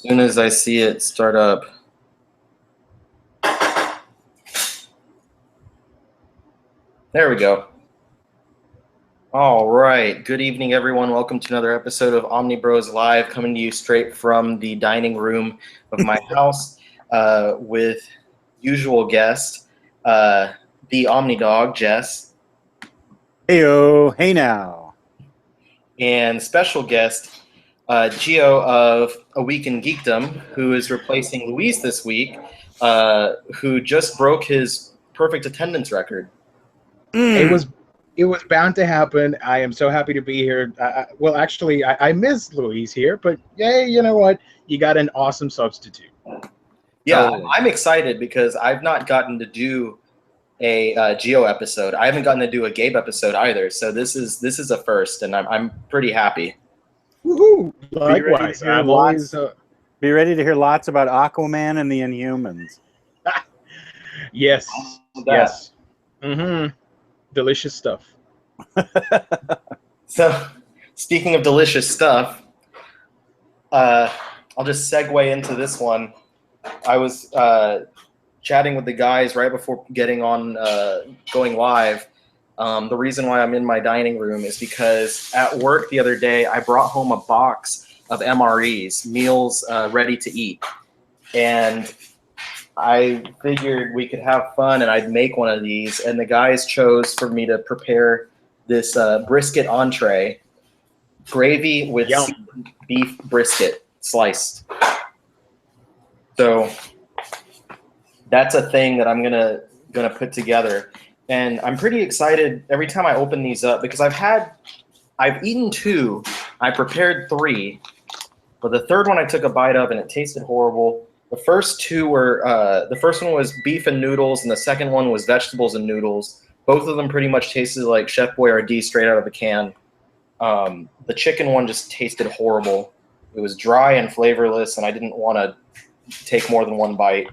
soon as I see it start up. There we go. All right. Good evening, everyone. Welcome to another episode of Omnibros Live, coming to you straight from the dining room of my house with usual guest, the Omni Dog, Jess. Heyo, hey now. And special guest, Gio of A Week in Geekdom, who is replacing Luis this week, who just broke his perfect attendance record. It was bound to happen. I am so happy to be here. Well, actually, I miss Luis here, but yay, you know what? You got an awesome substitute. Yeah, I'm excited because I've not gotten to do a Geo episode. I haven't gotten to do a Gabe episode either. So this is a first, and I'm pretty happy. Woohoo! Likewise, I'm always. Be ready to hear lots about Aquaman and the Inhumans. Yes. Yes. Delicious stuff. So, speaking of delicious stuff, I'll just segue into this one. I was chatting with the guys right before getting on, going live. The reason why I'm in my dining room is because at work the other day, I brought home a box of MREs, meals ready to eat. And I figured we could have fun and I'd make one of these. And the guys chose for me to prepare this brisket entree, gravy with beef brisket sliced. So that's a thing that I'm gonna put together. And I'm pretty excited every time I open these up because I've eaten 2, I prepared 3, but the third one I took a bite of and it tasted horrible. The first 2 were, the first one was beef and noodles, and the second one was vegetables and noodles. Both of them pretty much tasted like Chef Boyardee straight out of the can. The chicken one just tasted horrible. It was dry and flavorless, and I didn't want to take more than one bite.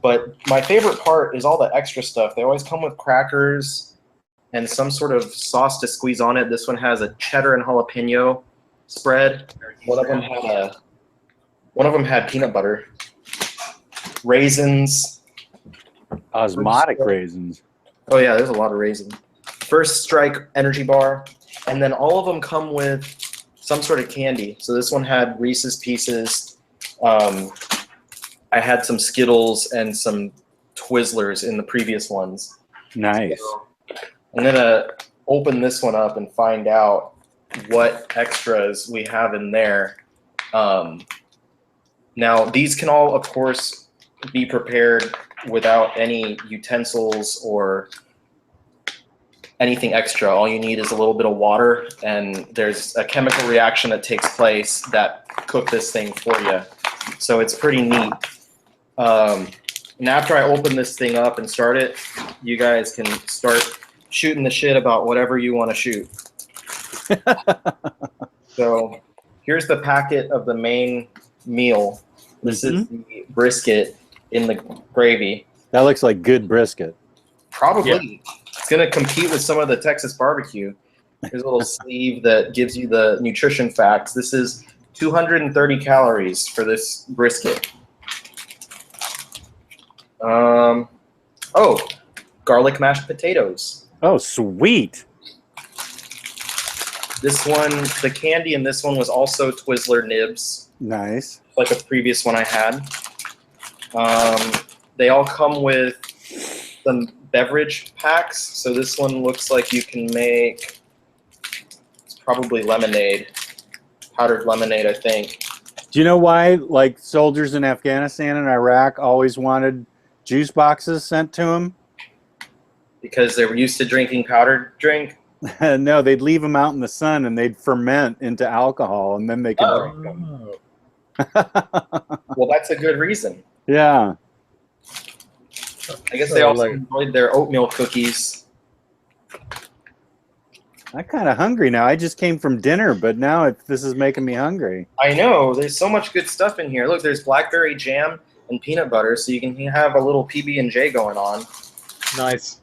But my favorite part is all the extra stuff. They always come with crackers and some sort of sauce to squeeze on it. This one has a cheddar and jalapeno spread. One of them had peanut butter. Raisins. Osmotic raisins. Oh yeah, there's a lot of raisins. First Strike energy bar, and then all of them come with some sort of candy. So this one had Reese's Pieces. I had some Skittles and some Twizzlers in the previous ones. Nice. So I'm gonna open this one up and find out what extras we have in there. Now these can all, of course, be prepared without any utensils or anything extra. All you need is a little bit of water, and there's a chemical reaction that takes place that cook this thing for you. So it's pretty neat. And after I open this thing up and start it, you guys can start shooting the shit about whatever you want to shoot. So here's the packet of the main meal. This is the brisket in the gravy. That looks like good brisket. Probably. Yeah. It's going to compete with some of the Texas barbecue. Here's a little sleeve that gives you the nutrition facts. This is 230 calories for this brisket. Oh, garlic mashed potatoes. Oh, sweet. This one, the candy in this one was also Twizzler nibs. Nice. Like a previous one I had. They all come with some beverage packs. So this one looks like you can make, it's probably lemonade, powdered lemonade, I think. Do you know why, like, soldiers in Afghanistan and Iraq always wanted juice boxes sent to them? Because they were used to drinking powdered drink? No, they'd leave them out in the sun and they'd ferment into alcohol and then they could drink them. Well, that's a good reason. Yeah. I guess they also enjoyed their oatmeal cookies. I'm kind of hungry now. I just came from dinner, but now this is making me hungry. I know. There's so much good stuff in here. Look, there's blackberry jam and peanut butter, so you can have a little PB&J going on. Nice.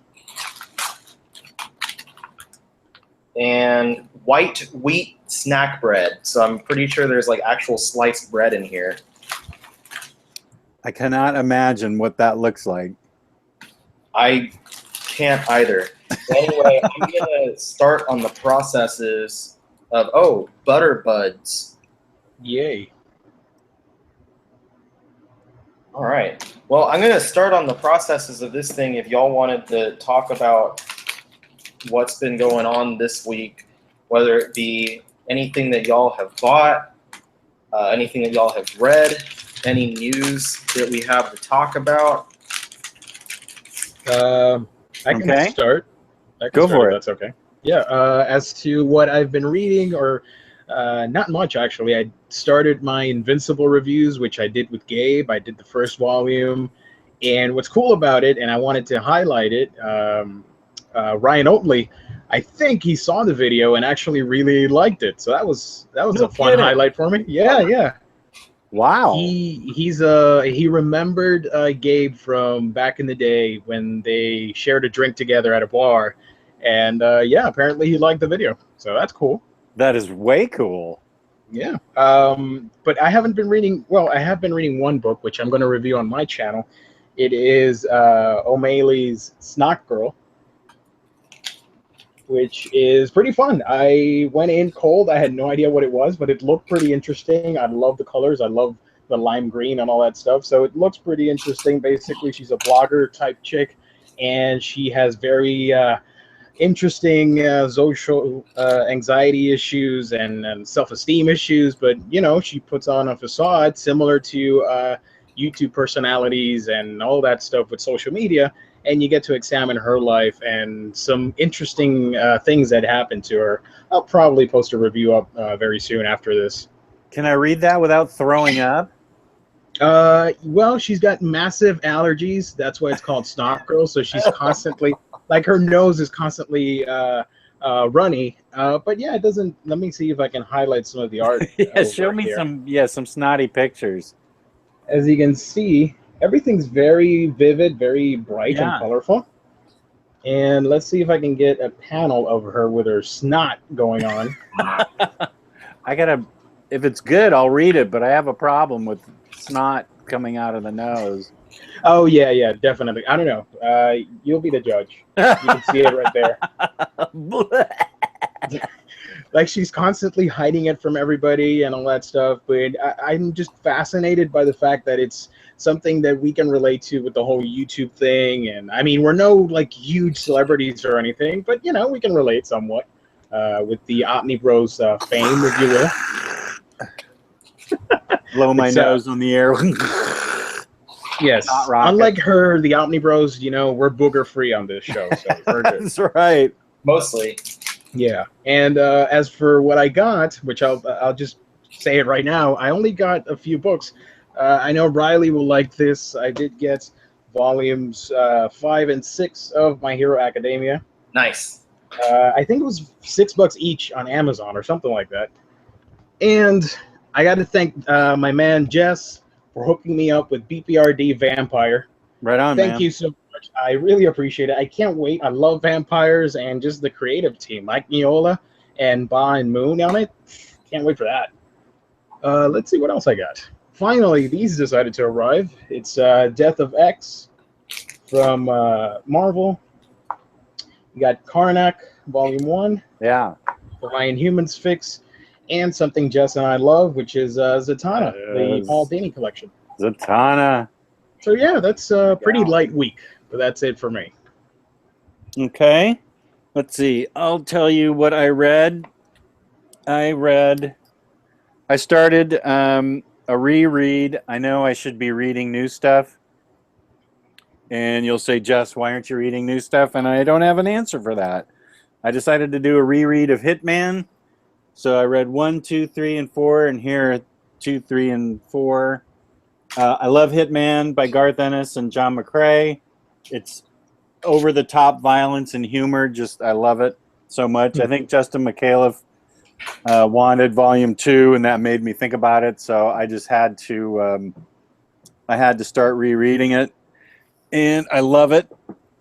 And white wheat snack bread. So I'm pretty sure there's like actual sliced bread in here. I cannot imagine what that looks like. I can't either. Anyway, I'm gonna start on the processes of butter buds. Yay. All right. Well, I'm gonna start on the processes of this thing. If y'all wanted to talk about what's been going on this week, whether it be anything that y'all have bought, anything that y'all have read, any news that we have to talk about. I can start. Go for it. That's okay. Yeah. As to what I've been reading, or not much actually. I started my Invincible reviews, which I did with Gabe. I did the first volume, and what's cool about it, and I wanted to highlight it. Ryan Oatley, I think he saw the video and actually really liked it. So that was a fun highlight for me. Yeah. Wow. He remembered Gabe from back in the day when they shared a drink together at a bar, and apparently he liked the video. So that's cool. That is way cool. Yeah. But I haven't been reading. Well, I have been reading one book, which I'm going to review on my channel. It is O'Malley's Snot Girl, which is pretty fun. I went in cold. I had no idea what it was, but it looked pretty interesting. I love the colors. I love the lime green and all that stuff. So it looks pretty interesting. Basically, she's a blogger type chick, and she has very interesting social anxiety issues and self-esteem issues. But, you know, she puts on a facade similar to YouTube personalities and all that stuff with social media. And you get to examine her life and some interesting things that happened to her. I'll probably post a review up very soon after this. Can I read that without throwing up? Well, she's got massive allergies. That's why it's called Snot Girl. So she's constantly, like, her nose is constantly runny. But yeah, it doesn't. Let me see if I can highlight some of the art. Yeah, show me some snotty pictures. As you can see, everything's very vivid, very bright and colorful. And let's see if I can get a panel of her with her snot going on. If it's good, I'll read it, but I have a problem with snot coming out of the nose. Oh, yeah, definitely. I don't know. You'll be the judge. You can see it right there. Like, she's constantly hiding it from everybody and all that stuff. But I'm just fascinated by the fact that it's something that we can relate to with the whole YouTube thing. And I mean, we're no like huge celebrities or anything, but you know, we can relate somewhat with the Omnibros fame, if you will. Blow my nose on the air. Yes. Unlike her, the Omnibros, you know, we're booger free on this show. So we're good. That's right. Mostly. Yeah. And as for what I got, which I'll just say it right now, I only got a few books. I know Riley will like this. I did get volumes 5 and 6 of My Hero Academia. Nice. I think it was $6 each on Amazon or something like that. And I got to thank my man Jess for hooking me up with BPRD Vampire. Right on, Thank you so much. I really appreciate it. I can't wait. I love vampires and just the creative team, Mike Miola and Ba and Moon on it. Can't wait for that. Let's see what else I got. Finally, these decided to arrive. It's Death of X from Marvel. You got Karnak, Volume 1. Yeah. Ryan Humans Fix. And something Jess and I love, which is Zatanna, the Paul Dini collection. Zatanna. So yeah, that's a pretty light week, but that's it for me. Okay. Let's see. I'll tell you what I read. I started a reread. I know I should be reading new stuff. And you'll say, Jess, why aren't you reading new stuff? And I don't have an answer for that. I decided to do a reread of Hitman. So I read 1, 2, 3, and 4, and here are 2, 3, and 4. I love Hitman by Garth Ennis and John McCrae. It's over-the-top violence and humor. Just, I love it so much. I think Justin McAuliffe wanted Volume 2, and that made me think about it. So I just had to, start rereading it, and I love it.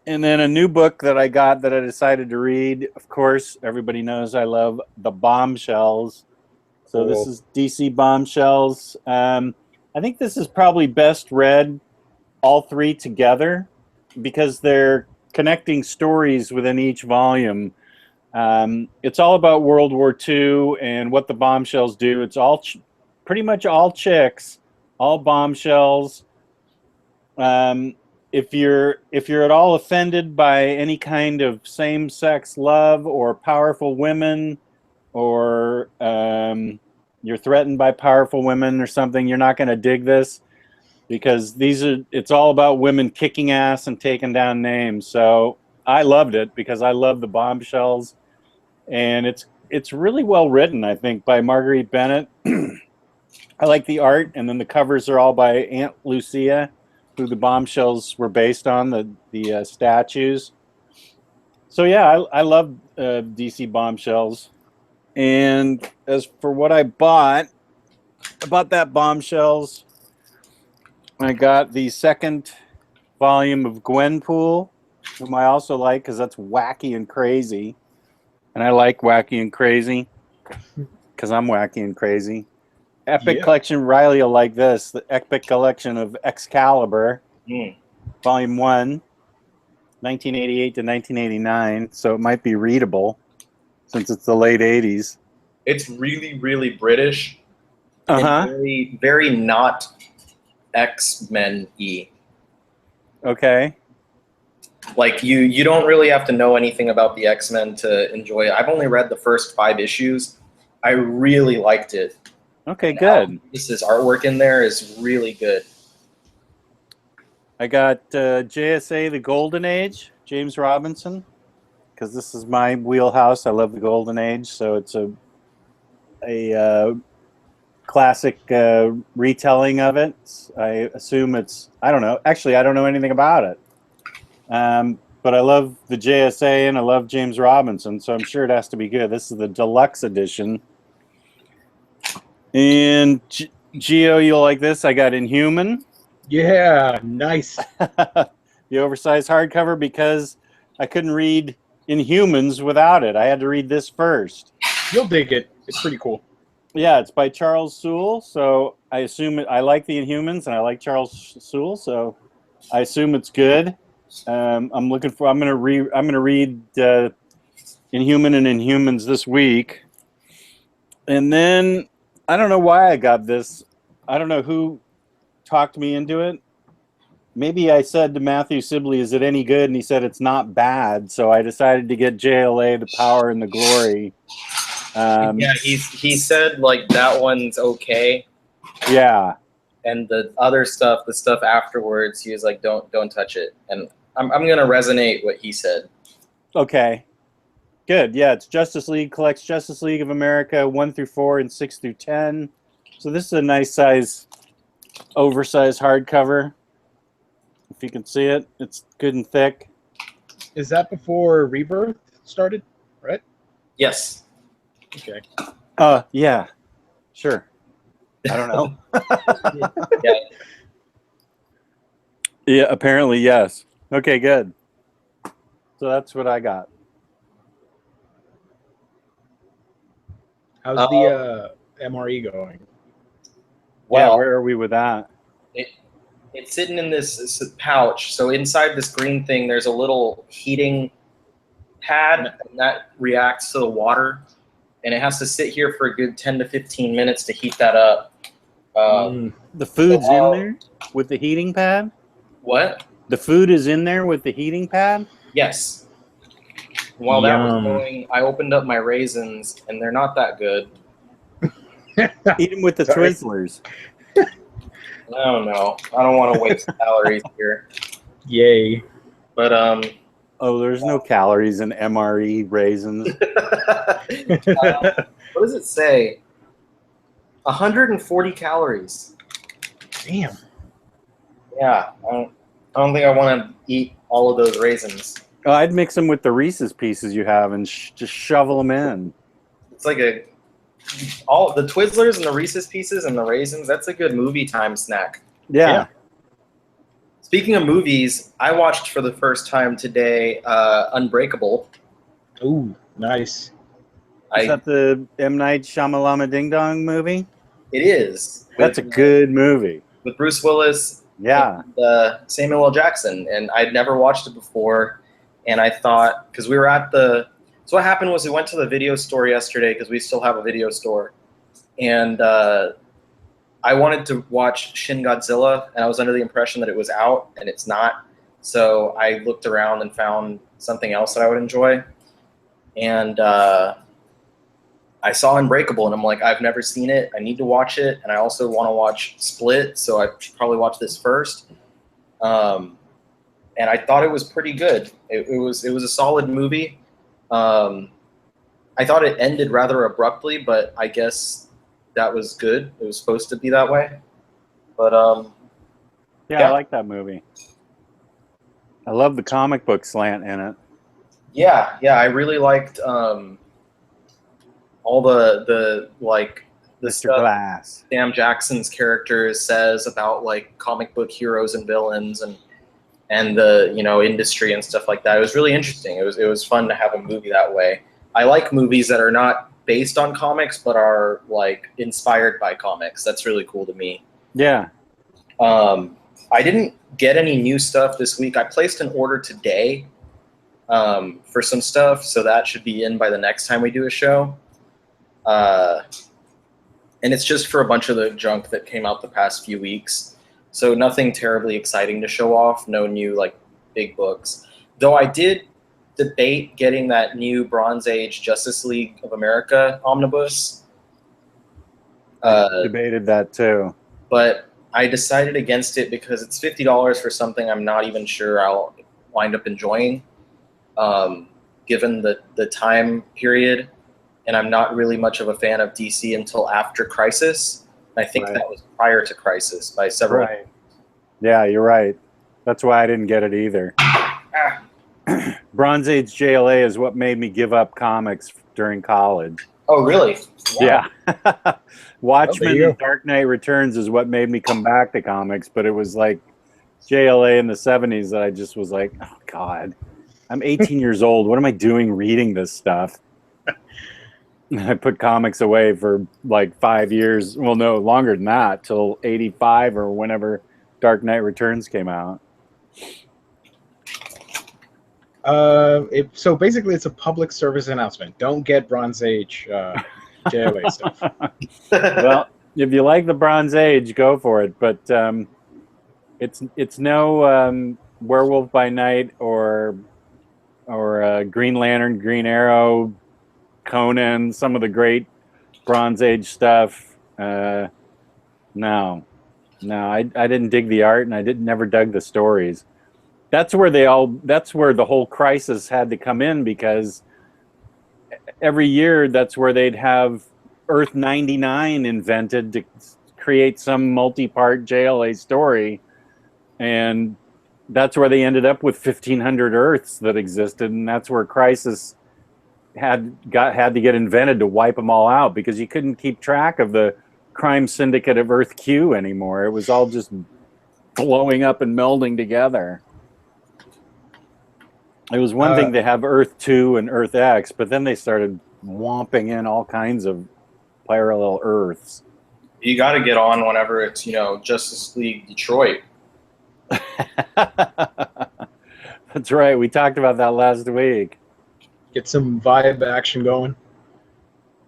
And then a new book that I got that I decided to read. Of course, everybody knows I love The Bombshells. So this is DC Bombshells. I I think this is probably best read all three together because they're connecting stories within each volume. It's all about World War II and what the bombshells do. It's all pretty much all chicks, all bombshells. If you're at all offended by any kind of same-sex love or powerful women, or you're threatened by powerful women or something, you're not going to dig this, because it's all about women kicking ass and taking down names. So I loved it because I love the bombshells, and it's really well written, I think, by Marguerite Bennett. I like the art, and then the covers are all by Aunt Lucia, who the bombshells were based on, the statues. So yeah, I love DC bombshells. And as for what I bought that bombshells, I got the second volume of Gwenpool, whom I also like because that's wacky and crazy. And I like wacky and crazy because I'm wacky and crazy. Epic Collection, Riley will like this. The Epic Collection of Excalibur, Volume 1, 1988 to 1989. So it might be readable since it's the late 80s. It's really, really British. Uh-huh. Very, very not X-Men-y. Okay. Like, you don't really have to know anything about the X-Men to enjoy it. I've only read the first 5 issues. I really liked it. Okay, good. This artwork in there is really good. I got JSA, The Golden Age, James Robinson, because this is my wheelhouse. I love the Golden Age, so it's a classic retelling of it. I assume I don't know. Actually, I don't know anything about it. But I love the JSA and I love James Robinson, so I'm sure it has to be good. This is the deluxe edition. And Geo, you'll like this. I got Inhuman. Yeah, nice. The oversized hardcover, because I couldn't read Inhumans without it. I had to read this first. You'll dig it. It's pretty cool. Yeah, it's by Charles Soule, so I assume I like the Inhumans and I like Charles Soule, so I assume it's good. I'm gonna read Inhuman and Inhumans this week, and then I don't know why I got this. I don't know who talked me into it. Maybe I said to Matthew Sibley, "Is it any good?" And he said it's not bad. So I decided to get JLA, The Power and the Glory. Yeah, he said like that one's okay. Yeah. And the other stuff, the stuff afterwards, he was like, "Don't touch it." And I'm gonna resonate what he said. Okay. Good. Yeah, it's Justice League, collects Justice League of America 1 through 4 and 6 through 10. So this is a nice size, oversized hardcover. If you can see it, it's good and thick. Is that before Rebirth started? Right? Yes. Okay. Yeah. Sure. I don't know. Yeah. Yeah, apparently, yes. Okay, good. So that's what I got. How's the MRE going? Well, Yeah, where are we with that? It's sitting in this pouch. So inside this green thing, there's a little heating pad, and that reacts to the water. And it has to sit here for a good 10 to 15 minutes to heat that up. The food's in there with the heating pad? What? The food is in there with the heating pad? Yes. While that was going, I opened up my raisins, and they're not that good. Eat them with the Sorry. Twizzlers. Oh, no. I don't want to waste calories here. Yay. But, Oh, there's no calories in MRE raisins. what does it say? 140 calories. Damn. Yeah. I don't think I want to eat all of those raisins. Oh, I'd mix them with the Reese's Pieces you have and just shovel them in. It's like all the Twizzlers and the Reese's Pieces and the raisins, that's a good movie time snack. Yeah. Speaking of movies, I watched for the first time today Unbreakable. Ooh, nice. Is that the M. Night Shyamalama Ding Dong movie? It is. That's a good movie. with Bruce Willis. Yeah. And, Samuel L. Jackson, and I'd never watched it before, and I thought, because we were at the, so what happened was we went to the video store yesterday because we still have a video store, and I wanted to watch Shin Godzilla, and I was under the impression that it was out, and it's not. So I looked around and found something else that I would enjoy, and I saw Unbreakable, and I'm like, I've never seen it. I need to watch it, and I also want to watch Split, so I should probably watch this first. And I thought it was pretty good. It was a solid movie. I thought it ended rather abruptly, but I guess that was good. It was supposed to be that way. But Yeah, I like that movie. I love the comic book slant in it. Yeah, I really liked all the like the Mr. stuff Glass. Sam Jackson's character says about like comic book heroes and villains and the industry and stuff like that. It was really interesting. It was fun to have a movie that way. I like movies that are not based on comics but are like inspired by comics. That's really cool to me. Yeah. I didn't get any new stuff this week. I placed an order today for some stuff, so that should be in by the next time we do a show. And it's just for a bunch of the junk that came out the past few weeks. So nothing terribly exciting to show off. No new like big books. Though I did debate getting that new Bronze Age Justice League of America omnibus. Debated that too. But I decided against it because it's $50 for something I'm not even sure I'll wind up enjoying, given the time period. And I'm not really much of a fan of DC until after Crisis. I think that was prior to Crisis by several. Right. Yeah, you're right. That's why I didn't get it either. Bronze Age JLA is what made me give up comics during college. Oh, really? Wow. Yeah. Watchmen you and Dark Knight Returns is what made me come back to comics, but it was like JLA in the 70s that I just was like, oh, God. I'm 18 years old. What am I doing reading this stuff? I put comics away for like 5 years. Well, no, longer than that, till 85 or whenever Dark Knight Returns came out. So basically, it's a public service announcement. Don't get Bronze Age JLA stuff. Well, if you like the Bronze Age, go for it. But it's no Werewolf by Night or Green Lantern, Green Arrow, Conan, some of the great Bronze Age stuff. No, I didn't dig the art, and I never dug the stories. That's where the whole Crisis had to come in, because every year that's where they'd have Earth 99 invented to create some multi-part JLA story, and that's where they ended up with 1,500 Earths that existed, and that's where Crisis had to get invented to wipe them all out, because you couldn't keep track of the crime syndicate of Earth Q anymore. It was all just blowing up and melding together. It was one thing to have Earth 2 and Earth X, but then they started whomping in all kinds of parallel Earths. You got to get on whenever it's, Justice League Detroit. That's right. We talked about that last week. Get some vibe action going.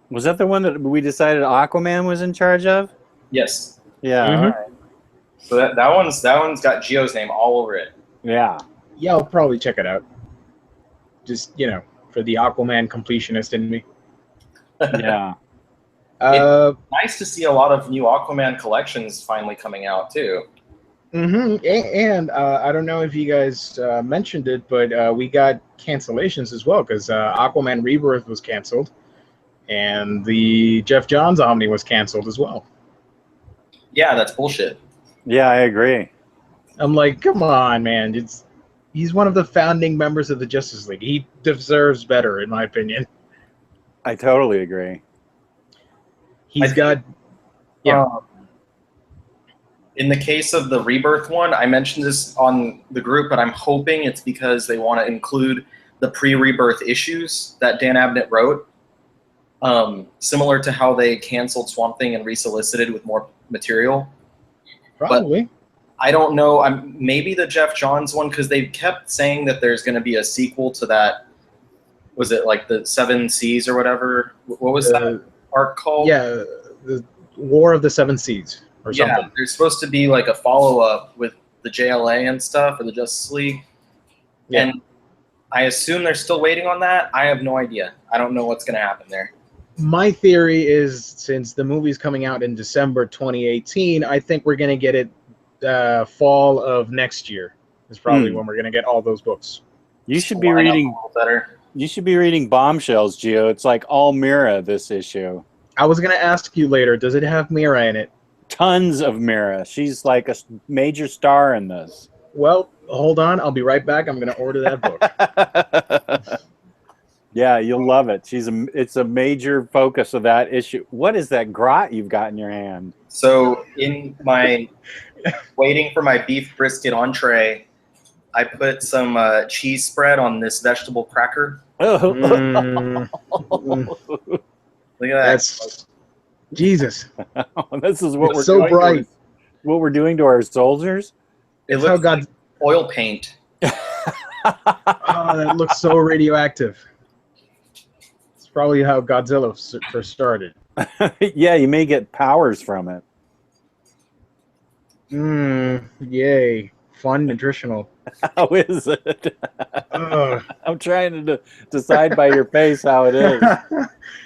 Was that the one that we decided Aquaman was in charge of? Yes. Yeah. Mhm. All right. So that one's got Geo's name all over it. Yeah. Yeah, I'll probably check it out. Just, for the Aquaman completionist in me. Yeah. Nice to see a lot of new Aquaman collections finally coming out too. And I don't know if you guys mentioned it, but we got cancellations as well, because Aquaman Rebirth was canceled, and the Jeff Johns Omni was canceled as well. Yeah, that's bullshit. Yeah, I agree. I'm like, come on, man. He's one of the founding members of the Justice League. He deserves better, in my opinion. I totally agree. He's got... In the case of the Rebirth one, I mentioned this on the group, but I'm hoping it's because they want to include the pre-Rebirth issues that Dan Abnett wrote, similar to how they canceled Swamp Thing and resolicited with more material. Probably. I don't know. Maybe the Jeff Johns one, because they kept saying that there's going to be a sequel to that. Was it like the Seven Seas or whatever? What was that arc called? Yeah, the War of the Seven Seas or something. Yeah, there's supposed to be like a follow-up with the JLA and stuff, or the Justice League. Yeah. And I assume they're still waiting on that. I have no idea. I don't know what's going to happen there. My theory is, since the movie's coming out in December 2018, I think we're going to get it fall of next year. Is probably when we're going to get all those books. You should be reading better. You should be reading Bombshells, Gio. It's like all Mira this issue. I was going to ask you later, does it have Mira in it? Tons of Mira. She's like a major star in this. Well, hold on. I'll be right back. I'm going to order that book. Yeah, you'll love it. It's a major focus of that issue. What is that grot you've got in your hand? So in my waiting for my beef brisket entree, I put some cheese spread on this vegetable cracker. Oh. Look at that. That's Jesus. This is what It's we're so doing bright. What we're doing to our soldiers. It That's how looks God. like oil paint. Oh, that looks so radioactive. It's probably how Godzilla first started. Yeah, you may get powers from it. Yay. Fun, nutritional. How is it? Ugh. I'm trying to decide by your face how it is.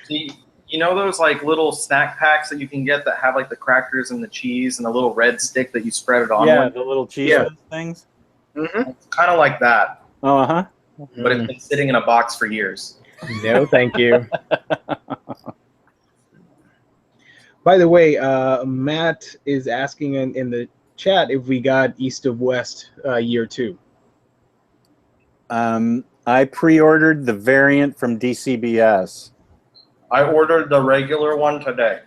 You know those like little snack packs that you can get that have like the crackers and the cheese and a little red stick that you spread it on Yeah, with? the little cheese things. Mm-hmm. It's kind of like that, Uh-huh. but it's been sitting in a box for years. No, thank you. By the way, Matt is asking in the chat if we got East of West year 2. I pre-ordered the variant from DCBS. I ordered the regular one today.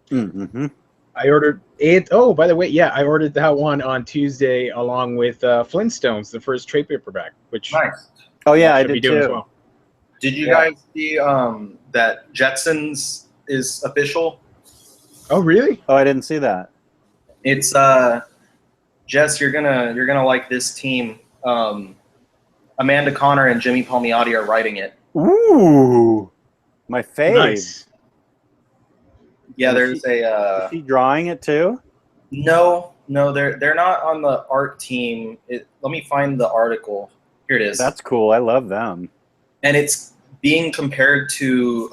Mm-hmm. I ordered it. Oh, by the way, yeah, I ordered that one on Tuesday along with Flintstones, the first trade paperback, which Nice. Oh yeah, I should be did doing as too. well. Did you guys see that Jetsons is official? Oh, really? Oh, I didn't see that. It's Jess, you're gonna like this team. Amanda Connor and Jimmy Palmiotti are writing it. Ooh, my fave. Nice. Yeah, Is there's a Is he drawing it too? no, they're not on the art team. Let me find the article. Here it is. That's cool. I love them. And it's being compared to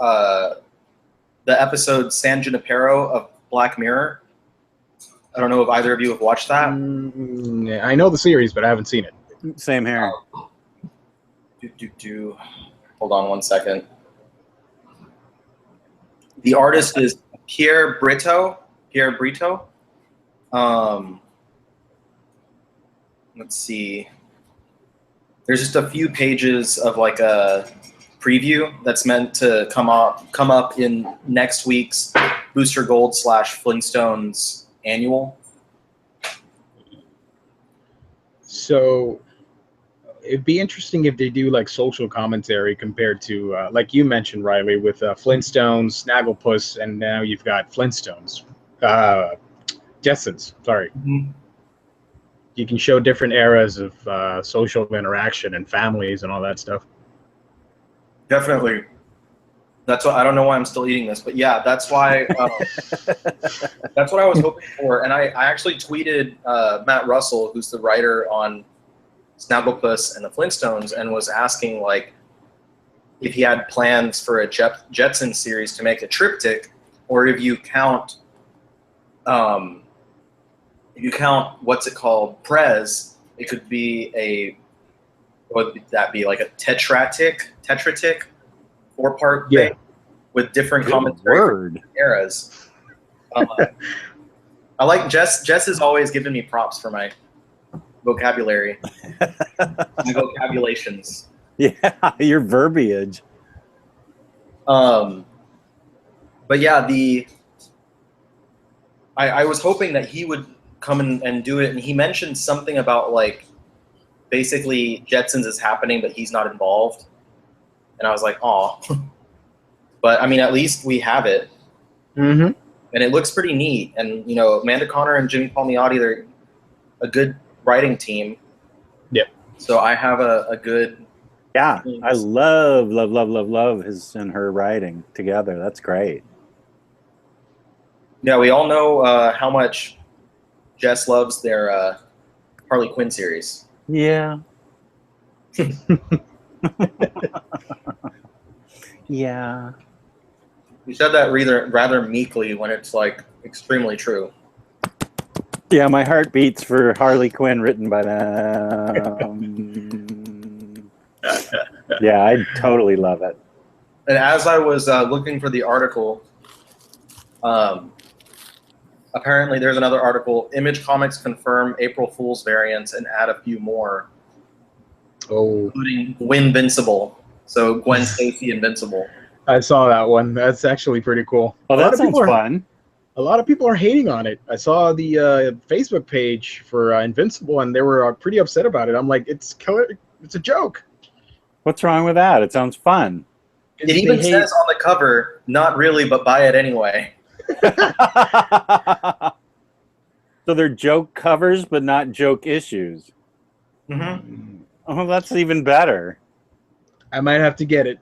the episode San Junipero of Black Mirror. I don't know if either of you have watched that. I know the series, but I haven't seen it. Same here. Hold on one second. The artist is Pierre Brito. Let's see. There's just a few pages of like a preview that's meant to come up in next week's Booster Gold / Flintstones annual. So it'd be interesting if they do like social commentary compared to, like you mentioned, Riley, with Flintstones, Snagglepuss, and now you've got Flintstones. Jetsons, sorry. Mm-hmm. You can show different eras of social interaction and families and all that stuff. Definitely. That's why I don't know why I'm still eating this, but yeah, that's why. That's what I was hoping for, and I actually tweeted Matt Russell, who's the writer on Snagglepuss and the Flintstones, and was asking like if he had plans for a Jetson series to make a triptych, or if you count, what's it called, Prez, it could be what would that be, like a tetratic, 4-part thing with different commentary word. Eras. I like Jess. Jess has always given me props for my vocabulary, my vocabulations. Yeah, your verbiage. But yeah, I was hoping that he would come and do it, and he mentioned something about like basically Jetsons is happening, but he's not involved, and I was like, oh. But I mean, at least we have it. Mm-hmm. and it looks pretty neat. And you know, Amanda Connor and Jimmy Palmiotti, they're a good writing team. Yep. So I have a good. Yeah, I love his and her writing together. That's great. Yeah, we all know how much Jess loves their Harley Quinn series. Yeah. Yeah. You said that rather meekly when it's like extremely true. Yeah, my heart beats for Harley Quinn written by them. Yeah, I totally love it. And as I was looking for the article, apparently there's another article. Image Comics confirm April Fool's variants and add a few more, including Winvincible. So Gwen Stacy Invincible. I saw that one. That's actually pretty cool. Oh, that sounds fun. A lot of people are hating on it. I saw the Facebook page for Invincible, and they were pretty upset about it. I'm like, it's a joke. What's wrong with that? It sounds fun. It even says on the cover, not really, but buy it anyway. So they're joke covers, but not joke issues. Mm-hmm. Oh, that's even better. I might have to get it.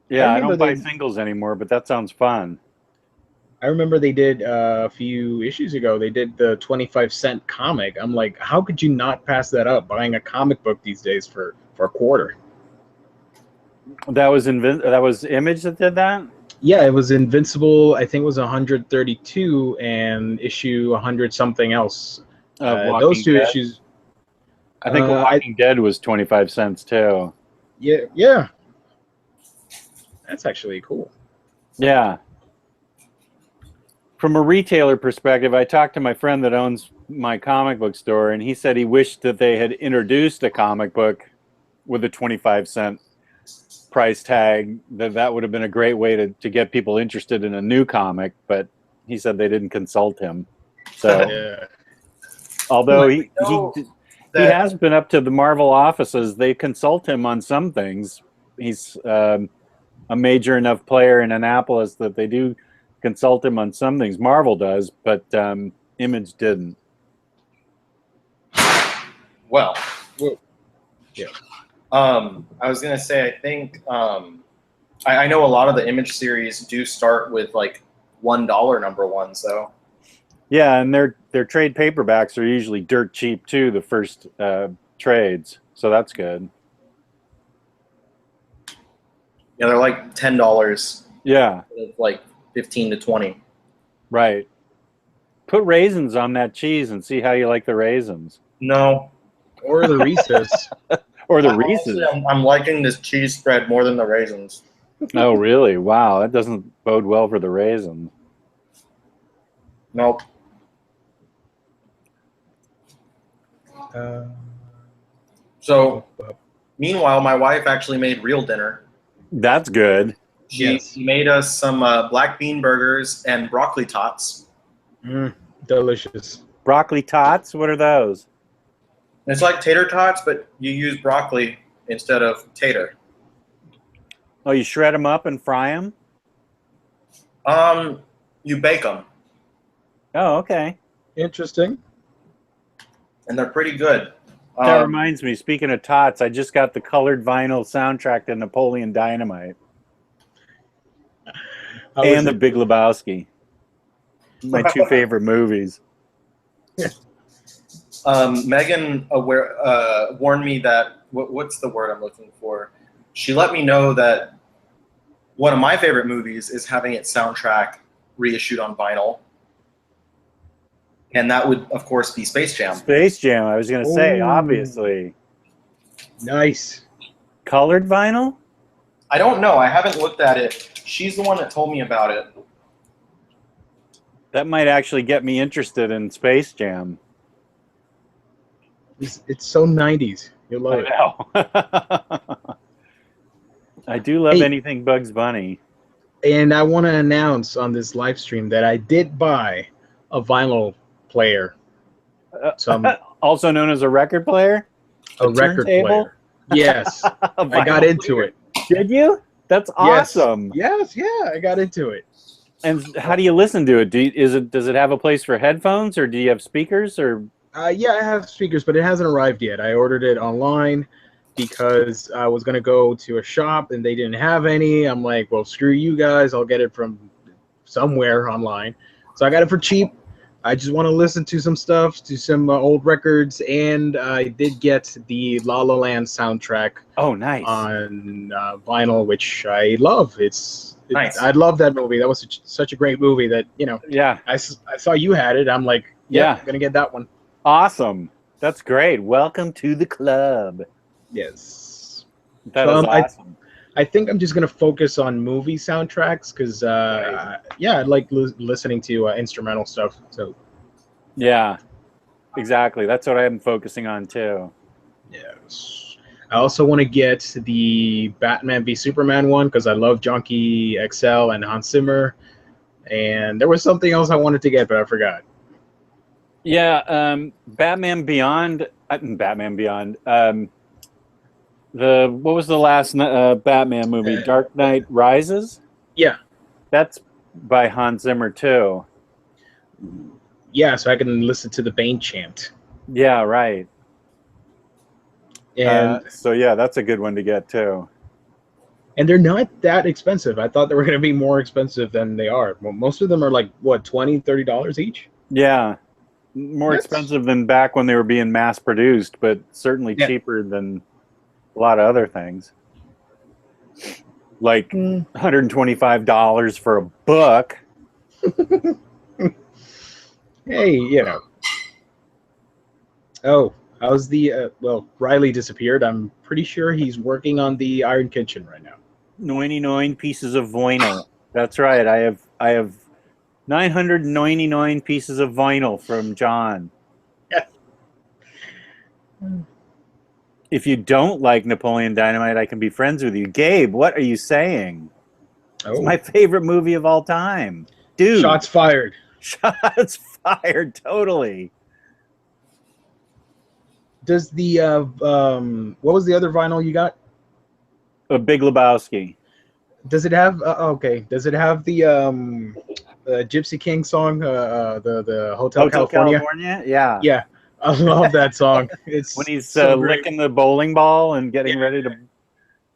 Yeah, I don't buy singles anymore, but that sounds fun. I remember they did a few issues ago. They did the 25-cent comic. I'm like, how could you not pass that up? Buying a comic book these days for a quarter. That was Image that did that. Yeah, it was Invincible. I think it was 132 and issue 100 something else. Those two issues. I think Walking Dead was 25 cents too. Yeah. That's actually cool. Yeah. From a retailer perspective, I talked to my friend that owns my comic book store, and he said he wished that they had introduced a comic book with a 25-cent price tag. That would have been a great way to get people interested in a new comic, but he said they didn't consult him. So, yeah. Although he has been up to the Marvel offices, they consult him on some things. He's a major enough player in Annapolis that they do consult him on some things. Marvel does, but Image didn't. Well, yeah. I was gonna say, I think I know a lot of the Image series do start with like $1 number one. So yeah, and their trade paperbacks are usually dirt cheap too. The first trades, so that's good. Yeah, they're like $10. Yeah, like 15 to 20. Right. Put raisins on that cheese and see how you like the raisins. No. Or the Reese's. Or the Reese's. I'm liking this cheese spread more than the raisins. Oh, really? Wow, that doesn't bode well for the raisins. Nope. So, meanwhile, my wife actually made real dinner. That's good. She made us some black bean burgers and broccoli tots. Delicious. Broccoli tots? What are those? It's like tater tots, but you use broccoli instead of tater. Oh, you shred them up and fry them? You bake them. Oh, okay. Interesting. And they're pretty good. That reminds me, speaking of tots, I just got the colored vinyl soundtrack to Napoleon Dynamite. And The Big Lebowski. My two favorite movies. Megan warned me that, what's the word I'm looking for? She let me know that one of my favorite movies is having its soundtrack reissued on vinyl. And that would, of course, be Space Jam. Space Jam, I was going to say, obviously. Nice. Colored vinyl? I don't know. I haven't looked at it. She's the one that told me about it. That might actually get me interested in Space Jam. It's so 90s. You'll love it. I know. I do love anything Bugs Bunny. And I want to announce on this live stream that I did buy a vinyl player. Also known as a record player? A record player. Yes. I got into it. Did you? That's awesome. Yes, yeah, I got into it. And how do you listen to it? Does it have a place for headphones, or do you have speakers? Or Yeah, I have speakers, but it hasn't arrived yet. I ordered it online because I was gonna go to a shop and they didn't have any. I'm like, well, screw you guys. I'll get it from somewhere online. So I got it for cheap. I just want to listen to some stuff, to some old records, and I did get the La La Land soundtrack oh, nice. on vinyl, which I love. Nice. I love that movie. That was such a great movie that, Yeah. I saw you had it. I'm like, Yeah. I'm going to get that one. Awesome. That's great. Welcome to the club. Yes. That is awesome. I think I'm just going to focus on movie soundtracks because, I like listening to instrumental stuff. So, Yeah, exactly. That's what I'm focusing on too. yes. I also want to get the Batman v Superman one because I love Junkie XL and Hans Zimmer. And there was something else I wanted to get, but I forgot. Yeah, Batman Beyond. Batman Beyond. What was the last Batman movie? Dark Knight Rises? Yeah. That's by Hans Zimmer too. Yeah, so I can listen to the Bane chant. Yeah, right. And so yeah, that's a good one to get too. And they're not that expensive. I thought they were going to be more expensive than they are. Well, most of them are like, what, $20, $30 each? Yeah. More expensive than back when they were being mass produced, but certainly cheaper than a lot of other things. Like $125 for a book. Hey, Oh, how's the Riley disappeared. I'm pretty sure he's working on the Iron Kitchen right now. 99 pieces of vinyl. That's right. I have 999 pieces of vinyl from John. Yes. If you don't like Napoleon Dynamite, I can be friends with you. Gabe, what are you saying? Oh. It's my favorite movie of all time. Dude. Shots fired. Shots fired, totally. Does the what was the other vinyl you got? A Big Lebowski. Does it have okay? Does it have the Gypsy King song? The Hotel California? Yeah. Yeah, I love that song. It's when he's so licking the bowling ball and getting ready to.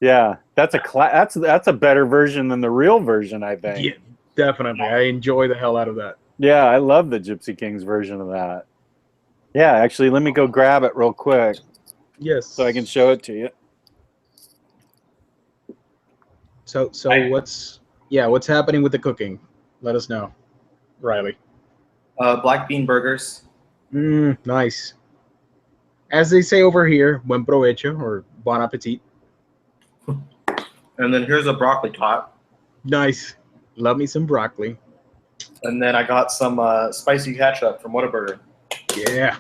Yeah, that's a better version than the real version, I think. Yeah, definitely. I enjoy the hell out of that. Yeah, I love the Gypsy Kings version of that. Yeah, actually, let me go grab it real quick. Yes. So I can show it to you. So what's happening with the cooking? Let us know, Riley. Black bean burgers. Nice. As they say over here, buen provecho or bon appetit. And then here's a broccoli tot. Nice. Love me some broccoli. And then I got some spicy ketchup from Whataburger. Yeah.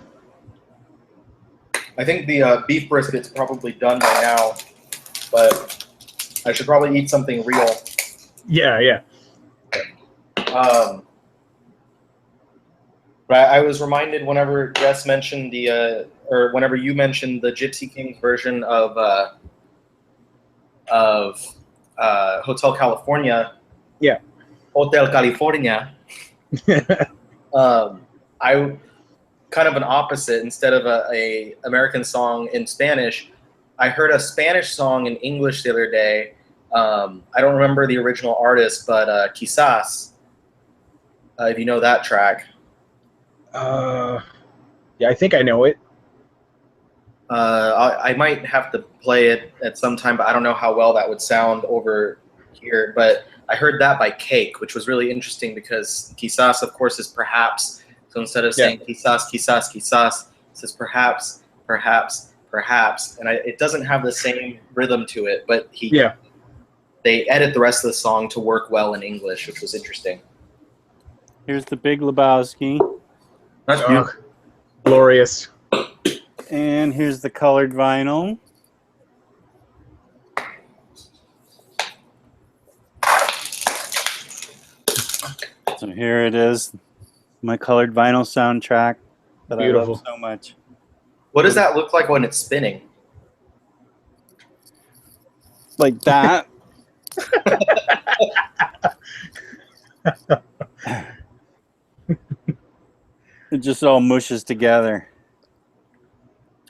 I think the beef brisket's probably done by now, but I should probably eat something real. Yeah. Right. I was reminded whenever Jess mentioned or whenever you mentioned the Gypsy Kings version of Hotel California. Yeah. Hotel California. I kind of an opposite. Instead of a American song in Spanish, I heard a Spanish song in English the other day. I don't remember the original artist, but Quizás, if you know that track. Yeah, I think I know it. I might have to play it at some time, but I don't know how well that would sound over here. But I heard that by Cake, which was really interesting because Quizás, of course, is perhaps. So instead of saying quizás, quizás, quizás, it says perhaps, perhaps, perhaps. And it doesn't have the same rhythm to it, but they edit the rest of the song to work well in English, which was interesting. Here's the Big Lebowski. That's beautiful. Glorious. And here's the colored vinyl. So here it is. My colored vinyl soundtrack that I love so much. What does that look like when it's spinning? Like that. It just all mushes together.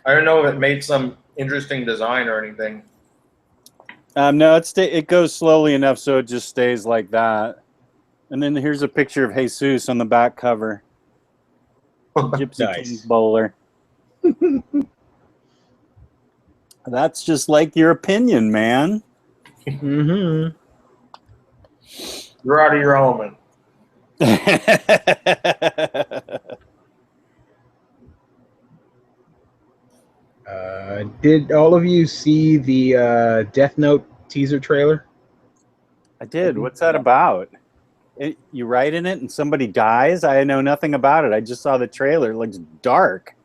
I don't know if it made some interesting design or anything. No, it goes slowly enough so it just stays like that. And then here's a picture of Jesus on the back cover. Gypsy Nice. King's bowler. That's just like your opinion, man. Mm-hmm. You're out of your element. Did all of you see the Death Note teaser trailer? I did. What's that about? You write in it and somebody dies? I know nothing about it. I just saw the trailer. It looks dark.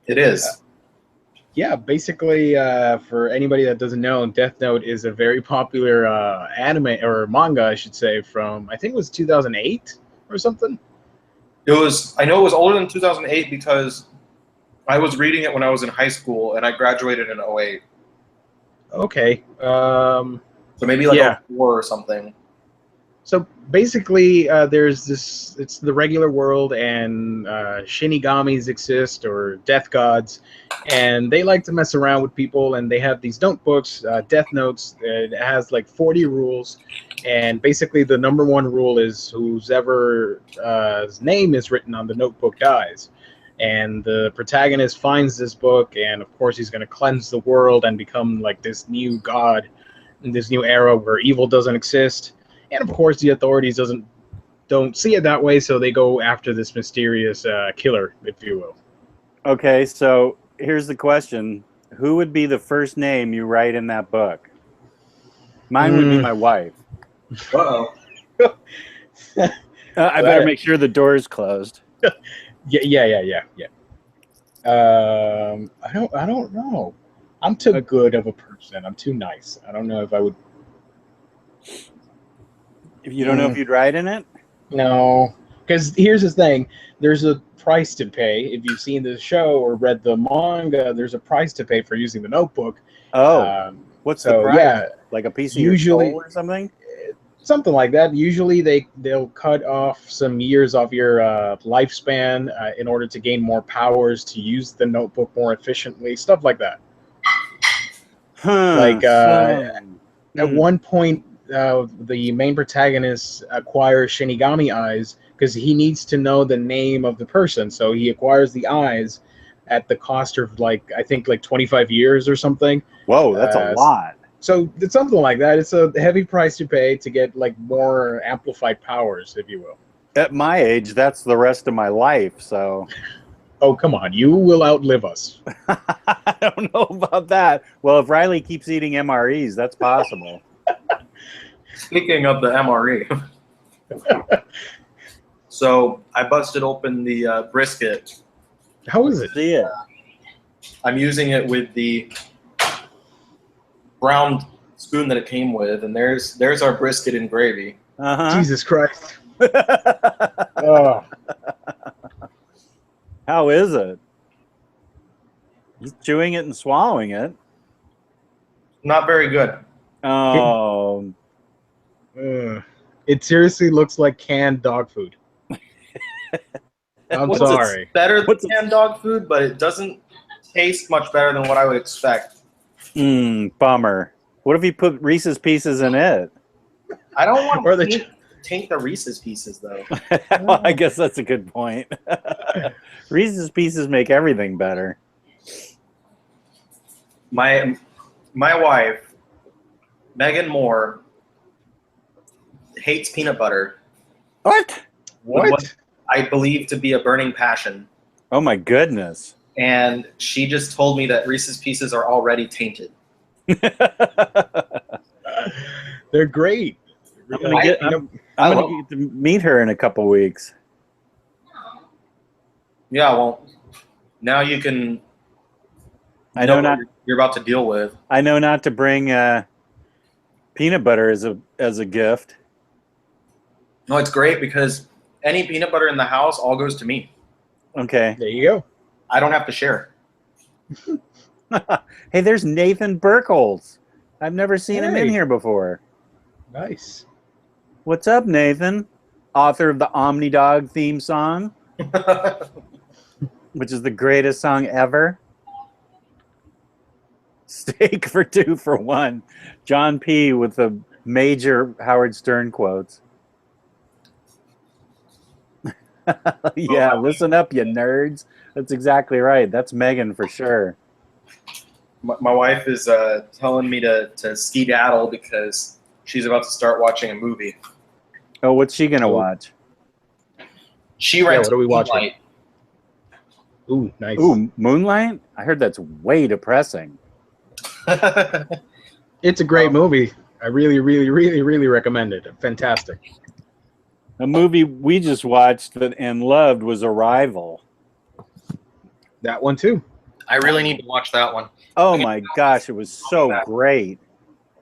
It is. Yeah, basically, for anybody that doesn't know, Death Note is a very popular anime or manga, I should say, from I think it was 2008 or something. It was. I know it was older than 2008 because I was reading it when I was in high school, and I graduated in 08. Okay. So maybe like Yeah. 04 or something. So basically, there's this. It's the regular world, and Shinigamis exist or death gods, and they like to mess around with people. And they have these notebooks, death notes. It has like 40 rules, and basically the number one rule is whoever's name is written on the notebook dies. And the protagonist finds this book, and of course he's going to cleanse the world and become like this new god in this new era where evil doesn't exist. And of course, the authorities don't see it that way, so they go after this mysterious killer, if you will. Okay, so here's the question. Who would be the first name you write in that book? Mine would be my wife. Uh-oh. I better make sure the door is closed. Yeah. I don't know. I'm too good of a person. I'm too nice. I don't know if I would. If you don't know if you'd write in it? No, because here's the thing. There's a price to pay. If you've seen the show or read the manga, there's a price to pay for using the notebook. Oh, what's the price? Yeah, like a piece of usually your soul or something? Something like that. Usually they'll cut off some years off your lifespan in order to gain more powers to use the notebook more efficiently. Stuff like that. Like at one point, the main protagonist acquires Shinigami eyes because he needs to know the name of the person. So he acquires the eyes at the cost of I think 25 years or something. Whoa, that's a lot. So it's something like that. It's a heavy price to pay to get more amplified powers, if you will. At my age, that's the rest of my life, so. Oh, come on. You will outlive us. I don't know about that. Well, if Riley keeps eating MREs, that's possible. Speaking of the MRE, so I busted open the brisket. How is it? See it. I'm using it with the brown spoon that it came with, and there's our brisket and gravy. Jesus Christ. Oh. How is it? He's chewing it and swallowing it. Not very good. Oh. It seriously looks like canned dog food. I'm sorry. It's better than canned dog food, but it doesn't taste much better than what I would expect. Bummer. What if you put Reese's Pieces in it? I don't want to taint the Reese's Pieces, though. Well, I guess that's a good point. Reese's Pieces make everything better. My wife, Megan Moore, hates peanut butter. What? What? I believe to be a burning passion. Oh my goodness. And she just told me that Reese's Pieces are already tainted. They're great. I'm gonna get to meet her in a couple weeks. Yeah, well, now you can. I know not. You're about to deal with. I know not to bring peanut butter as a gift. No, it's great because any peanut butter in the house all goes to me. Okay. There you go. I don't have to share. Hey, there's Nathan Burkholz. I've never seen him in here before. Nice. What's up, Nathan? Author of the Omnidog theme song, which is the greatest song ever. Steak for 2 for 1. John P. with the major Howard Stern quotes. Yeah, listen up, you nerds. That's exactly right. That's Megan for sure. My wife is telling me to skedaddle because she's about to start watching a movie. Oh, what's she gonna watch? She rented what are we watching? Moonlight. Ooh, nice. Ooh, Moonlight? I heard that's way depressing. It's a great movie. I really, really, really, really recommend it. Fantastic. A movie we just watched and loved was Arrival. That one too. I really need to watch that one. Oh my gosh, it was so great.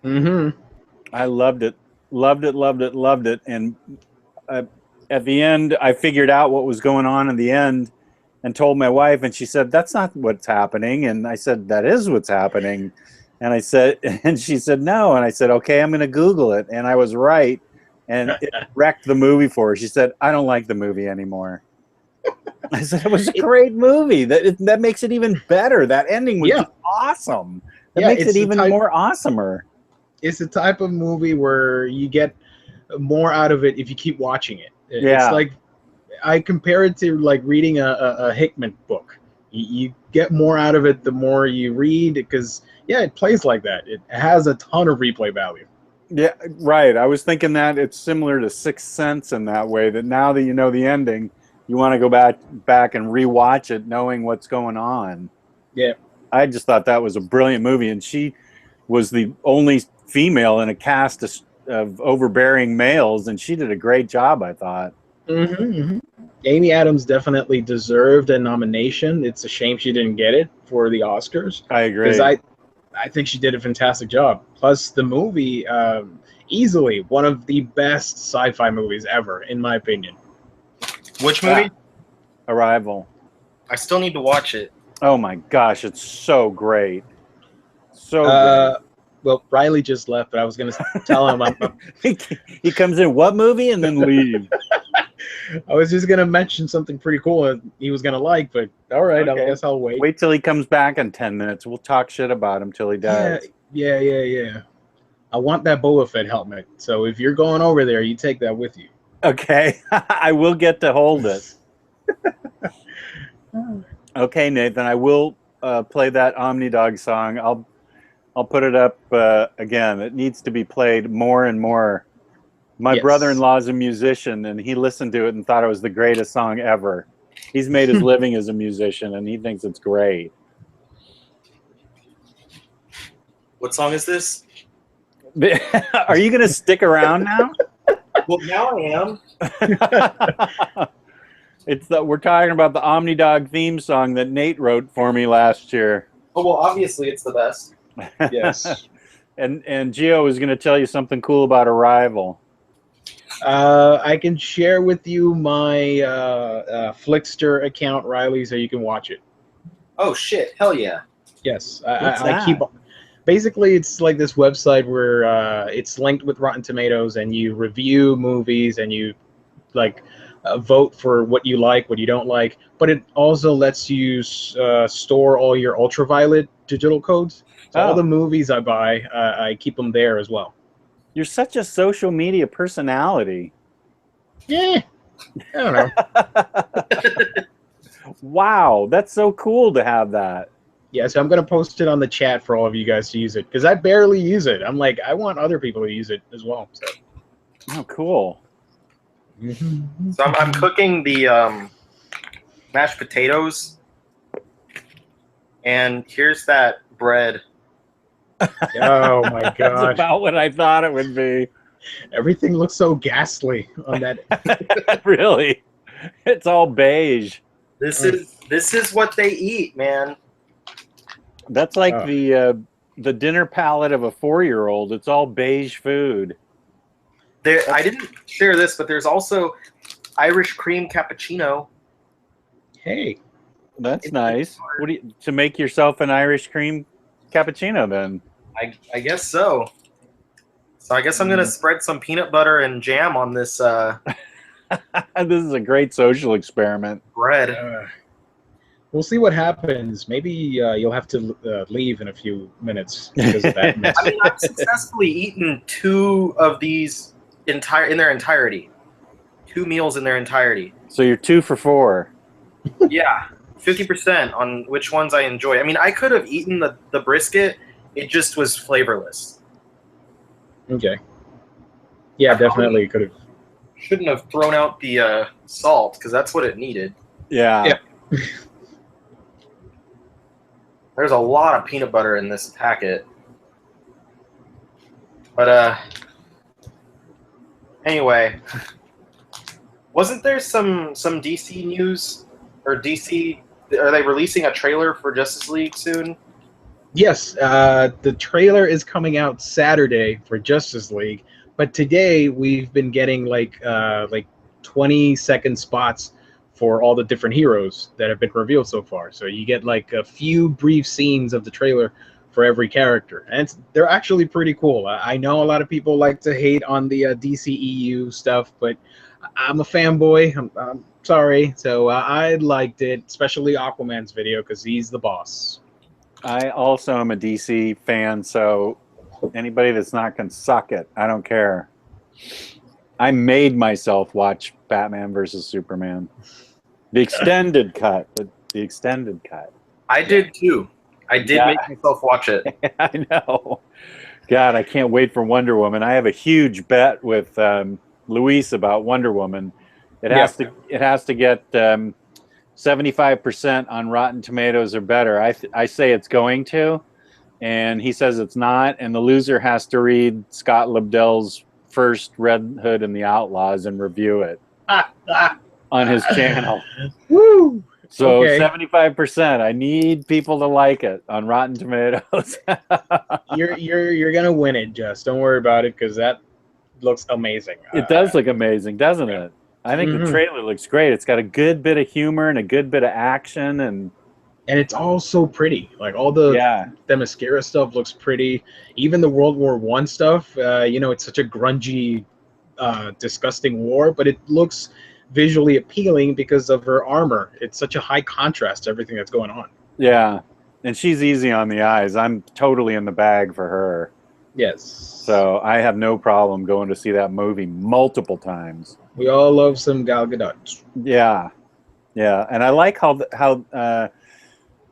Mm-hmm. I loved it. Loved it, loved it, loved it. And at the end, I figured out what was going on in the end and told my wife, and she said, "That's not what's happening." And I said, "That is what's happening." And I said, and she said, "No." And I said, "Okay, I'm going to Google it." And I was right. And it wrecked the movie for her. She said, "I don't like the movie anymore." I said, "It was a great movie. That makes it even better. That ending was just awesome. That makes it even more awesomer." It's the type of movie where you get more out of it if you keep watching it. Yeah. It's like, I compare it to like reading a Hickman book. You get more out of it the more you read, because it plays like that. It has a ton of replay value. Yeah, right. I was thinking that it's similar to Sixth Sense in that way, that now that you know the ending, you want to go back and rewatch it knowing what's going on. Yeah. I just thought that was a brilliant movie, and she was the only female in a cast of overbearing males, and she did a great job, I thought. Mm-hmm, mm-hmm. Amy Adams definitely deserved a nomination. It's a shame she didn't get it for the Oscars. I agree. Because I think she did a fantastic job. Plus, the movie, easily one of the best sci-fi movies ever, in my opinion. Which movie? Arrival. I still need to watch it. Oh my gosh, it's so great. So great. Well, Riley just left, but I was going to tell him. He comes in, what movie, and then leave. I was just going to mention something pretty cool that he was going to like, but all right, Okay. I guess I'll wait. Wait till he comes back in 10 minutes. We'll talk shit about him till he does. Yeah. I want that Boba Fett helmet, so if you're going over there, you take that with you. Okay. I will get to hold it. Okay, Nathan, I will play that Omnidog song. I'll put it up again. It needs to be played more and more. My brother-in-law is a musician, and he listened to it and thought it was the greatest song ever. He's made his living as a musician, and he thinks it's great. What song is this? Are you going to stick around now? Well, now I am. We're talking about the Omnidog theme song that Nate wrote for me last year. Oh, well, obviously it's the best. Yes. And Gio is going to tell you something cool about Arrival. I can share with you my Flickster account, Riley, so you can watch it. Oh, shit. Hell yeah. Yes. I keep. Basically, it's like this website where it's linked with Rotten Tomatoes, and you review movies, and you vote for what you like, what you don't like. But it also lets you store all your ultraviolet digital codes. So all the movies I buy, I keep them there as well. You're such a social media personality. Yeah. I don't know. Wow, that's so cool to have that. Yeah, so I'm going to post it on the chat for all of you guys to use it, because I barely use it. I'm like, I want other people to use it as well. So. Oh, cool. So I'm cooking the mashed potatoes, and here's that bread. Oh my gosh. That's about what I thought it would be. Everything looks so ghastly on that. Really? It's all beige. This is what they eat, man. That's like the dinner palette of a 4-year-old. It's all beige food. I didn't share this, but there's also Irish cream cappuccino. Hey, that's nice. What to make yourself an Irish cream cappuccino then? I guess so. So I guess I'm gonna spread some peanut butter and jam on this This is a great social experiment. bread. We'll see what happens. Maybe you'll have to leave in a few minutes because of that mess. I mean, I've successfully eaten 2 of these in their entirety. 2 meals in their entirety. So you're 2 for 4. Yeah, 50% on which ones I enjoy. I mean, I could have eaten the brisket. It just was flavorless. Okay. Yeah, definitely could have. Shouldn't have thrown out the salt because that's what it needed. Yeah. There's a lot of peanut butter in this packet. But anyway, wasn't there some DC news or DC? Are they releasing a trailer for Justice League soon? Yes, the trailer is coming out Saturday for Justice League, but today we've been getting like 20-second spots for all the different heroes that have been revealed so far. So you get like a few brief scenes of the trailer for every character, and they're actually pretty cool. I know a lot of people like to hate on the DCEU stuff, but I'm a fanboy. I'm sorry. So I liked it, especially Aquaman's video because he's the boss. I also am a DC fan, so anybody that's not can suck it. I don't care. I made myself watch Batman versus Superman. The extended cut. The extended cut. I did too. I did make myself watch it. I know. God, I can't wait for Wonder Woman. I have a huge bet with Luis about Wonder Woman. It has to get 75% on Rotten Tomatoes or better. I say it's going to, and he says it's not. And the loser has to read Scott Lobdell's first Red Hood and the Outlaws and review it on his channel. Woo! So Okay. 75%. I need people to like it on Rotten Tomatoes. You're gonna win it, Jess. Don't worry about it because that looks amazing. It does look amazing, doesn't it? I think the trailer looks great. It's got a good bit of humor and a good bit of action, and it's all so pretty. Like all the Themyscira stuff looks pretty. Even the World War I stuff. It's such a grungy, disgusting war, but it looks visually appealing because of her armor. It's such a high contrast to everything that's going on. Yeah, and she's easy on the eyes. I'm totally in the bag for her. Yes. So I have no problem going to see that movie multiple times. We all love some Gal Gadot. Yeah, and I like how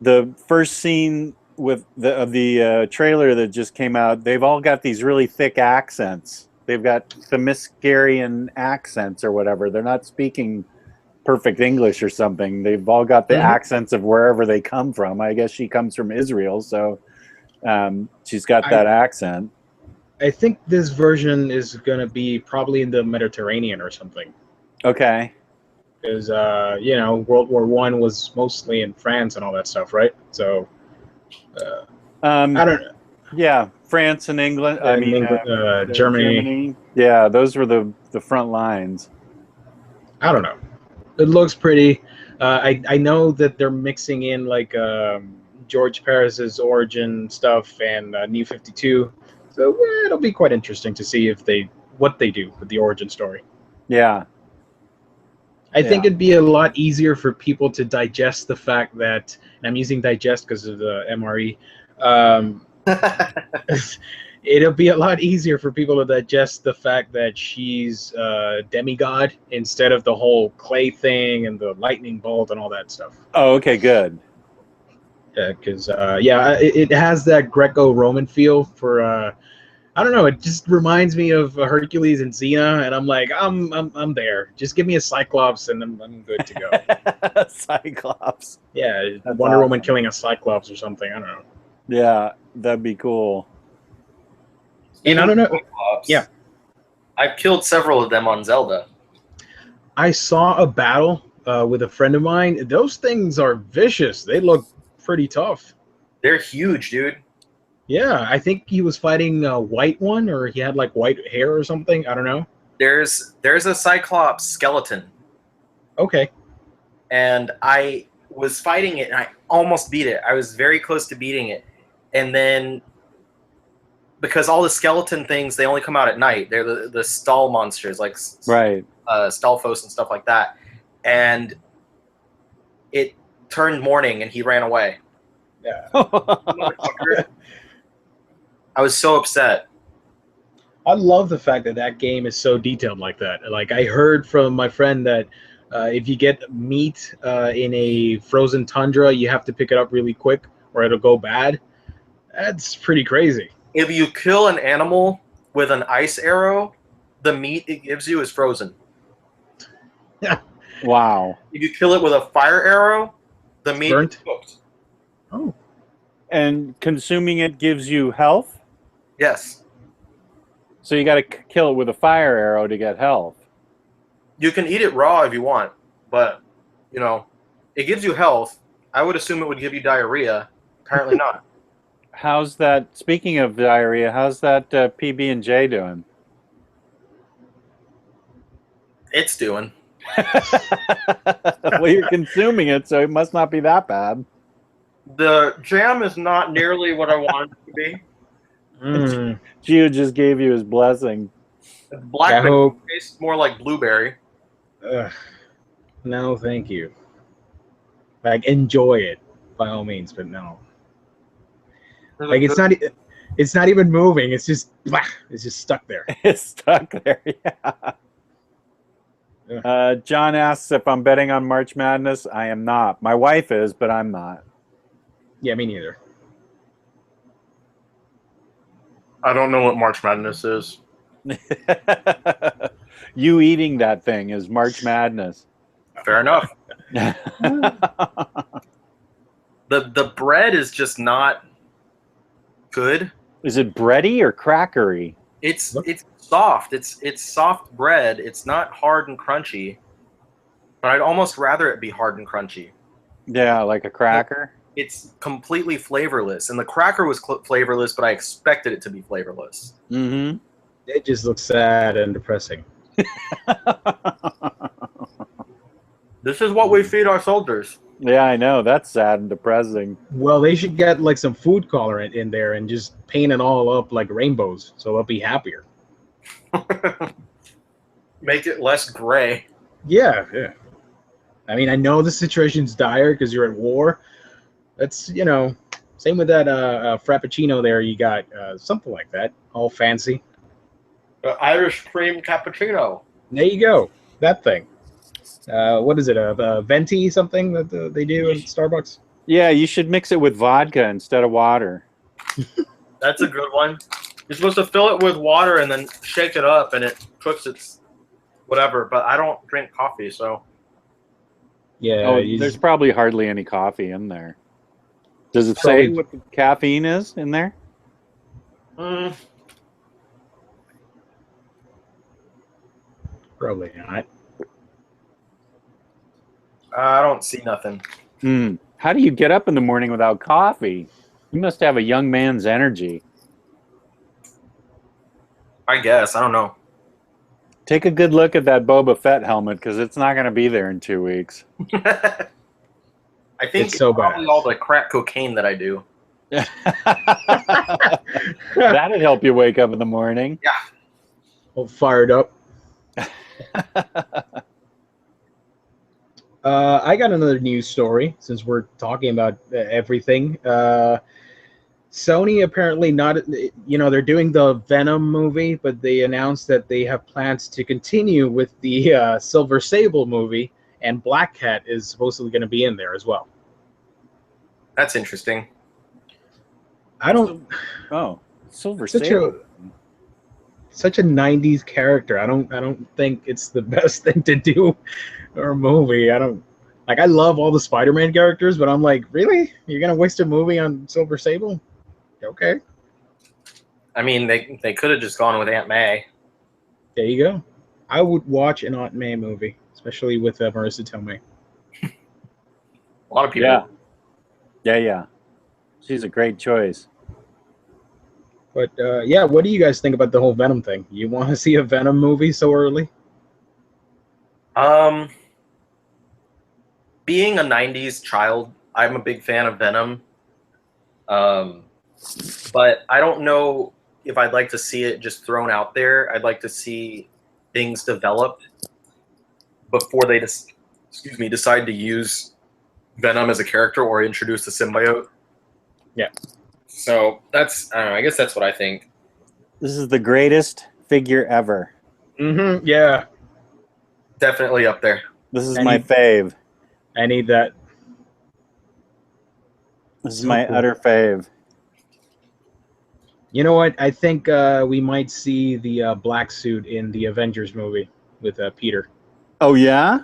the first scene with the trailer that just came out. They've all got these really thick accents. They've got Themyscirian accents or whatever. They're not speaking perfect English or something. They've all got the accents of wherever they come from. I guess she comes from Israel, so she's got that accent. I think this version is going to be probably in the Mediterranean or something. Okay. Because, World War I was mostly in France and all that stuff, right? So, I don't know. Yeah, France and England. Germany. Yeah, those were the front lines. I don't know. It looks pretty. I know that they're mixing in like George Paris's origin stuff and New 52. So it'll be quite interesting to see what they do with the origin story. Yeah. I think it'd be a lot easier for people to digest the fact that, and I'm using digest because of the MRE, it'll be a lot easier for people to digest the fact that she's a demigod instead of the whole clay thing and the lightning bolt and all that stuff. Oh, okay, good. Because it has that Greco-Roman feel for I don't know. It just reminds me of Hercules and Xena, and I'm like, I'm there. Just give me a Cyclops, and I'm good to go. Cyclops. Yeah, Wonder Woman killing a Cyclops or something. I don't know. Yeah, that'd be cool. And I don't know. Cyclops, Yeah, I've killed several of them on Zelda. I saw a battle with a friend of mine. Those things are vicious. They look pretty tough. They're huge, dude. Yeah, I think he was fighting a white one, or he had like white hair or something. I don't know. There's a Cyclops skeleton. Okay. And I was fighting it, and I almost beat it. I was very close to beating it. And then because all the skeleton things, they only come out at night. They're the stall monsters, like Right. Stalfos and stuff like that. And it turned morning, and he ran away. Yeah. Motherfucker. I was so upset. I love the fact that that game is so detailed like that. Like I heard from my friend that if you get meat in a frozen tundra, you have to pick it up really quick or it'll go bad. That's pretty crazy. If you kill an animal with an ice arrow, the meat it gives you is frozen. Wow. If you kill it with a fire arrow, the meat Burnt? is cooked. Oh, And consuming it gives you health? Yes. So you got to kill it with a fire arrow to get health. You can eat it raw if you want, but, you know, it gives you health. I would assume it would give you diarrhea. Apparently not. How's that? Speaking of diarrhea, how's that PB&J doing? It's doing. Well, you're consuming it, so it must not be that bad. The jam is not nearly what I wanted it to be. Gio just gave you his blessing. Blackberry tastes more like blueberry. No, thank you. Like enjoy it by all means, but no. Like it's not even moving. It's just stuck there. It's stuck there. Yeah. John asks if I'm betting on March Madness. I am not. My wife is, but I'm not. Yeah, me neither. I don't know what March Madness is. You eating that thing is March Madness. Fair enough. The bread is just not good. Is it bready or crackery? It's soft. It's soft bread. It's not hard and crunchy. But I'd almost rather it be hard and crunchy. Yeah, like a cracker. It's completely flavorless, and the cracker was flavorless, but I expected it to be flavorless. Mm-hmm. It just looks sad and depressing. This is what we feed our soldiers. Yeah, I know. That's sad and depressing. Well, they should get like some food colorant in there and just paint it all up like rainbows, so they'll be happier. Make it less gray. Yeah. I mean, I know the situation's dire because you're at war. That's, same with that Frappuccino there. You got something like that, all fancy. Irish cream cappuccino. There you go. That thing. What is it? A venti something that they do in Starbucks? Yeah, you should mix it with vodka instead of water. That's a good one. You're supposed to fill it with water and then shake it up, and it cooks its whatever. But I don't drink coffee, so. Yeah. There's probably hardly any coffee in there. Does it say what the caffeine is in there? Probably not. I don't see nothing. How do you get up in the morning without coffee? You must have a young man's energy. I guess. I don't know. Take a good look at that Boba Fett helmet, because it's not going to be there in 2 weeks. I think it's so probably bad. all the crack cocaine that I do. That'd help you wake up in the morning. Yeah. All fired up. I got another news story since we're talking about everything. Sony apparently not, they're doing the Venom movie, but they announced that they have plans to continue with the Silver Sable movie, and Black Cat is supposedly going to be in there as well. That's interesting. Silver Sable. Such a 90s character. I don't think it's the best thing to do or a movie. I love all the Spider-Man characters, but I'm like, really? You're going to waste a movie on Silver Sable? Okay. I mean, they could have just gone with Aunt May. There you go. I would watch an Aunt May movie, especially with Marissa Tomei. A lot of people. Yeah. She's a great choice. But, what do you guys think about the whole Venom thing? You want to see a Venom movie so early? Being a 90s child, I'm a big fan of Venom. But I don't know if I'd like to see it just thrown out there. I'd like to see things developed before they decide to use Venom as a character or introduce the symbiote. Yeah. So that's, I don't know, I guess that's what I think. This is the greatest figure ever. Mm-hmm. Yeah. Definitely up there. This is my fave. I need that. This is So my cool. utter fave. You know what? I think we might see the black suit in the Avengers movie with Peter. Oh, yeah?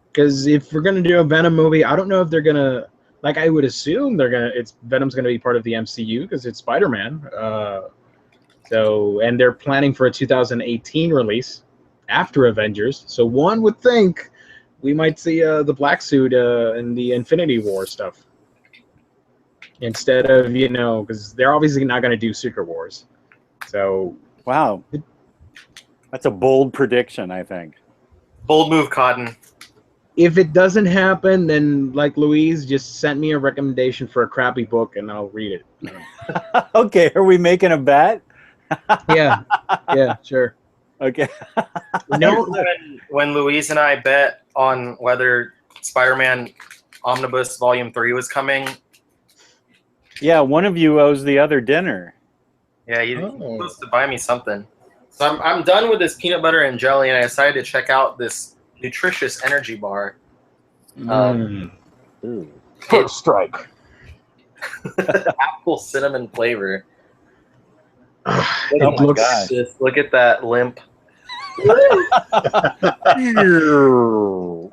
Because if we're gonna do a Venom movie, I don't know if they're gonna. Like, I would assume Venom's gonna be part of the MCU because it's Spider-Man. So, and they're planning for a 2018 release after Avengers. So one would think we might see the black suit in the Infinity War stuff instead of, because they're obviously not going to do Secret Wars. So wow, that's a bold prediction, I think. Bold move, Cotton. If it doesn't happen, then like Louise, just send me a recommendation for a crappy book and I'll read it. Okay, are we making a bet? Yeah, sure. Okay. When Louise and I bet on whether Spider-Man Omnibus Volume 3 was coming. Yeah, one of you owes the other dinner. Yeah, you're supposed to buy me something. So I'm done with this peanut butter and jelly, and I decided to check out this nutritious energy bar. Foot strike. Apple cinnamon flavor. Look at that limp.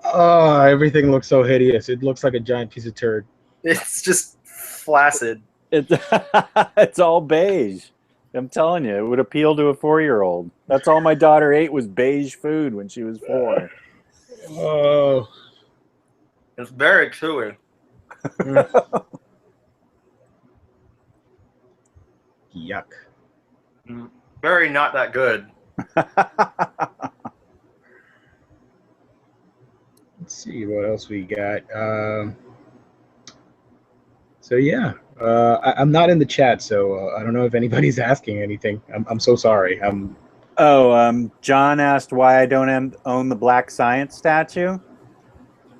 Oh, everything looks so hideous. It looks like a giant piece of turd. It's just flaccid. It's all beige. I'm telling you, it would appeal to a 4-year-old. That's all my daughter ate was beige food when she was 4. Oh, it's very chewy. Yuck. Very not that good. Let's see what else we got. So yeah, I'm not in the chat, so I don't know if anybody's asking anything. I'm so sorry. John asked why I don't own the Black Science statue.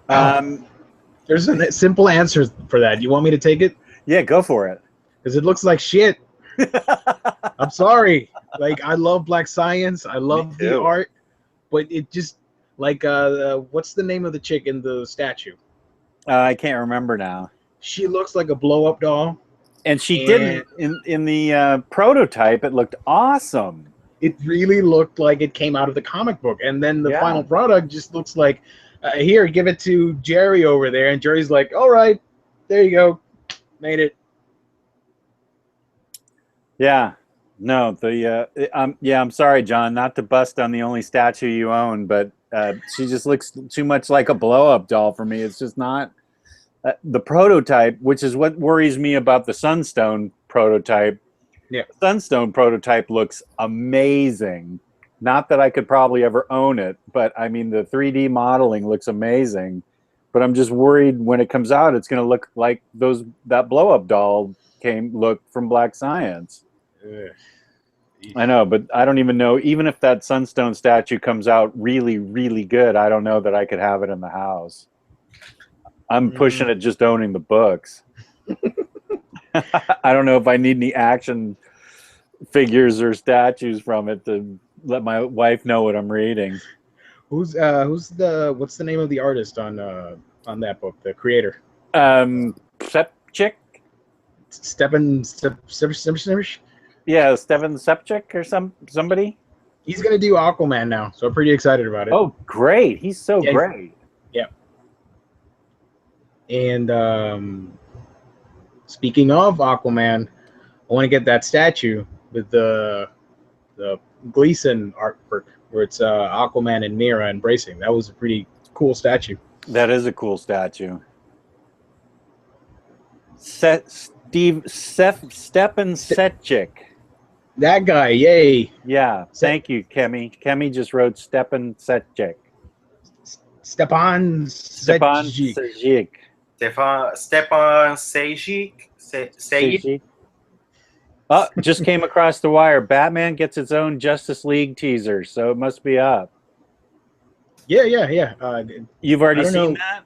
There's a simple answer for that. You want me to take it? Yeah, go for it. Because it looks like shit. I'm sorry. Like, I love Black Science. I love the art, but it just like what's the name of the chick in the statue? I can't remember now. She looks like a blow-up doll. And she didn't in the prototype. It looked awesome. It really looked like it came out of the comic book, and then the final product just looks like, here, give it to Jerry over there, and Jerry's like, all right, there you go, made it. Yeah, no, I'm sorry, John, not to bust on the only statue you own, but she just looks too much like a blow-up doll for me. It's just not the prototype, which is what worries me about the Sunstone prototype. Yeah, the Sunstone prototype looks amazing. Not that I could probably ever own it, but I mean the 3D modeling looks amazing. But I'm just worried when it comes out, it's going to look like that blow-up doll look from Black Science. I know, but I don't even know. Even if that Sunstone statue comes out really, really good, I don't know that I could have it in the house. I'm pushing it just owning the books. I don't know if I need any action figures or statues from it to let my wife know what I'm reading. What's the name of the artist on that book, the creator? Sepchik? Stepan Yeah, Steven Sepchik or somebody. He's gonna do Aquaman now, so I'm pretty excited about it. Oh, great! He's so great. Yeah. And speaking of Aquaman, I want to get that statue with the Gleason artwork where it's Aquaman and Mera embracing. That was a pretty cool statue. That is a cool statue. Stepan Setchik. That guy, yay. Yeah, thank you, Kemi. Kemi just wrote Stepan Setchik. Stepan Setchik. Stepan Sejic. Oh, just came across the wire. Batman gets its own Justice League teaser, so it must be up. Yeah. You've already I don't seen know. that?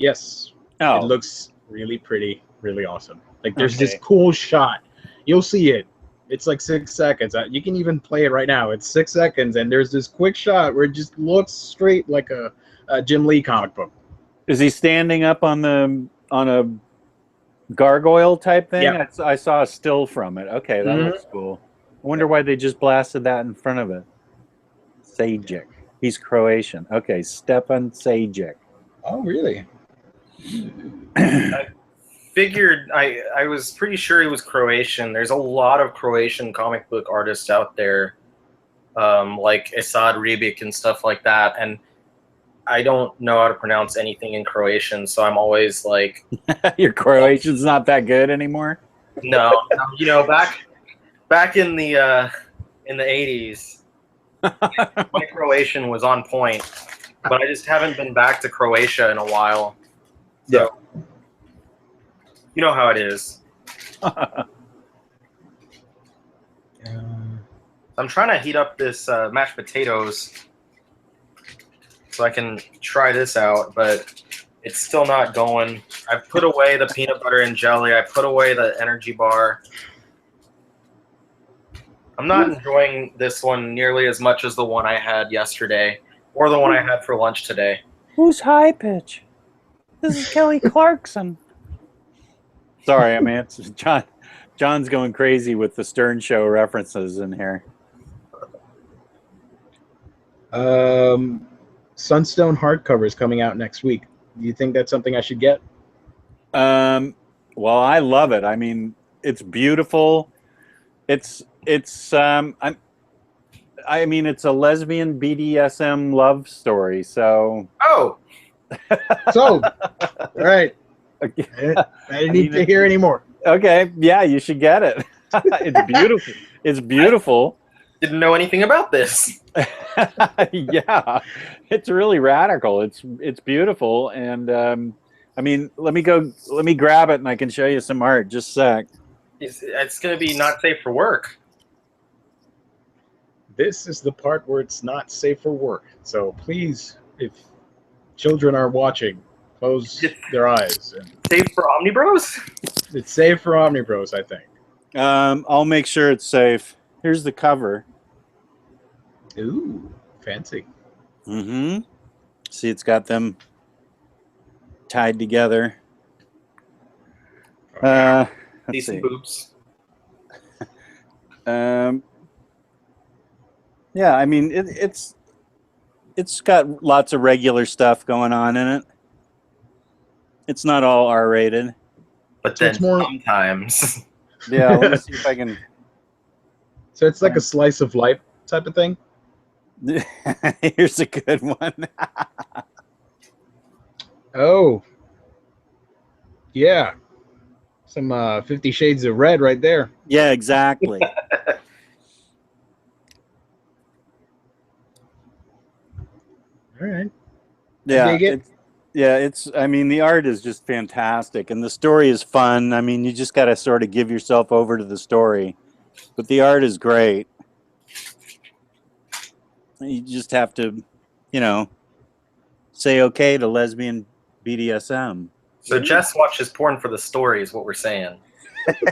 Yes. Oh, It looks really pretty, really awesome. Like there's this Okay. cool shot. You'll see it. It's like 6 seconds. You can even play it right now. It's 6 seconds, and there's this quick shot where it just looks straight like a Jim Lee comic book. Is he standing up on a gargoyle type thing? Yep. I saw a still from it. Okay, that looks cool. I wonder why they just blasted that in front of it. Sajic. He's Croatian. Okay, Stepan Sajic. Oh, really? Figured I was pretty sure he was Croatian. There's a lot of Croatian comic book artists out there, like Esad Ribic and stuff like that. And I don't know how to pronounce anything in Croatian, so I'm always like, Your Croatian's not that good anymore. no. You know, back in the 80s, my Croatian was on point, but I just haven't been back to Croatia in a while. So, you know how it is. I'm trying to heat up this mashed potatoes so I can try this out, but it's still not going. I've put away the peanut butter and jelly. I put away the energy bar. I'm not enjoying this one nearly as much as the one I had yesterday or the one I had for lunch today. Who's high pitch? This is Kelly Clarkson. Sorry, I mean, it's John. John's going crazy with the Stern Show references in here. Sunstone hardcover is coming out next week. Do you think that's something I should get? Well, I love it. I mean, it's beautiful. It's I mean, it's a lesbian BDSM love story. So. Oh. So, all right. I didn't need to hear anymore. Okay, yeah, you should get it. It's beautiful. It's beautiful. Didn't know anything about this. Yeah, it's really radical. It's beautiful, and I mean, let me grab it, and I can show you some art. Just a sec. It's going to be not safe for work. This is the part where it's not safe for work. So please, if children are watching, close their eyes. And safe for Omnibros? It's safe for Omnibros, I think. I'll make sure it's safe. Here's the cover. Ooh, fancy. Mm-hmm. See, it's got them tied together. Decent boobs. Yeah, I mean, it's got lots of regular stuff going on in it. It's not all R-rated. But then sometimes. Yeah, let me see if I can. So it's like a slice of life type of thing? Here's a good one. Oh. Yeah. Some 50 Shades of Red right there. Yeah, exactly. All right. Yeah. I mean, the art is just fantastic, and the story is fun. I mean, you just got to sort of give yourself over to the story, but the art is great. You just have to, say okay to lesbian BDSM. So Jess watches porn for the story is what we're saying. The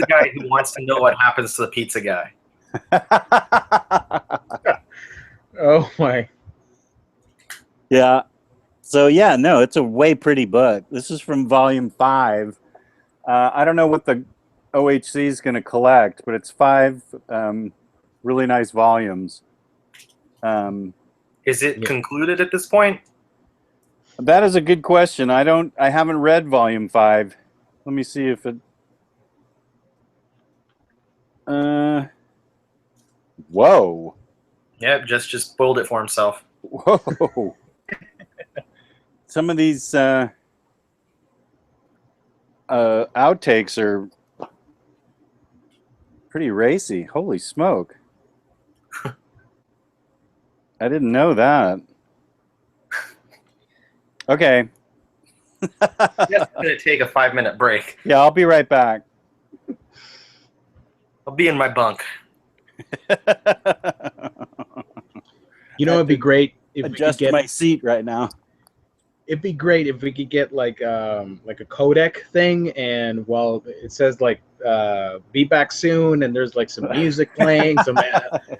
guy who wants to know what happens to the pizza guy. Oh, my. Yeah. So, yeah, no, it's a way pretty book. This is from volume 5. I don't know what the OHC is going to collect, but it's 5 really nice volumes. Is it concluded at this point? That is a good question. I haven't read volume 5. Let me see if it. Whoa. Yep, just spoiled it for himself. Whoa. Some of these outtakes are pretty racy. Holy smoke. I didn't know that. Okay. Yes, I'm gonna take a 5-minute break. Yeah, I'll be right back. I'll be in my bunk. You know, it'd be great if we could Adjust get. my seat right now. It'd be great if we could get like a codec thing, and well, it says like be back soon, and there's like some music playing, some Technical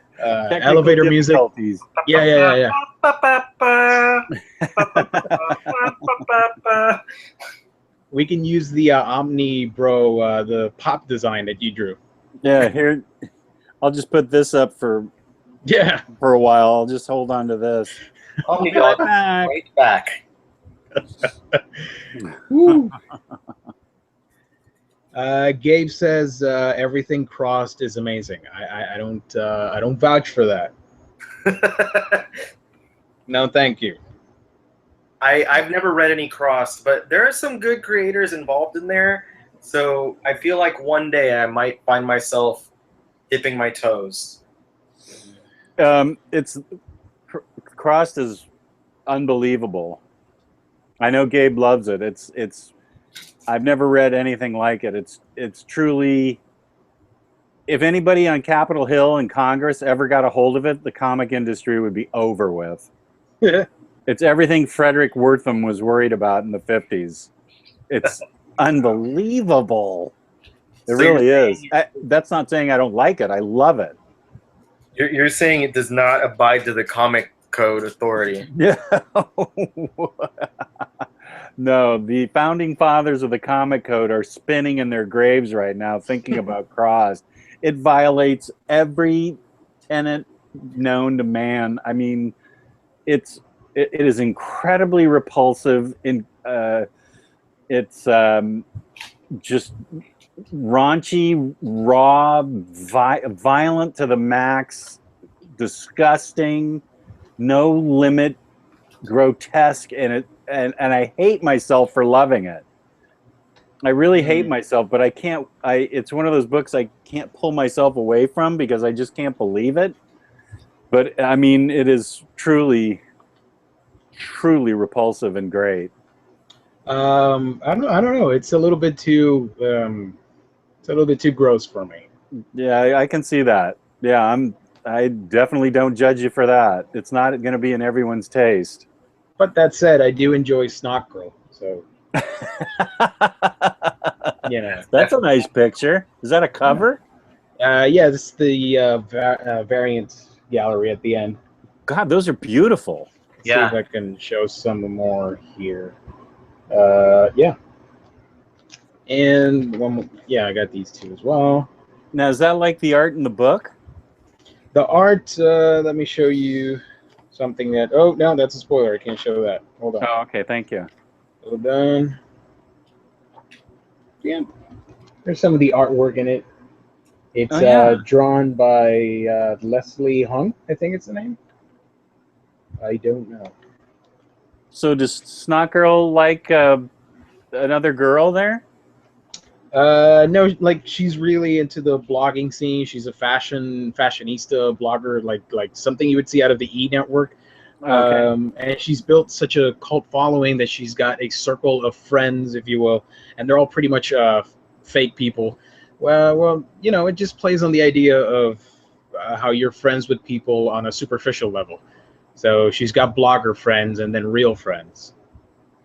elevator music. difficulties. Yeah. We can use the Omnibro, the pop design that you drew. Yeah, here, I'll just put this up for Yeah. a while. I'll just hold on to this. I'll be right right back. back. Woo. Gabe says everything crossed is amazing. I don't vouch for that. No, thank you. I've never read any Crossed, but there are some good creators involved in there. So I feel like one day I might find myself dipping my toes. It's Crossed is unbelievable. I know Gabe loves it. It's I've never read anything like it. It's truly, if anybody on Capitol Hill and Congress ever got a hold of it, the comic industry would be over with. It's everything Frederick Wortham was worried about in the 50s. It's unbelievable. It really is. That's not saying I don't like it. I love it. You're saying it does not abide to the comic code authority. Yeah. No, the founding fathers of the comic code are spinning in their graves right now thinking about Crossed. It violates every tenet known to man. I mean, it is incredibly repulsive. It's just raunchy, raw, violent to the max, disgusting, no limit, grotesque, and I hate myself for loving it. I really hate myself, but I can't. It's one of those books I can't pull myself away from because I just can't believe it. But I mean, it is truly, truly repulsive and great. I don't know. It's a little bit too. It's a little bit too gross for me. Yeah, I can see that. Yeah, I definitely don't judge you for that. It's not going to be in everyone's taste. But that said, I do enjoy Snot Girl. So. You know, that's a nice picture. Is that a cover? Yeah, this is the variant gallery at the end. God, those are beautiful. Yeah. See if I can show some more here. Yeah. And one more, yeah, I got these two as well. Now, is that like the art in the book? The art, let me show you something that, oh, no, that's a spoiler. I can't show that. Hold on. Oh, okay, thank you. Hold on. Yeah, there's some of the artwork in it. It's drawn by Leslie Hung, I think it's the name. I don't know. So does Snot Girl like another girl there? No, like she's really into the blogging scene. She's a fashionista blogger, like something you would see out of the E Network. Okay. And she's built such a cult following that she's got a circle of friends, if you will, and they're all pretty much fake people. Well, you know, it just plays on the idea of how you're friends with people on a superficial level. So she's got blogger friends and then real friends.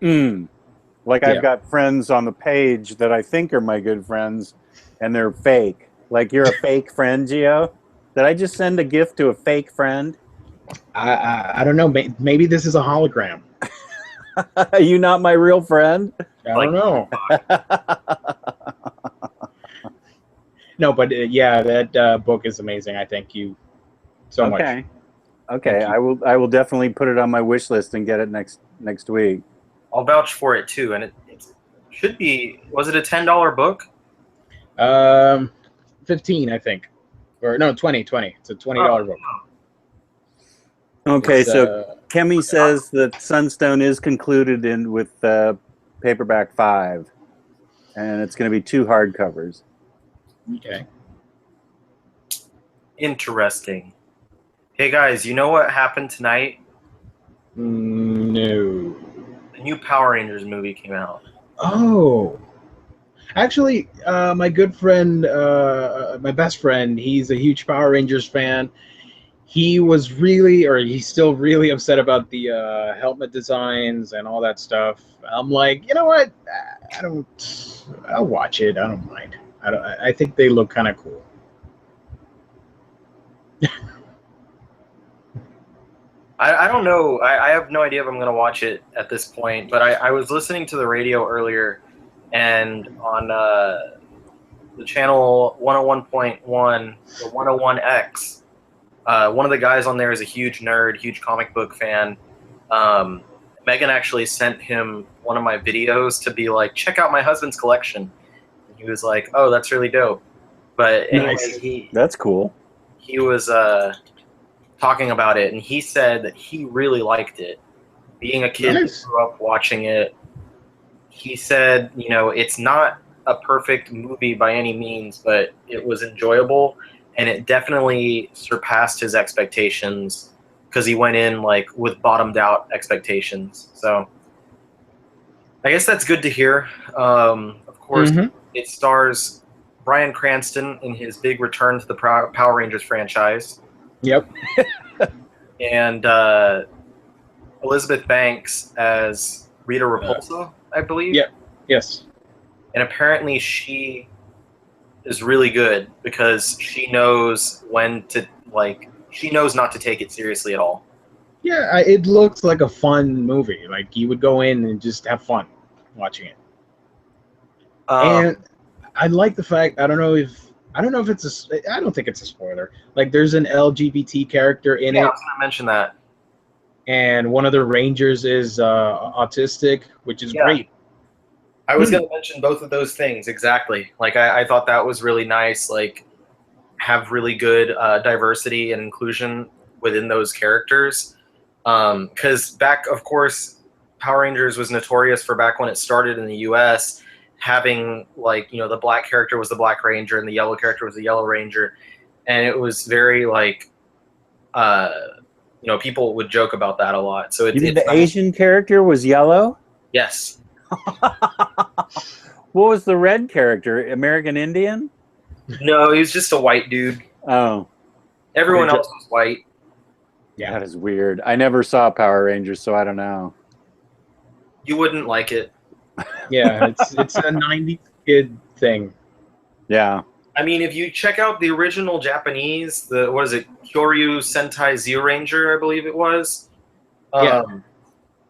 Like I've got friends on the page that I think are my good friends, and they're fake. Like you're a fake friend, Gio. Did I just send a gift to a fake friend? I don't know. Maybe this is a hologram. Are you not my real friend? I don't know. No, but yeah, that book is amazing. I thank you so much. Okay, I will definitely put it on my wish list and get it next week. I'll vouch for it too, and it should be. Was it a $10 book? 15, I think, or no, 20. It's a $20 book. Okay, so Kemi says that Sunstone is concluded with paperback 5, and it's going to be 2 hardcovers. Okay. Interesting. Hey guys, you know what happened tonight? No. new Power Rangers movie came out. Oh, actually, my good friend, my best friend, he's a huge Power Rangers fan. He was really, or he's still really upset about the helmet designs and all that stuff. I'm like, you know what? I'll watch it. I don't mind. I think they look kind of cool. I don't know. I have no idea if I'm going to watch it at this point, but I was listening to the radio earlier, and on the channel 101.1, the 101X, one of the guys on there is a huge nerd, huge comic book fan. Megan actually sent him one of my videos to be like, check out my husband's collection. And he was like, oh, that's really dope. But anyway, Nice. That's cool. he was talking about it, and he said that he really liked it. Being a kid Nice. who grew up watching it, he said, you know, it's not a perfect movie by any means, but it was enjoyable, and it definitely surpassed his expectations because he went in like with bottomed out expectations. So I guess that's good to hear. Of course, it stars Bryan Cranston in his big return to the Power Rangers franchise. Yep. And Elizabeth Banks as Rita Repulsa, I believe. Yep. Yes. And apparently she is really good because she knows when to, like, she knows not to take it seriously at all. Yeah, it looks like a fun movie. Like you would go in and just have fun watching it. And I like the fact, I don't know if it's I don't think it's a spoiler. Like there's an LGBT character in it. I was going to mention that. And one of the Rangers is autistic, which is great. I was going to mention both of those things, exactly. Like, I thought that was really nice, like, have really good diversity and inclusion within those characters. Because back, of course, Power Rangers was notorious for back when it started in the U.S., having, like, you know, the black character was the Black Ranger and the yellow character was the Yellow Ranger. And it was very, like, you know, people would joke about that a lot. So You mean the Asian character was yellow? Yes. What was the red character? American Indian? No, he was just a white dude. Oh. Everyone else was white. Yeah, that is weird. I never saw Power Rangers, so I don't know. You wouldn't like it. Yeah, it's a 90s kid thing. Yeah. I mean, if you check out the original Japanese, what is it, Kyoryu Sentai Z Ranger, I believe it was,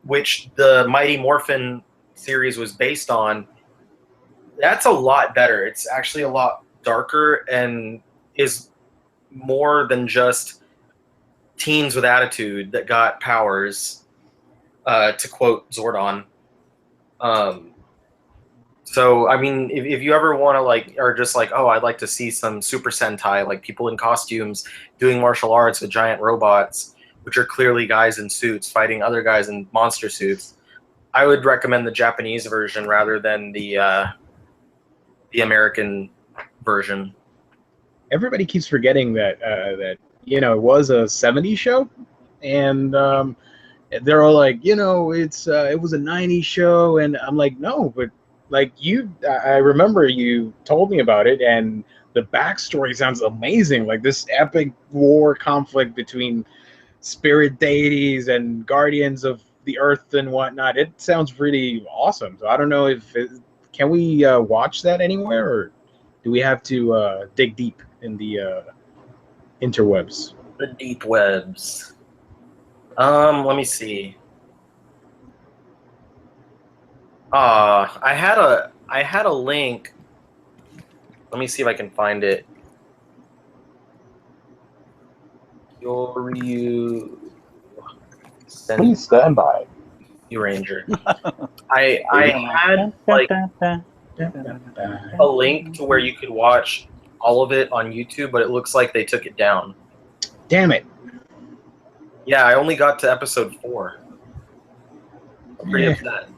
which the Mighty Morphin series was based on, that's a lot better. It's actually a lot darker and is more than just teens with attitude that got powers, to quote Zordon. So, I mean, if you ever want to, like, or just like, oh, I'd like to see some Super Sentai, like people in costumes doing martial arts with giant robots, which are clearly guys in suits fighting other guys in monster suits, I would recommend the Japanese version rather than the American version. Everybody keeps forgetting that you know, it was a 70s show, and they're all like, you know, it was a 90s show, and I'm like, no, but like I remember you told me about it, and the backstory sounds amazing. Like this epic war conflict between spirit deities and guardians of the earth and whatnot. It sounds pretty awesome. So I don't know can we watch that anywhere, or do we have to dig deep in the interwebs? The deep webs. Let me see. I had a link. Let me see if I can find it. Please stand by. You Ranger. I had like a link to where you could watch all of it on YouTube, but it looks like they took it down. Damn it. Yeah, I only got to episode 4. I'm pretty upset.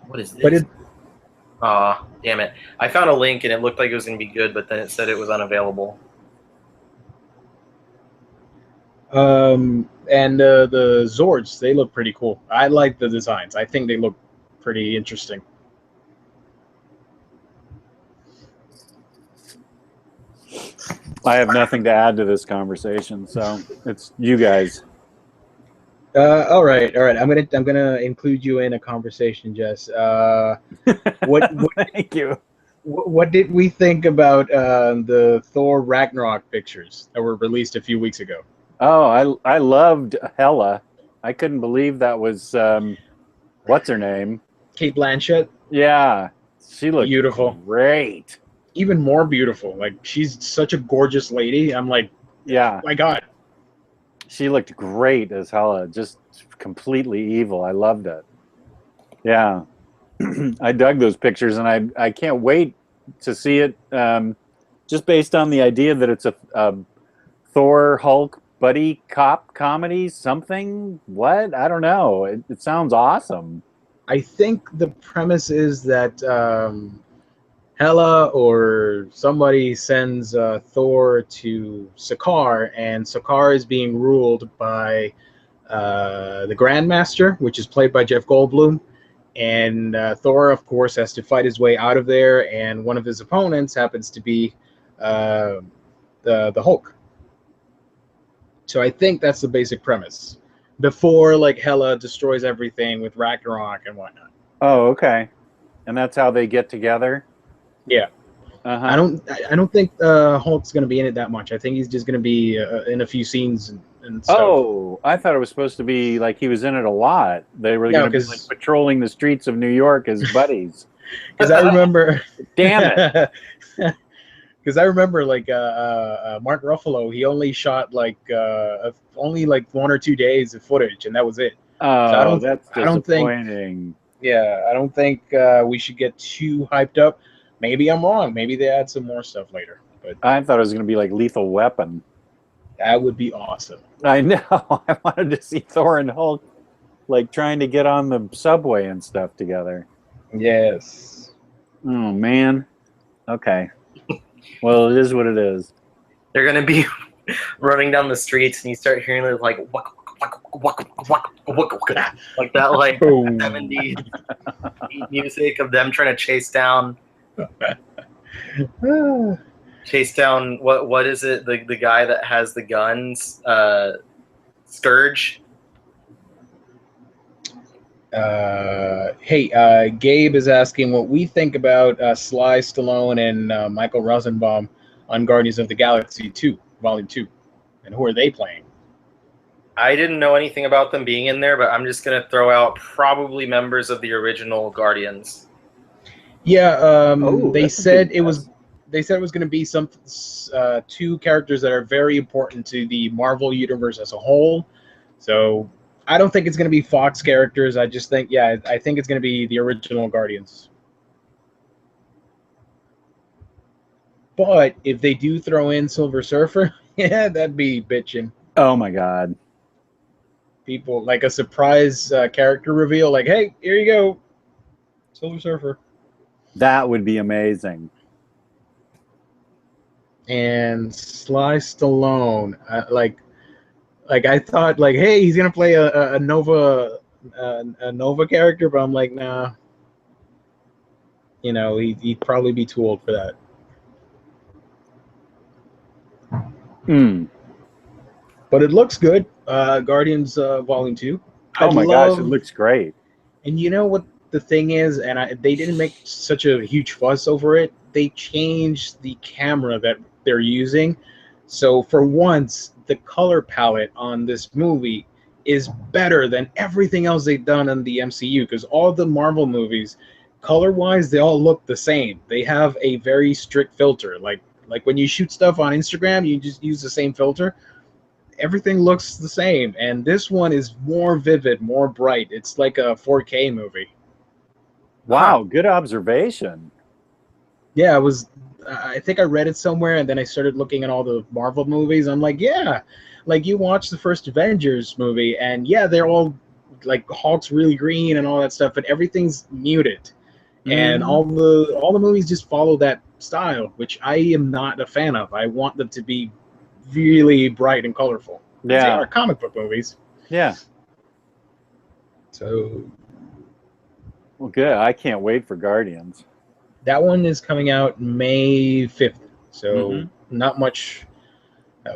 What is this? Damn it. I found a link and it looked like it was going to be good, but then it said it was unavailable. And the Zords, they look pretty cool. I like the designs. I think they look pretty interesting. I have nothing to add to this conversation, so it's you guys. All right. I'm gonna include you in a conversation, Jess. What Thank you. what did we think about the Thor Ragnarok pictures that were released a few weeks ago? Oh, I loved Hela. I couldn't believe that was what's her name? Kate Blanchett, Yeah, she looked beautiful, great. even more beautiful. Like she's such a gorgeous lady. I'm like, Yeah, my God. she looked great as Hela, just completely evil. I loved it. Yeah, I dug those pictures, and I can't wait to see it. Just based on the idea that it's a Thor Hulk buddy cop comedy, something. What? I don't know. It sounds awesome. I think the premise is that Hela or somebody sends Thor to Sakaar, and Sakaar is being ruled by the Grandmaster, which is played by Jeff Goldblum. And Thor, of course, has to fight his way out of there, and one of his opponents happens to be the Hulk. So I think that's the basic premise. Before like Hela destroys everything with Ragnarok and whatnot. Oh, okay. And that's how they get together. Yeah. Uh-huh. I don't think Hulk's going to be in it that much. I think he's just going to be in a few scenes and stuff. Oh, I thought it was supposed to be like he was in it a lot. They were going to be like patrolling the streets of New York as buddies. Because I remember, damn it. Because I remember like Mark Ruffalo, he only shot like only like 1 or 2 days of footage, and that was it. Oh, So that's disappointing. I don't think we should get too hyped up. Maybe I'm wrong. Maybe they add some more stuff later. But I thought it was going to be like Lethal Weapon. That would be awesome. I know. I wanted to see Thor and Hulk like trying to get on the subway and stuff together. Yes. Oh, man. Okay. Well, it is what it is. They're going to be running down the streets, and you start hearing it like, like that, like 70s music of them trying to chase down what is it, the guy that has the guns, Scourge. Hey, Gabe is asking what we think about Sly Stallone and Michael Rosenbaum on Guardians of the Galaxy 2, Volume 2, and who are they playing? I didn't know anything about them being in there, but I'm just gonna throw out probably members of the original Guardians. Yeah, they said it was going to be some 2 characters that are very important to the Marvel universe as a whole. So I don't think it's going to be Fox characters. I just think, I think it's going to be the original Guardians. But if they do throw in Silver Surfer, yeah, that'd be bitching. Oh my God. People like a surprise character reveal, like, hey, here you go, Silver Surfer. That would be amazing. And Sly Stallone, like I thought, like, hey, he's gonna play a Nova character, but I'm like, nah. You know, he'd probably be too old for that. But it looks good. Guardians Volume 2. Oh my gosh, it looks great. And you know what the thing is, and they didn't make such a huge fuss over it. They changed the camera that they're using. So for once, the color palette on this movie is better than everything else they've done in the MCU, because all the Marvel movies, color-wise, they all look the same. They have a very strict filter. Like when you shoot stuff on Instagram, you just use the same filter. Everything looks the same, and this one is more vivid, more bright. It's like a 4K movie. Wow, good observation. Yeah, I think I read it somewhere, and then I started looking at all the Marvel movies. I'm like, yeah, like you watch the first Avengers movie, and yeah, they're all like Hulk's really green and all that stuff, but everything's muted, and all the movies just follow that style, which I am not a fan of. I want them to be really bright and colorful. They Yeah. are comic book movies. Yeah. So Well, good. I can't wait for Guardians. that one is coming out May 5th. So Mhm. not much.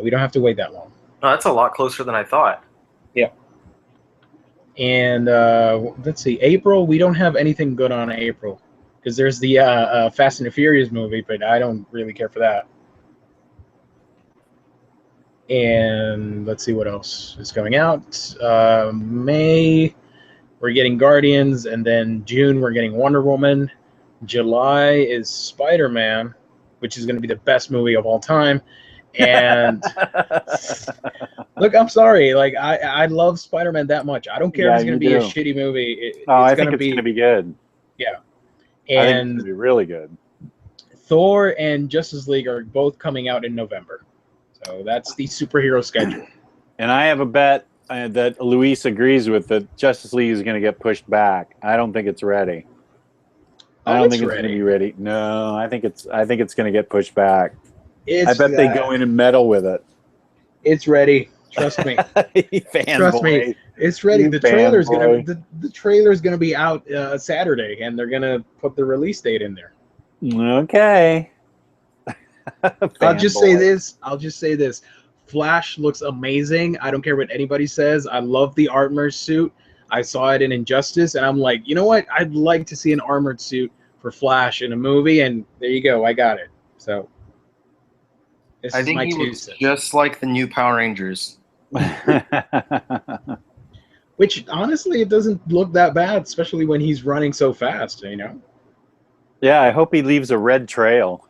We don't have to wait that long. Oh, that's a lot closer than I thought. And let's see, April. We don't have anything good on April because there's the Fast and the Furious movie, but I don't really care for that. And let's see what else is coming out. May, we're getting Guardians, and then June we're getting Wonder Woman. July is Spider-Man, which is going to be the best movie of all time. And look, I'm sorry, like I love Spider-Man that much. I don't care Yeah, if it's going to you be a do. shitty movie. I It's think going to it's be, going to be good. yeah. I think it's And going to be really good. Thor and Justice League are both coming out in November. So that's the superhero schedule. And I have a bet that Luis agrees with that Justice League is going to get pushed back. I don't think it's ready. I don't think it's going to be ready. No, I think it's going to get pushed back. I bet they go in and meddle with it. It's ready. Trust me. Trust me. It's ready. You The trailer's fanboy. the trailer's gonna be out Saturday, and they're gonna put the release date in there. Okay. I'll just say Fanboy. this. Flash looks amazing. I don't care what anybody says. I love the armored suit. I saw it in Injustice, and I'm like, you know what? I'd like to see an armored suit for Flash in a movie, and there you go. I got it. So this I is think my he two looks cents. just like the new Power Rangers. Which honestly, it doesn't look that bad, especially when he's running so fast. You know. Yeah, I hope he leaves a red trail.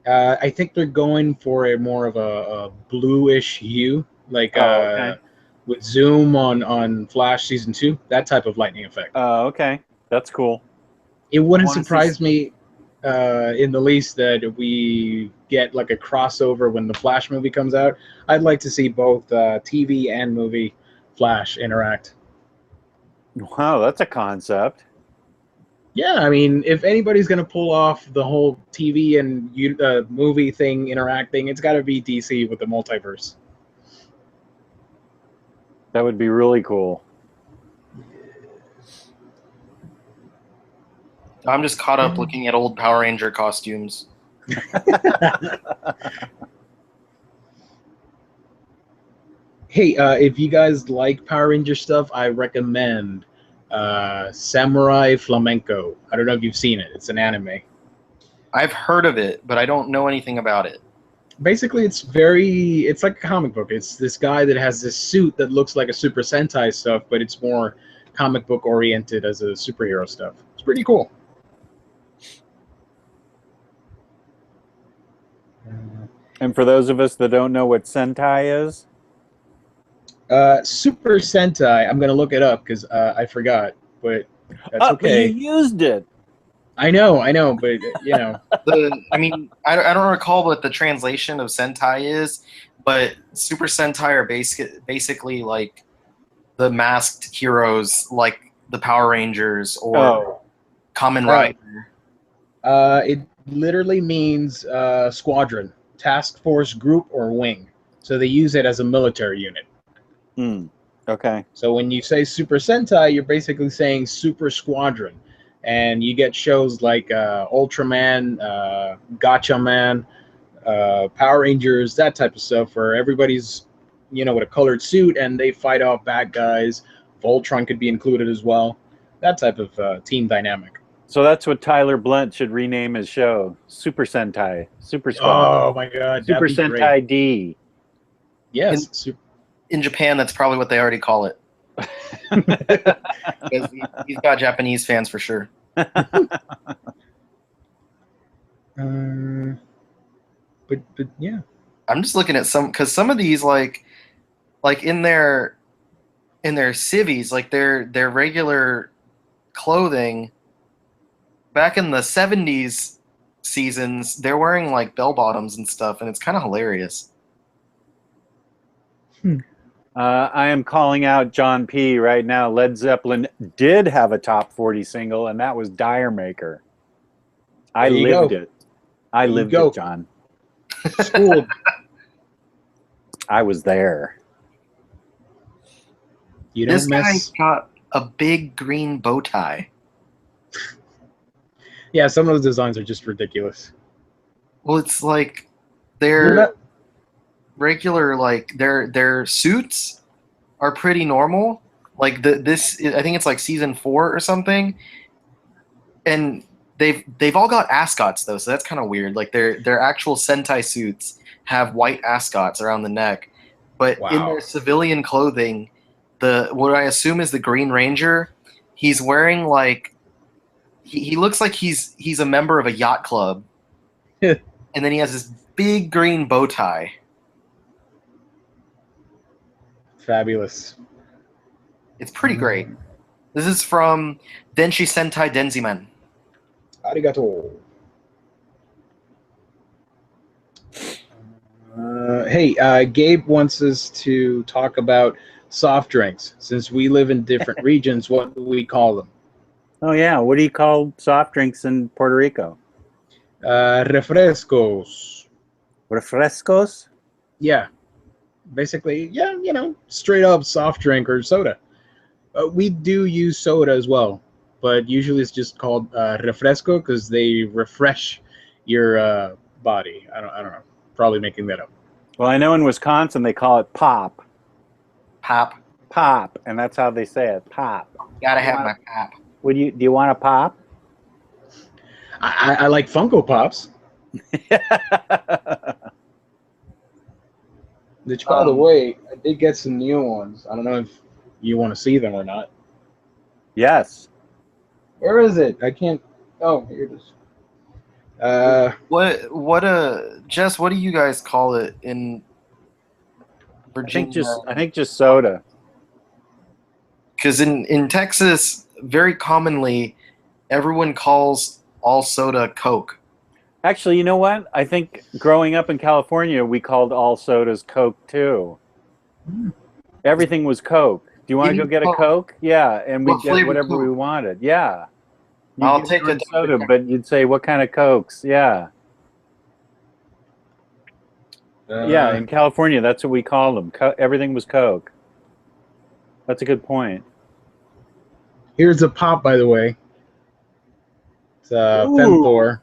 I think they're going for a more of a bluish hue, like Okay. with Zoom on Flash season 2, that type of lightning effect. Okay. That's cool. It wouldn't wanna see surprise me in the least that we get like a crossover when the Flash movie comes out. I'd like to see both TV and movie Flash interact. Wow, that's a concept. Yeah, I mean, if anybody's gonna pull off the whole TV and movie thing interacting, it's got to be DC with the multiverse. That would be really cool. I'm just caught up looking at old Power Ranger costumes. Hey, if you guys like Power Ranger stuff, I recommend Samurai Flamenco. I don't know if you've seen it. It's an anime. I've heard of it, but I don't know anything about it. Basically, it's like a comic book. It's this guy that has this suit that looks like a Super Sentai stuff, but it's more comic book oriented as a superhero stuff. It's pretty cool. And for those of us that don't know what Sentai is, Super Sentai. I'm gonna look it up because I forgot, but that's okay. But you used it. I know, but you know. I don't recall what the translation of Sentai is, but Super Sentai are basically like the masked heroes, like the Power Rangers or Kamen Rider. It literally means squadron, task force, group, or wing. So they use it as a military unit. Okay. So when you say Super Sentai, you're basically saying Super Squadron. And you get shows like Ultraman, Gatchaman, Power Rangers, that type of stuff, where everybody's, with a colored suit and they fight off bad guys. Voltron could be included as well. That type of team dynamic. So that's what Tyler Blunt should rename his show. Super Sentai. Super Squad. Oh my God. Super Sentai great. D. Yes. In Japan, that's probably what they already call it. Because he's got Japanese fans for sure. But yeah. I'm just looking at because some of these like in their civvies, like their regular clothing back in the 70s seasons, they're wearing like bell bottoms and stuff, and it's kind of hilarious. I am calling out John P. right now. Led Zeppelin did have a top 40 single, and that was Dire Maker. I lived it. I lived it, John. Schooled. I was there. You This don't guy's miss. got a big green bow tie. Yeah, some of those designs are just ridiculous. Well, it's like They're they're not- regular, like their suits are pretty normal. Like I think it's like season 4 or something, and they've all got ascots though, so that's kind of weird. Like their actual Sentai suits have white ascots around the neck, but in Wow. their civilian clothing, what I assume is the Green Ranger, he's wearing like he looks like he's a member of a yacht club, and then he has this big green bow tie. Fabulous. It's pretty great. This is from Denshi Sentai Denziman. Arigato. Hey, Gabe wants us to talk about soft drinks. Since we live in different regions, what do we call them? Oh yeah, what do you call soft drinks in Puerto Rico? Refrescos. Refrescos? Yeah. Basically, yeah, straight up soft drink or soda. We do use soda as well, but usually it's just called refresco because they refresh your body. I don't know. Probably making that up. Well, I know in Wisconsin they call it pop. Pop. Pop, and that's how they say it. Pop. Gotta have my pop. Do you want a pop? I like Funko Pops. Which, by the way, I did get some new ones. I don't know if you want to see them or not. Yes. Where is it? I can't. Oh, here it is. Jess, what do you guys call it in Virginia? I think just soda. Because in Texas, very commonly, everyone calls all soda Coke. Actually, you know what? I think growing up in California, we called all sodas Coke too. Everything was Coke. Do you want to go get a Coke? Yeah, and we'd get whatever we wanted. Yeah. I'll take a soda, but you'd say, what kind of Cokes? Yeah. Yeah, in California, that's what we call them. Everything was Coke. That's a good point. Here's a pop, by the way. It's Femthor.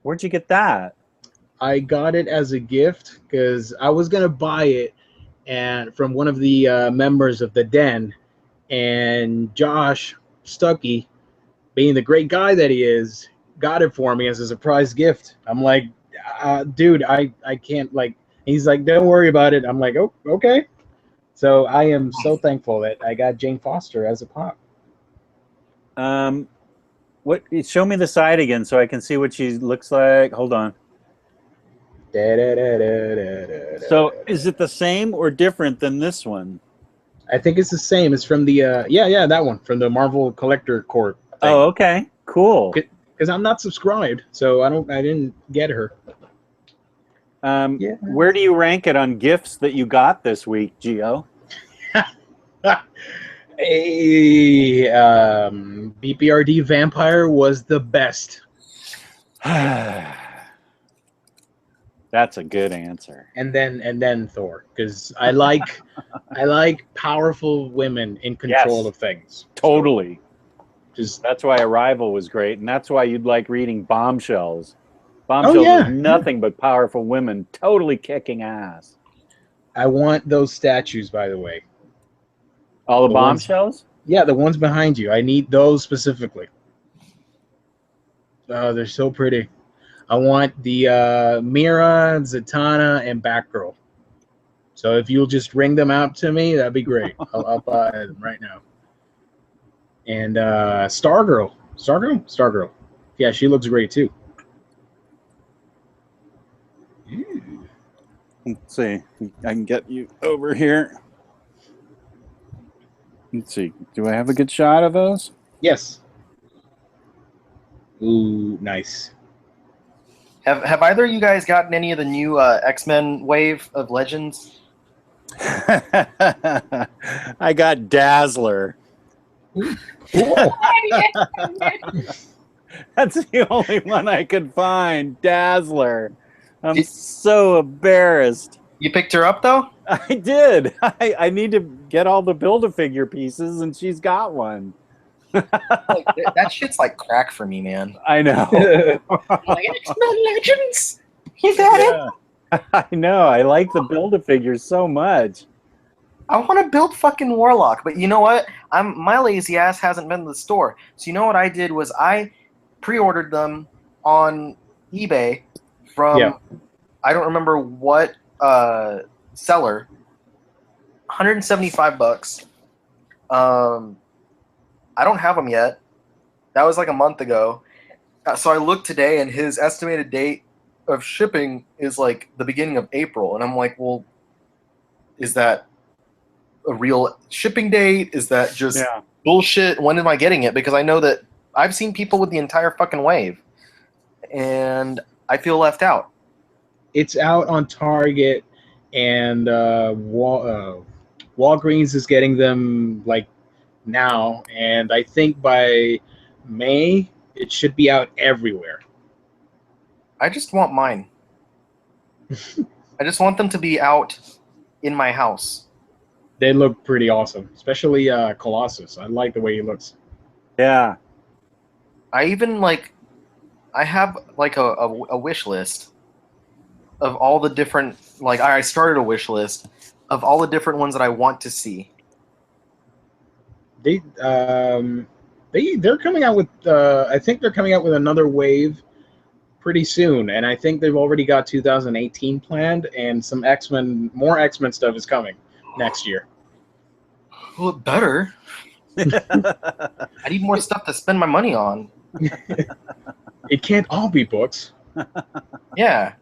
Where'd you get that? I got it as a gift because I was gonna buy it, and from one of the members of the Den, and Josh Stuckey, being the great guy that he is, got it for me as a surprise gift. I'm like, dude, I can't, like. He's like, don't worry about it. I'm like, oh, okay. So I am so thankful that I got Jane Foster as a pop. What? Show me the side again so I can see what she looks like. Hold on. So is it the same or different than this one? I think it's the same. It's from the yeah, that one from the Marvel Collector Corp thing. Oh, okay, cool. Because I'm not subscribed, so I didn't get her. Where do you rank it on gifts that you got this week, Gio? BPRD Vampire was the best. That's a good answer. And then Thor, because I like powerful women in control of things. Totally. Just that's why Arrival was great, and that's why you'd like reading Bombshells. Bombshells is nothing but powerful women totally kicking ass. I want those statues, by the way. All the Bombshells? Yeah, the ones behind you. I need those specifically. Oh, they're so pretty. I want the Mira, Zatanna, and Batgirl. So if you'll just ring them out to me, that'd be great. I'll buy them right now. And Stargirl. Stargirl. Yeah, she looks great too. Let's see. I can get you over here. Let's see. Do I have a good shot of those? Yes. Ooh, nice. Have either of you guys gotten any of the new X-Men wave of Legends? I got Dazzler. That's the only one I could find. Dazzler. I'm so embarrassed. You picked her up though? I did. I need to get all the Build-A-Figure pieces, and she's got one. Like, that shit's like crack for me, man. I know. Like, X-Men Legends. You got it. I know. I like the Build-A-Figures so much. I want to build fucking Warlock, but you know what? My lazy ass hasn't been to the store. So you know what I did was I pre-ordered them on eBay from I don't remember what seller. $175. I don't have them yet. That was like a month ago. So I looked today, and his estimated date of shipping is like the beginning of April, and I'm like, well, is that a real shipping date? Is that just bullshit? When am I getting it? Because I know that I've seen people with the entire fucking wave, and I feel left out. It's out on Target, and Walgreens is getting them like now, and I think by May it should be out everywhere. I just want mine. I just want them to be out in my house. They look pretty awesome, especially Colossus. I like the way he looks. Yeah. I even like, I have like a wish list of all the different, like I started a wish list of all the different ones that I want to see. They're coming out with I think they're coming out with another wave pretty soon, and I think they've already got 2018 planned, and some more X-Men stuff is coming next year. Well, it better. I need more stuff to spend my money on. It can't all be books. Yeah.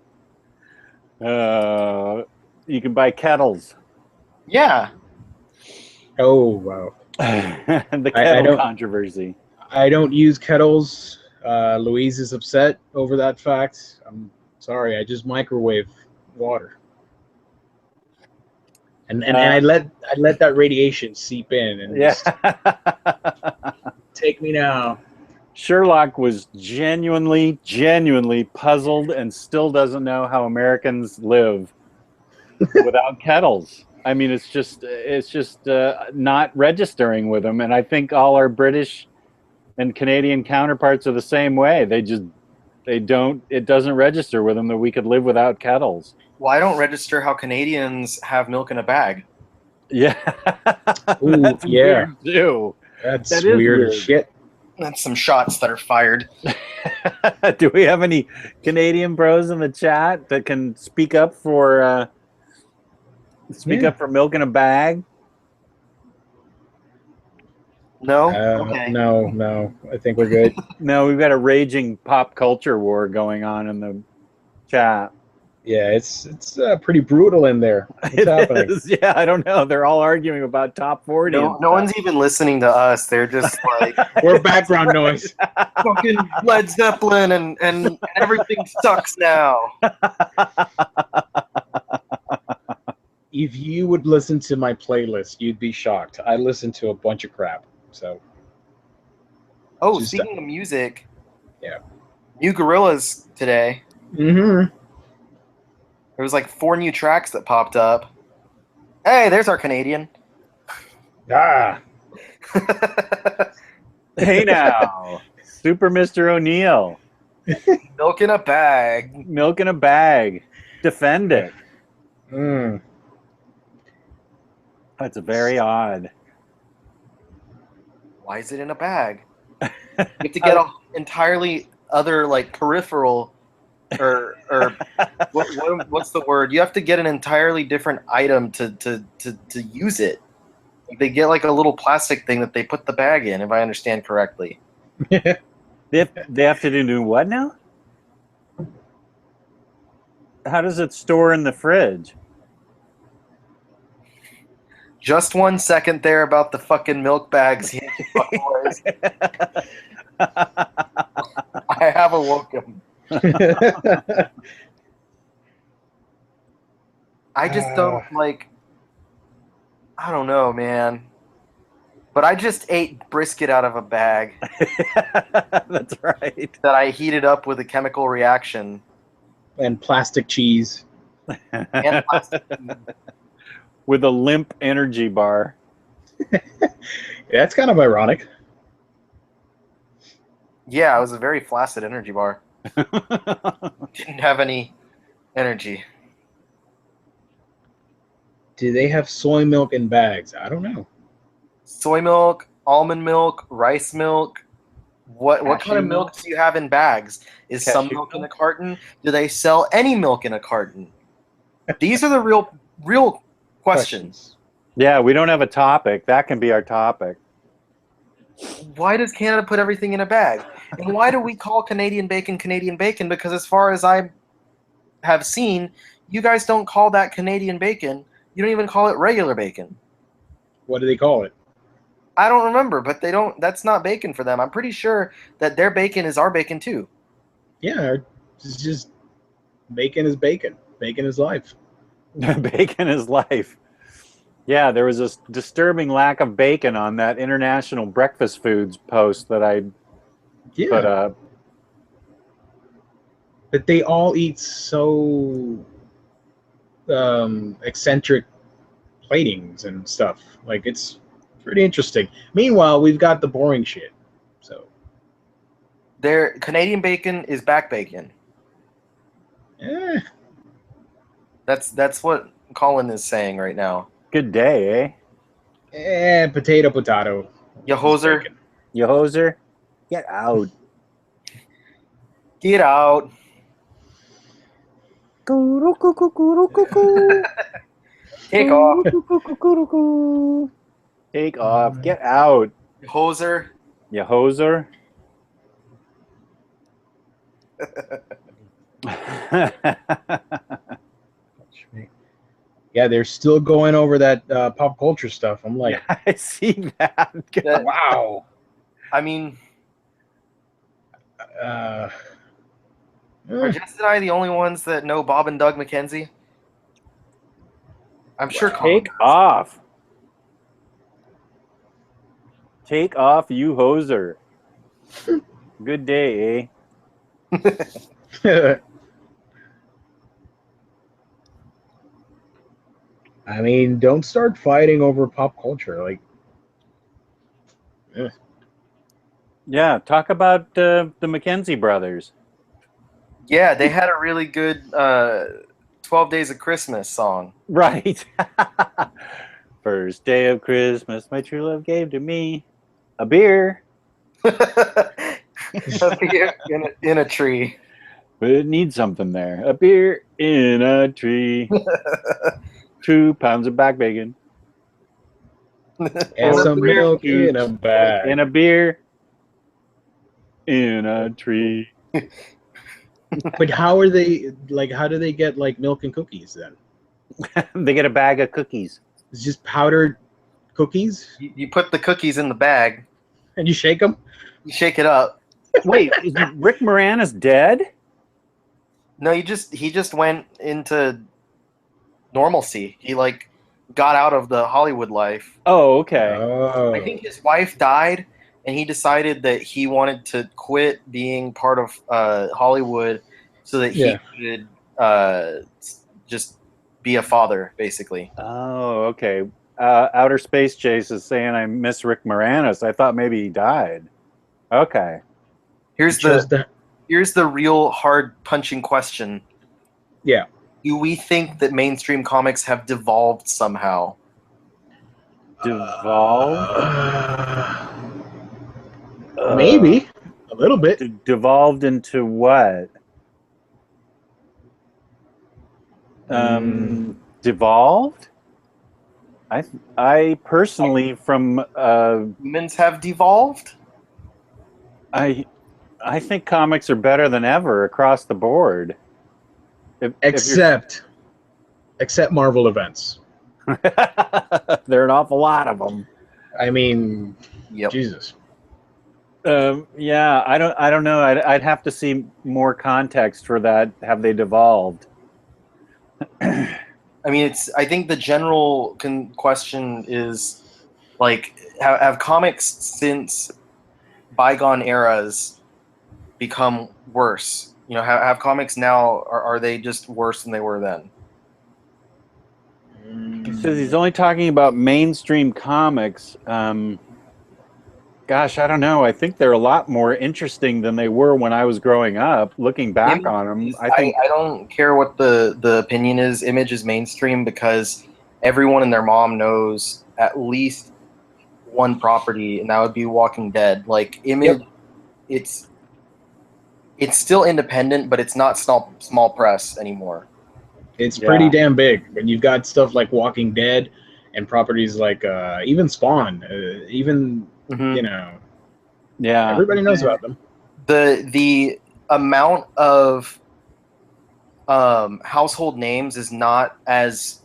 You can buy Kettles. Yeah. Oh, wow. The kettle controversy. I don't use kettles. Louise is upset over that fact. I'm sorry. I just microwave water, and I let that radiation seep in and just take me now. Sherlock was genuinely puzzled and still doesn't know how Americans live without kettles. I mean, it's just not registering with them, and I think all our British and Canadian counterparts are the same way. It doesn't register with them that we could live without kettles. Well, I don't register how Canadians have milk in a bag. Yeah. Ooh, That's weird too. That's weird as shit. That's some shots that are fired. Do we have any Canadian bros in the chat that can speak up for milk in a bag? No? Okay. No. I think we're good. No, we've got a raging pop culture war going on in the chat. Yeah, it's pretty brutal in there. What's happening? Yeah, I don't know. They're all arguing about top 40. No one's even listening to us. They're just like, we're background noise. Fucking Led Zeppelin and everything sucks now. If you would listen to my playlist, you'd be shocked. I listen to a bunch of crap. So. Oh, speaking of music. Yeah. New Gorillaz today. Mm-hmm. There was like 4 new tracks that popped up. Hey, there's our Canadian. Ah. Hey now, Super Mr. O'Neill. Milk in a bag. Milk in a bag. Defend it. Mm. That's very odd. Why is it in a bag? You have to get an entirely other, like, peripheral, or what's the word? You have to get an entirely different item to use it. They get like a little plastic thing that they put the bag in, if I understand correctly. They have to do what now? How does it store in the fridge? Just 1 second there about the fucking milk bags. I have awoken. I just don't like. I don't know, man. But I just ate brisket out of a bag. That's right. That I heated up with a chemical reaction. And plastic cheese. And plastic. With a limp energy bar. That's kind of ironic. Yeah, it was a very flaccid energy bar. Didn't have any energy. Do they have soy milk in bags? I don't know. Soy milk, almond milk, rice milk. What kind Cashew of milk do you have in bags? Is some Cashew milk in a milk? carton? Do they sell any milk in a carton? These are the real questions. Yeah, we don't have a topic. That can be our topic. Why does Canada put everything in a bag? And why do we call Canadian bacon? Because as far as I have seen, you guys don't call that Canadian bacon. You don't even call it regular bacon. What do they call it? I don't remember, but they don't. That's not bacon for them. I'm pretty sure that their bacon is our bacon too. Yeah, it's just bacon is bacon. Bacon is life. Bacon is life. Yeah, there was a disturbing lack of bacon on that international breakfast foods post that I put up. But they all eat so eccentric platings and stuff. Like, it's pretty interesting. Meanwhile, we've got the boring shit. So Their Canadian bacon is back bacon. That's what Colin is saying right now. Good day, potato. You hoser. Bacon. You hoser? Get out. Get out. Take off. Take off. Get out. You hoser. You hoser. Yeah, they're still going over that pop culture stuff. I'm like, Yeah, I see that. wow. I mean, Uh, are Jess and I the only ones that know Bob and Doug McKenzie? I'm sure Colin Take does. off. Take off, you hoser. Good day, eh? I mean, don't start fighting over pop culture. Like, Yeah, talk about the McKenzie brothers. Yeah, they had a really good 12 Days of Christmas song. Right. First day of Christmas, my true love gave to me a beer. in a tree. But it needs something there. A beer in a tree. 2 pounds of back bacon. and Or some beer milk cubes in a bag. And a beer in a tree. But how are they, like, how do they get, like, milk and cookies then? They get a bag of cookies. It's just powdered cookies You put the cookies in the bag, and you shake them? you shake it up. Wait, is Rick Moranis dead? No, he just went into normalcy. He like got out of the Hollywood life. Oh, okay. Oh. I think his wife died, and he decided that he wanted to quit being part of Hollywood so that he could just be a father, basically. Oh, okay. Outer Space Chase is saying I miss Rick Moranis. I thought maybe he died. Okay. Here's the real hard punching question. Yeah. Do we think that mainstream comics have devolved somehow? Devolved? Maybe a little bit. Devolved into what? Devolved? I personally, from Humans have devolved? I think comics are better than ever across the board. Except Marvel events. There are an awful lot of them. I mean, Yep. Jesus. Yeah, I don't know. I'd have to see more context for that. Have they devolved? I mean, I think the general question is, like, have comics since bygone eras become worse? You know, have comics now, are they just worse than they were then? He says he's only talking about mainstream comics. Gosh, I don't know. I think they're a lot more interesting than they were when I was growing up. Looking back on them, I think I don't care what the opinion is. Image is mainstream because everyone and their mom knows at least one property, and that would be Walking Dead. Like Image, it's still independent, but it's not small press anymore. It's pretty damn big when you've got stuff like Walking Dead and properties like even Spawn, even you know, everybody knows about them. The amount of household names is not as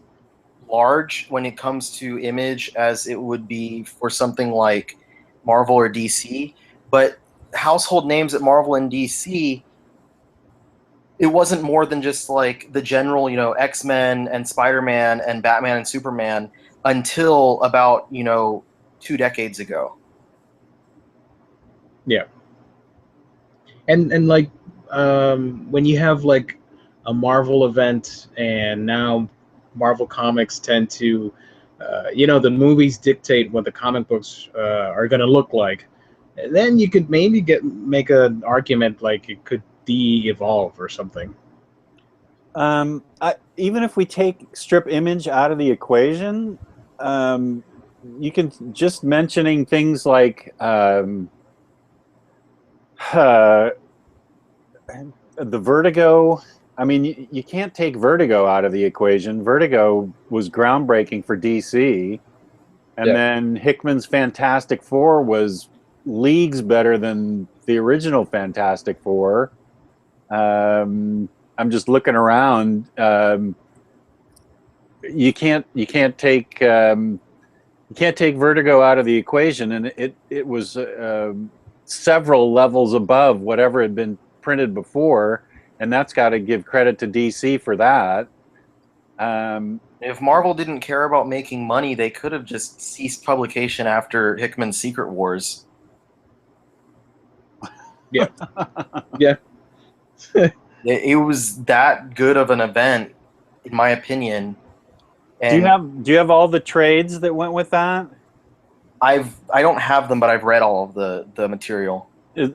large when it comes to Image as it would be for something like Marvel or DC, but household names at Marvel and DC, it wasn't more than just like the general, you know, X-Men and Spider-Man and Batman and Superman until about, you know, 2 decades ago. Yeah. And like when you have like a Marvel event, and now Marvel Comics tend to you know, the movies dictate what the comic books are going to look like. And then you could maybe make an argument like it could de-evolve or something. Even if we strip Image out of the equation, you can just mentioning things like the Vertigo. I mean, you can't take Vertigo out of the equation. Vertigo was groundbreaking for DC, and then Hickman's Fantastic Four was leagues better than the original Fantastic Four. I'm just looking around. You can't take Vertigo out of the equation, and it was several levels above whatever had been printed before, and that's got to give credit to DC for that. If Marvel didn't care about making money, they could have just ceased publication after Hickman's Secret Wars. Yeah. Yeah. It was that good of an event, in my opinion. And do you have all the trades that went with that? I don't have them, but I've read all of the material.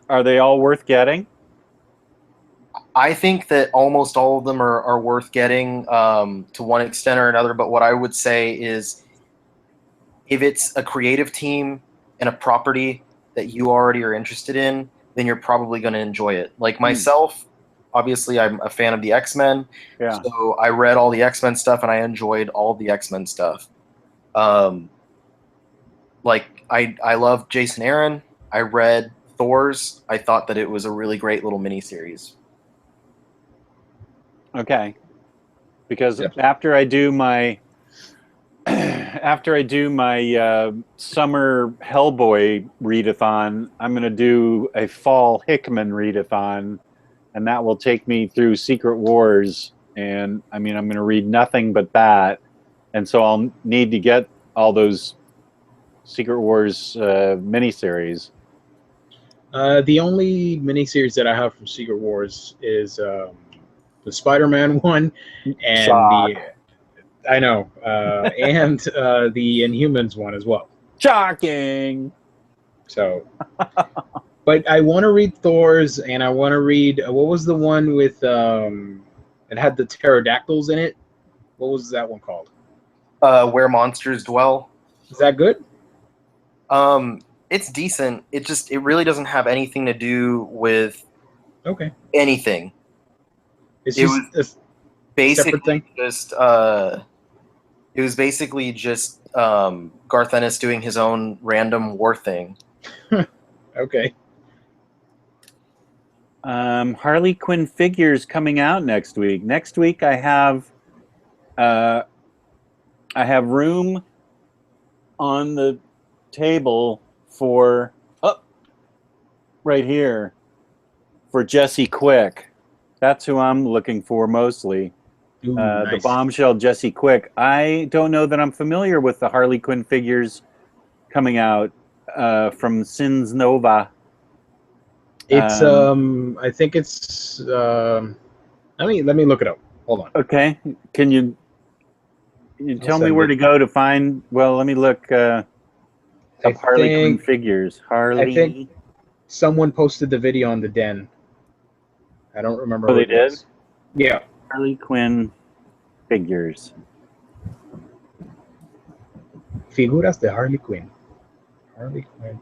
Are they all worth getting? I think that almost all of them are worth getting to one extent or another. But what I would say is, if it's a creative team and a property that you already are interested in, then you're probably going to enjoy it. Like myself, obviously, I'm a fan of the X-Men. Yeah. So I read all the X-Men stuff, and I enjoyed all the X-Men stuff. Like I love Jason Aaron. I read Thor's. I thought that it was a really great little miniseries. Okay. Because after I do my summer Hellboy readathon, I'm going to do a fall Hickman readathon, and that will take me through Secret Wars. And I mean, I'm going to read nothing but that, and so I'll need to get all those Secret Wars miniseries. The only miniseries that I have from Secret Wars is the Spider-Man one, and and the Inhumans one as well. Shocking. So, but I want to read Thor's, and I want to read what was the one with it had the pterodactyls in it. What was that one called? Where Monsters Dwell. Is that good? It's decent. It really doesn't have anything to do with anything. It was basically just it was basically just Garth Ennis doing his own random war thing. Okay. Harley Quinn figures coming out next week. Next week I have room on the table for right here for Jesse Quick. That's who I'm looking for mostly. Ooh, nice. The bombshell Jesse Quick. I don't know that I'm familiar with the Harley Quinn figures coming out from Sins Nova. It's I think it's let me look it up. Hold on. Okay. Can you You I'll tell me send where it. to go to find. Well, let me look up I Harley Quinn think figures. Harley. think- someone posted the video on the Den. I don't remember Oh, who they it did? was. Yeah. Harley Quinn figures. Figuras de Harley Quinn. Harley Quinn.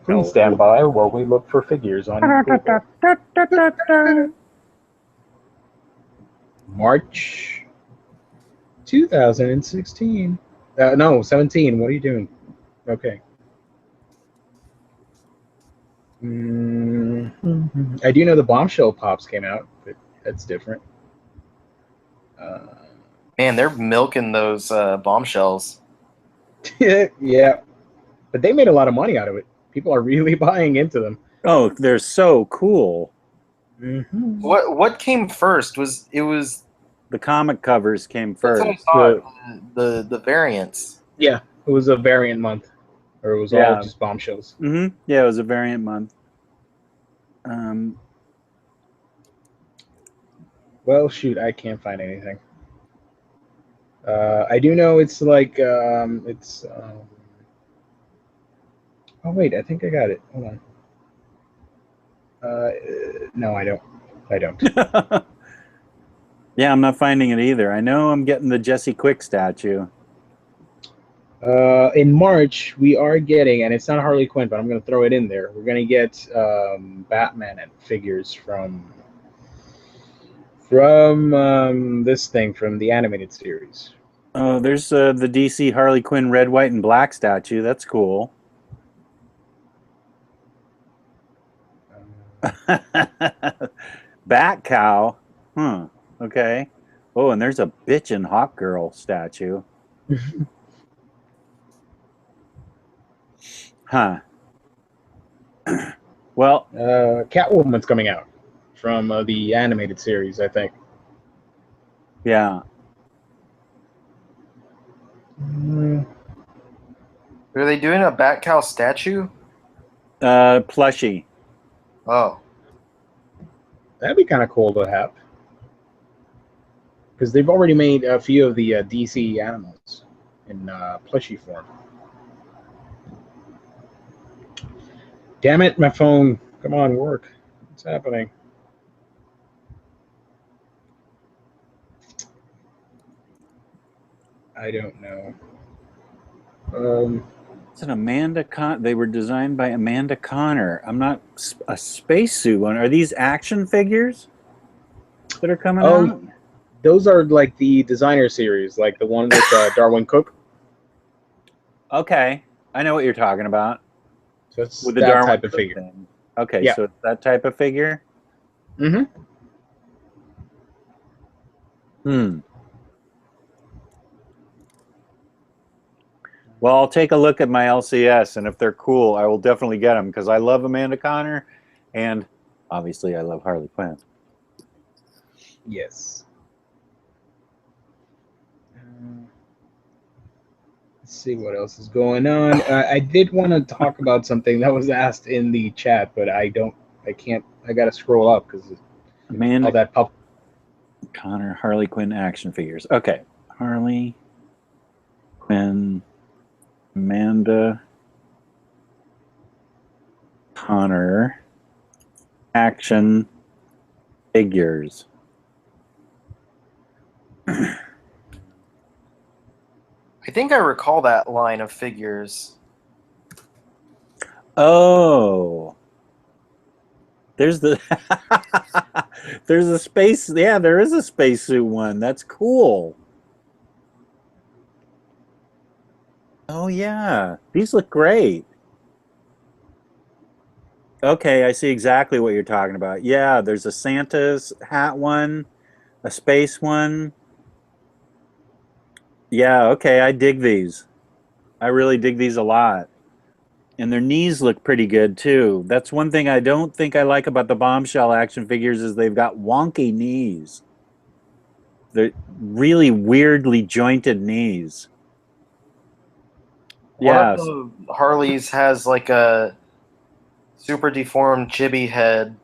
Please stand by while we look for figures on Google. March 2016. No, 17. What are you doing? Okay. I do know the Bombshell Pops came out, but that's different. Man, they're milking those bombshells. Yeah, but they made a lot of money out of it. People are really buying into them. Oh, they're so cool. Mm-hmm. What came first? It was The comic covers came that's what I first. thought. The variants. Yeah, it was a variant month, or it was all Yeah. just Bombshells. Mm-hmm. Yeah, it was a variant month. Well, shoot, I can't find anything. I do know it's like it's. Oh wait, I think I got it. Hold on. No, I don't. I don't. Yeah, I'm not finding it either. I know I'm getting the Jesse Quick statue. In March, we are getting, and it's not Harley Quinn, but I'm going to throw it in there. We're going to get Batman and figures from this thing from the animated series. Oh, there's the DC Harley Quinn red, white, and black statue. That's cool. Bat cow. Huh. Okay. Oh, and there's a bitchin' Hawk Girl statue. Huh. Well, Catwoman's coming out from the animated series, I think. yeah. Are they doing a Bat Cow statue? Plushie. Oh, That'd be kind of cool to have. Because they've already made a few of the DC animals in plushie form. Damn it, my phone. Come on, work. What's happening? I don't know. It's an Amanda Con. They were designed by Amanda Connor. I'm not a spacesuit one. Are these action figures that are coming out? Those are like the designer series, like the one with Darwin Cook. Okay, I know what you're talking about. So it's With the that Darwin type of Cook figure. thing. Okay, Yeah. so it's that type of figure. Mm-hmm. Well, I'll take a look at my LCS, and if they're cool, I will definitely get them because I love Amanda Connor, and obviously I love Harley Quinn. Yes. Let's see what else is going on. I did want to talk about something that was asked in the chat, but I can't. I gotta scroll up because Amanda all that pop. Connor Harley Quinn action figures. Okay, Harley Quinn, Amanda Connor action figures. I think I recall that line of figures. Oh, there's the there's a space. Yeah, there is a spacesuit one. That's cool. Oh yeah, these look great. Okay, I see exactly what you're talking about. Yeah, there's a Santa's hat one, a space one. Yeah, okay, I dig these. I really dig these a lot. And their knees look pretty good too. That's one thing I don't think I like about the Bombshell action figures is they've got wonky knees. They're really weirdly jointed knees. One Yeah. of the Harleys has like a super deformed chibi head.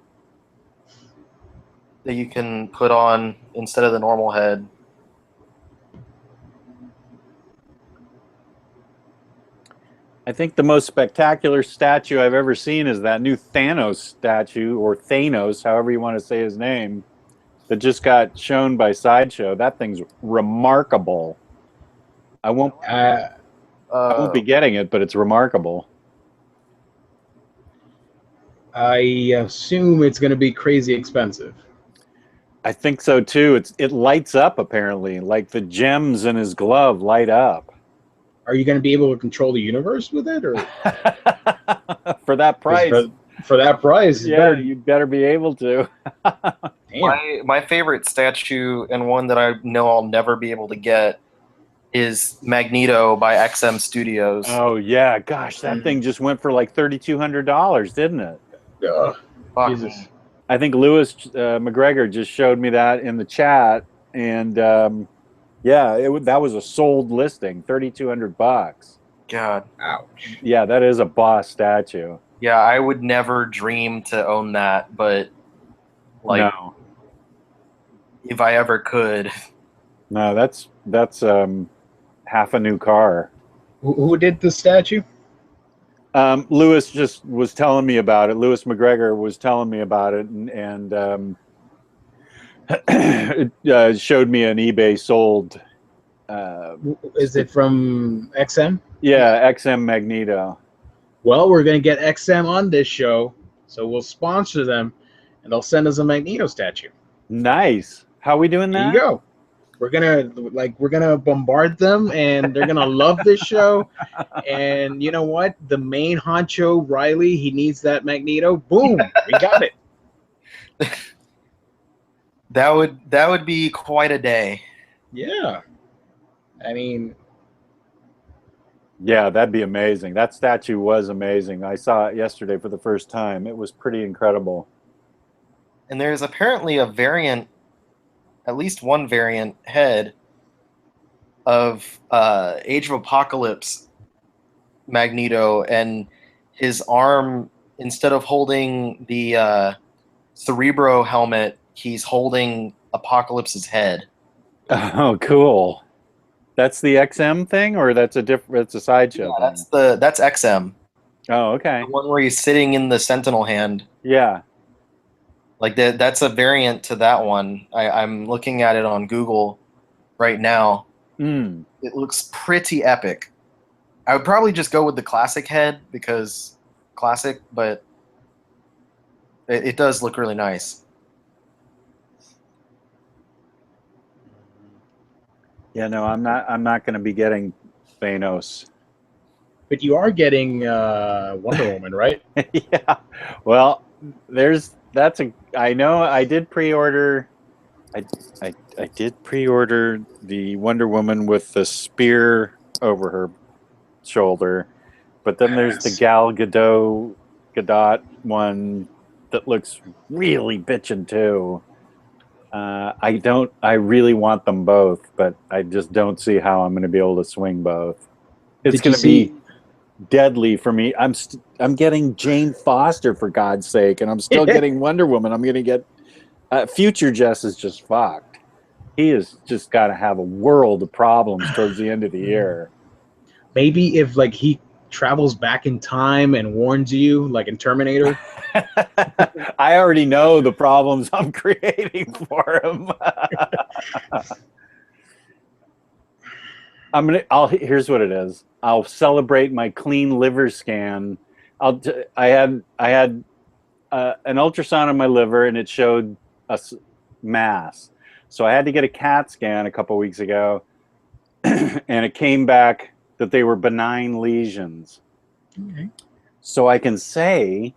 that you can put on instead of the normal head. I think the most spectacular statue I've ever seen is that new Thanos statue, or Thanos, however you want to say his name, that just got shown by Sideshow. That thing's remarkable. I won't be getting it, but it's remarkable. I assume it's going to be crazy expensive. I think so too. It lights up apparently, like the gems in his glove light up. Are you going to be able to control the universe with it, or for that price? For that price, yeah, you better be able to. My favorite statue, and one that I know I'll never be able to get, is Magneto by XM Studios. Oh yeah, gosh, that thing just went for like $3,200, didn't it? Jesus. I think Lewis McGregor just showed me that in the chat, and yeah, that was a sold listing, $3,200. God, ouch. Yeah, that is a boss statue. Yeah, I would never dream to own that, but like, no. If I ever could. No, that's half a new car. Who did the statue? Lewis just was telling me about it. Lewis McGregor was telling me about it, and it showed me an eBay sold. Is it from XM? Yeah, XM Magneto. Well, we're going to get XM on this show, so we'll sponsor them, and they'll send us a Magneto statue. Nice. How are we doing that? There you go. We're gonna bombard them, and they're gonna love this show. And you know what? The main honcho, Riley, he needs that Magneto. Boom, we got it. That would be quite a day. Yeah, I mean, yeah, that'd be amazing. That statue was amazing. I saw it yesterday for the first time. It was pretty incredible. And there's apparently a variant, at least one variant head of Age of Apocalypse Magneto, and his arm, instead of holding the Cerebro helmet, he's holding Apocalypse's head. Oh, cool. That's the XM thing, or that's a Sideshow thing? That's XM. Oh, okay. The one where he's sitting in the Sentinel hand. Yeah. Like that's a variant to that one. I'm looking at it on Google right now. It looks pretty epic. I would probably just go with the classic head because classic, but it does look really nice. Yeah, no, I'm not going to be getting Thanos. but you are getting Wonder Woman, right? Yeah. Well, I know I did pre-order. I did pre-order the Wonder Woman with the spear over her shoulder, but then there's the Gal Gadot one that looks really bitchin' too. I really want them both, but I just don't see how I'm going to be able to swing both. It's going to be deadly for me. I'm getting Jane Foster, for God's sake, and I'm still getting Wonder Woman. I'm going to get Future Jess is just fucked. He has just got to have a world of problems towards the end of the year. Maybe if he travels back in time and warns you, like in Terminator. I already know the problems I'm creating for him. Here's what it is. I'll celebrate my clean liver scan. I had an ultrasound on my liver, and it showed a mass. So I had to get a CAT scan a couple weeks ago, and it came back that they were benign lesions. Okay. So I can say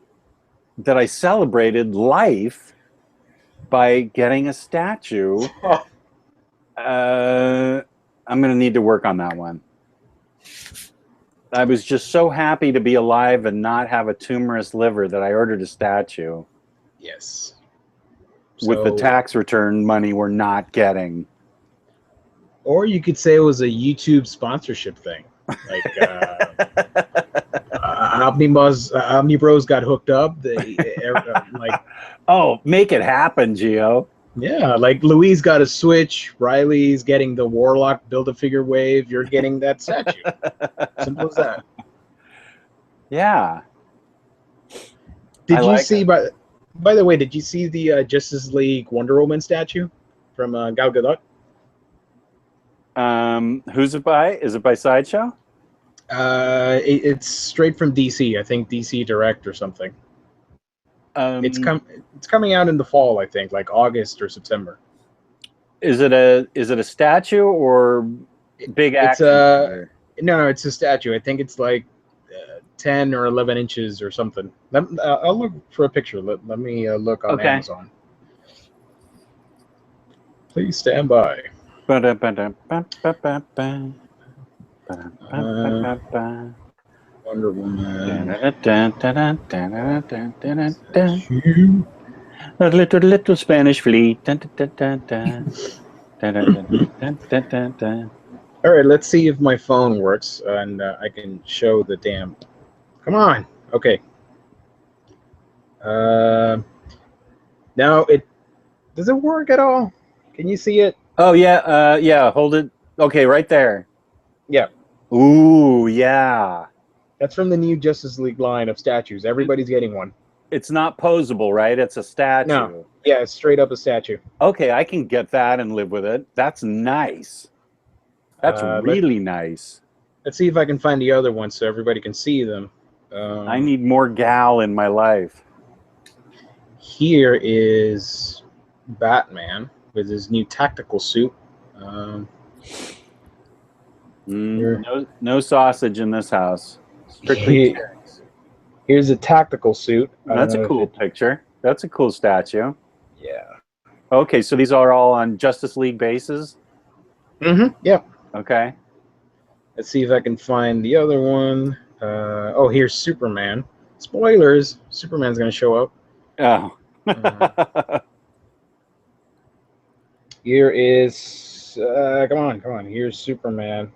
that I celebrated life by getting a statue. I'm going to need to work on that one. I was just so happy to be alive and not have a tumorous liver that I ordered a statue. Yes. With the tax return money we're not getting. Or you could say it was a YouTube sponsorship thing. Like Omnibros got hooked up. Oh, make it happen, Gio. Yeah, like Louise got a Switch, Riley's getting the Warlock Build-A-Figure wave, you're getting that statue. Simple as that. Yeah. Did I you like see, it. by the way, did you see the Justice League Wonder Woman statue from Gal Gadot? Who's it by? Is it by Sideshow? It's straight from DC. I think DC Direct or something. It's coming out in the fall, I think, like August or September. Is it a statue or big It's action figure? no, it's a statue. I think it's like 10 or 11 inches or something. I'll look for a picture. Let me look on Okay. Amazon. Please stand by. Wonder Woman. A little Spanish fleet. All right, let's see if my phone works and I can show the damn. Come on. Okay. Now does it work at all? Can you see it? Oh yeah, yeah. Hold it. Okay, right there. Yeah. Ooh, yeah. That's from the new Justice League line of statues. Everybody's getting one. It's not posable, right? It's a statue. No. Yeah, it's straight up a statue. Okay, I can get that and live with it. That's nice. That's really nice. Let's see if I can find the other ones so everybody can see them. I need more gal in my life. Here is Batman with his new tactical suit. No sausage in this house. Strictly cherries. Here's a tactical suit. That's a cool picture. That's a cool statue. Yeah. Okay, so these are all on Justice League bases? Mm-hmm. Yeah. Okay. Let's see if I can find the other one. Oh, here's Superman. Spoilers. Superman's going to show up. Oh. Here is... come on. Here's Superman.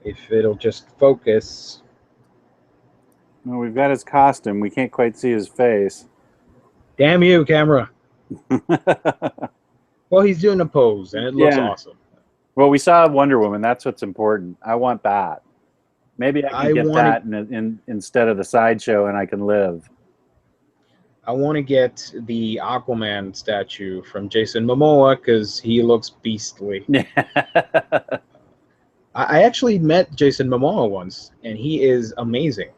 If it'll just focus. Well, we've got his costume. We can't quite see his face. Damn you, camera. Well, he's doing a pose, and it looks awesome. Well, we saw Wonder Woman. That's what's important. I want that. Maybe I can get that instead of the Sideshow, and I can live. I want to get the Aquaman statue from Jason Momoa because he looks beastly. I actually met Jason Momoa once, and he is amazing.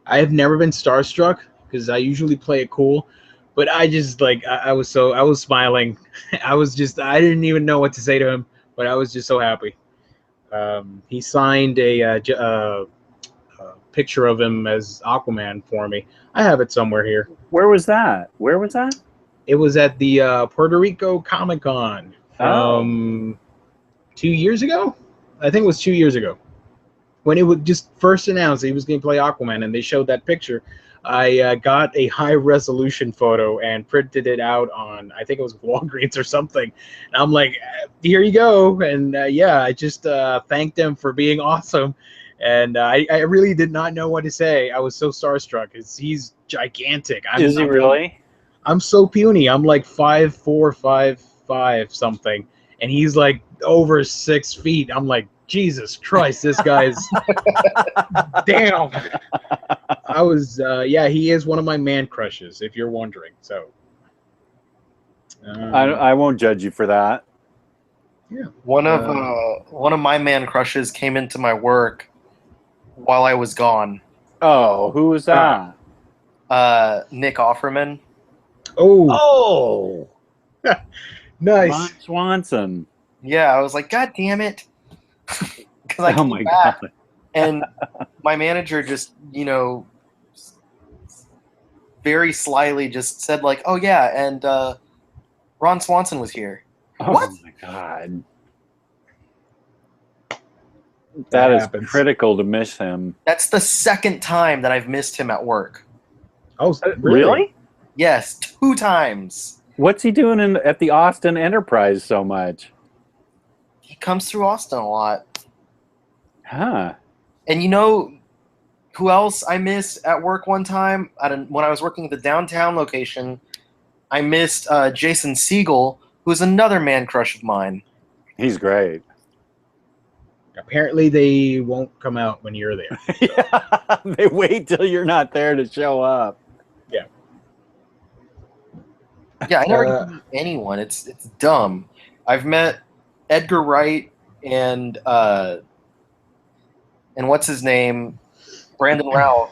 I have never been starstruck because I usually play it cool, but I just I was smiling. I didn't even know what to say to him, but I was just so happy. He signed a picture of him as Aquaman for me. I have it somewhere here. Where was that? It was at the Puerto Rico Comic-Con 2 years ago. I think it was 2 years ago. When it was just first announced he was going to play Aquaman and they showed that picture, I got a high-resolution photo and printed it out on, I think it was Walgreens or something. And I'm like, here you go. And yeah, I just thanked him for being awesome. And I really did not know what to say. I was so starstruck because he's gigantic. Is he really? I'm so puny. I'm like 5'4", 5'5" something. And he's like over 6 feet. I'm like, Jesus Christ, this guy's damn. I was yeah, he is one of my man crushes, if you're wondering. So I won't judge you for that. Yeah. One of my man crushes came into my work while I was gone. Oh, who was that? Nick Offerman. Oh. Nice. Ron Swanson. Yeah, I was like, God damn it. Because I came back, and my manager just, very slyly just said like, oh yeah, and Ron Swanson was here. Oh what? My God. That is critical to miss him. That's the second time that I've missed him at work. Oh, really? Yes, 2 times. What's he doing at the Austin Enterprise so much? He comes through Austin a lot. Huh. And you know who else I missed at work one time? When I was working at the downtown location, I missed Jason Segel, who's another man crush of mine. He's great. Apparently, they won't come out when you're there. Yeah, they wait till you're not there to show up. Yeah. Yeah, I never get to meet anyone. It's dumb. I've met Edgar Wright and what's his name, Brandon Routh,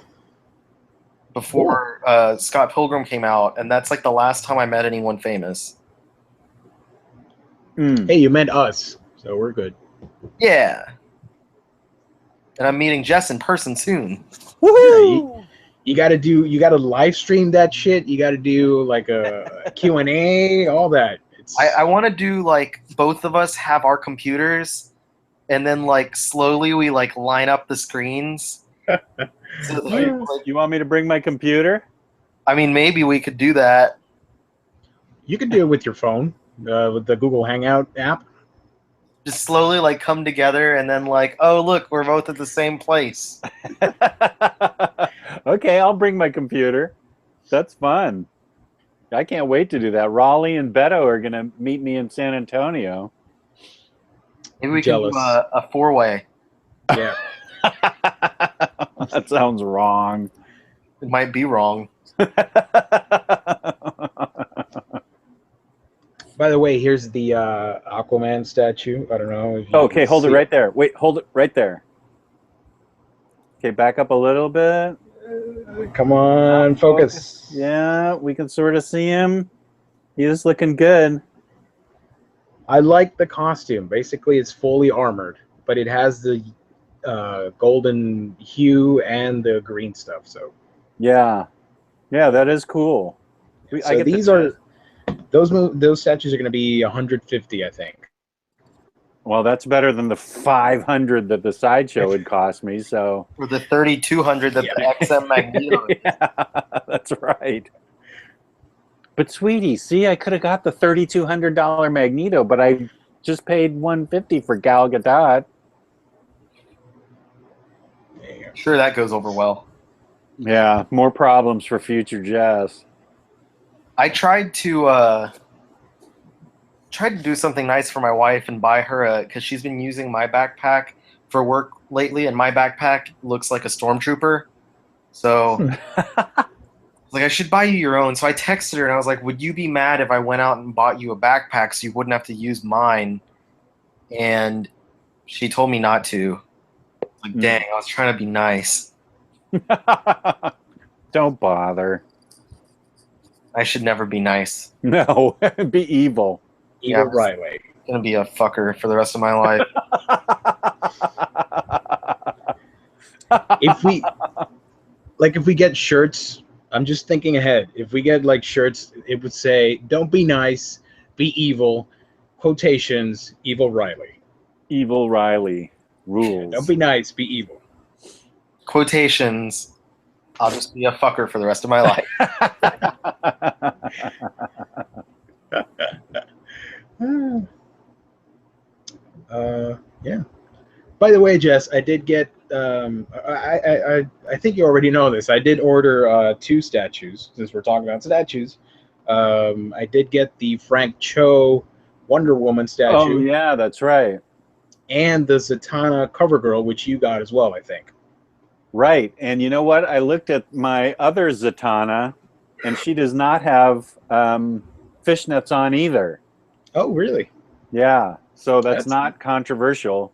before Scott Pilgrim came out, and that's like the last time I met anyone famous. Hey, you meant us, so we're good. Yeah. And I'm meeting Jess in person soon. Woohoo! You gotta live stream that shit. You gotta do like a Q&A, all that. I want to do like both of us have our computers, and then like slowly we like line up the screens. So, like, You want me to bring my computer? I mean, maybe we could do that. You could do it with your phone, with the Google Hangout app. Just slowly like come together, and then like, oh look, we're both at the same place. Okay, I'll bring my computer. That's fun. I can't wait to do that. Raleigh and Beto are going to meet me in San Antonio. Maybe we can do a four-way. Yeah. That sounds wrong. It might be wrong. By the way, here's the Aquaman statue. I don't know if you Okay, can hold it see right there. Wait, hold it right there. Okay, back up a little bit. Come on, focus. Yeah, we can sort of see him. He's looking good. I like the costume. Basically, it's fully armored, but it has the golden hue and the green stuff. So Yeah, that is cool. so these are those statues are going to be 150, I think. Well, that's better than the 500 that the sideshow would cost me. So Or the 3,200 that the XM Magneto. yeah, that's right. But sweetie, see, I could have got the $3,200 Magneto, but I just paid $150 for Gal Gadot. Sure, that goes over well. Yeah, more problems for future Jess. I tried to do something nice for my wife and buy her because she's been using my backpack for work lately, and my backpack looks like a stormtrooper. So like, I should buy you your own. So I texted her and I was like, would you be mad if I went out and bought you a backpack so you wouldn't have to use mine? And she told me not to. Like, dang, I was trying to be nice. Don't bother. I should never be nice. No, be evil. Evil Riley. I'm gonna be a fucker for the rest of my life. If we get shirts, I'm just thinking ahead. If we get like shirts, it would say, "Don't be nice, be evil." Quotations, Evil Riley. Evil Riley rules. Don't be nice, be evil. Quotations. I'll just be a fucker for the rest of my life. Yeah. By the way, Jess, I did get. I think you already know this. I did order 2 statues since we're talking about statues. I did get the Frank Cho Wonder Woman statue. Oh yeah, that's right. And the Zatanna cover girl, which you got as well, I think. Right, and you know what? I looked at my other Zatanna, and she does not have fishnets on either. Oh, really? Yeah, so that's not controversial.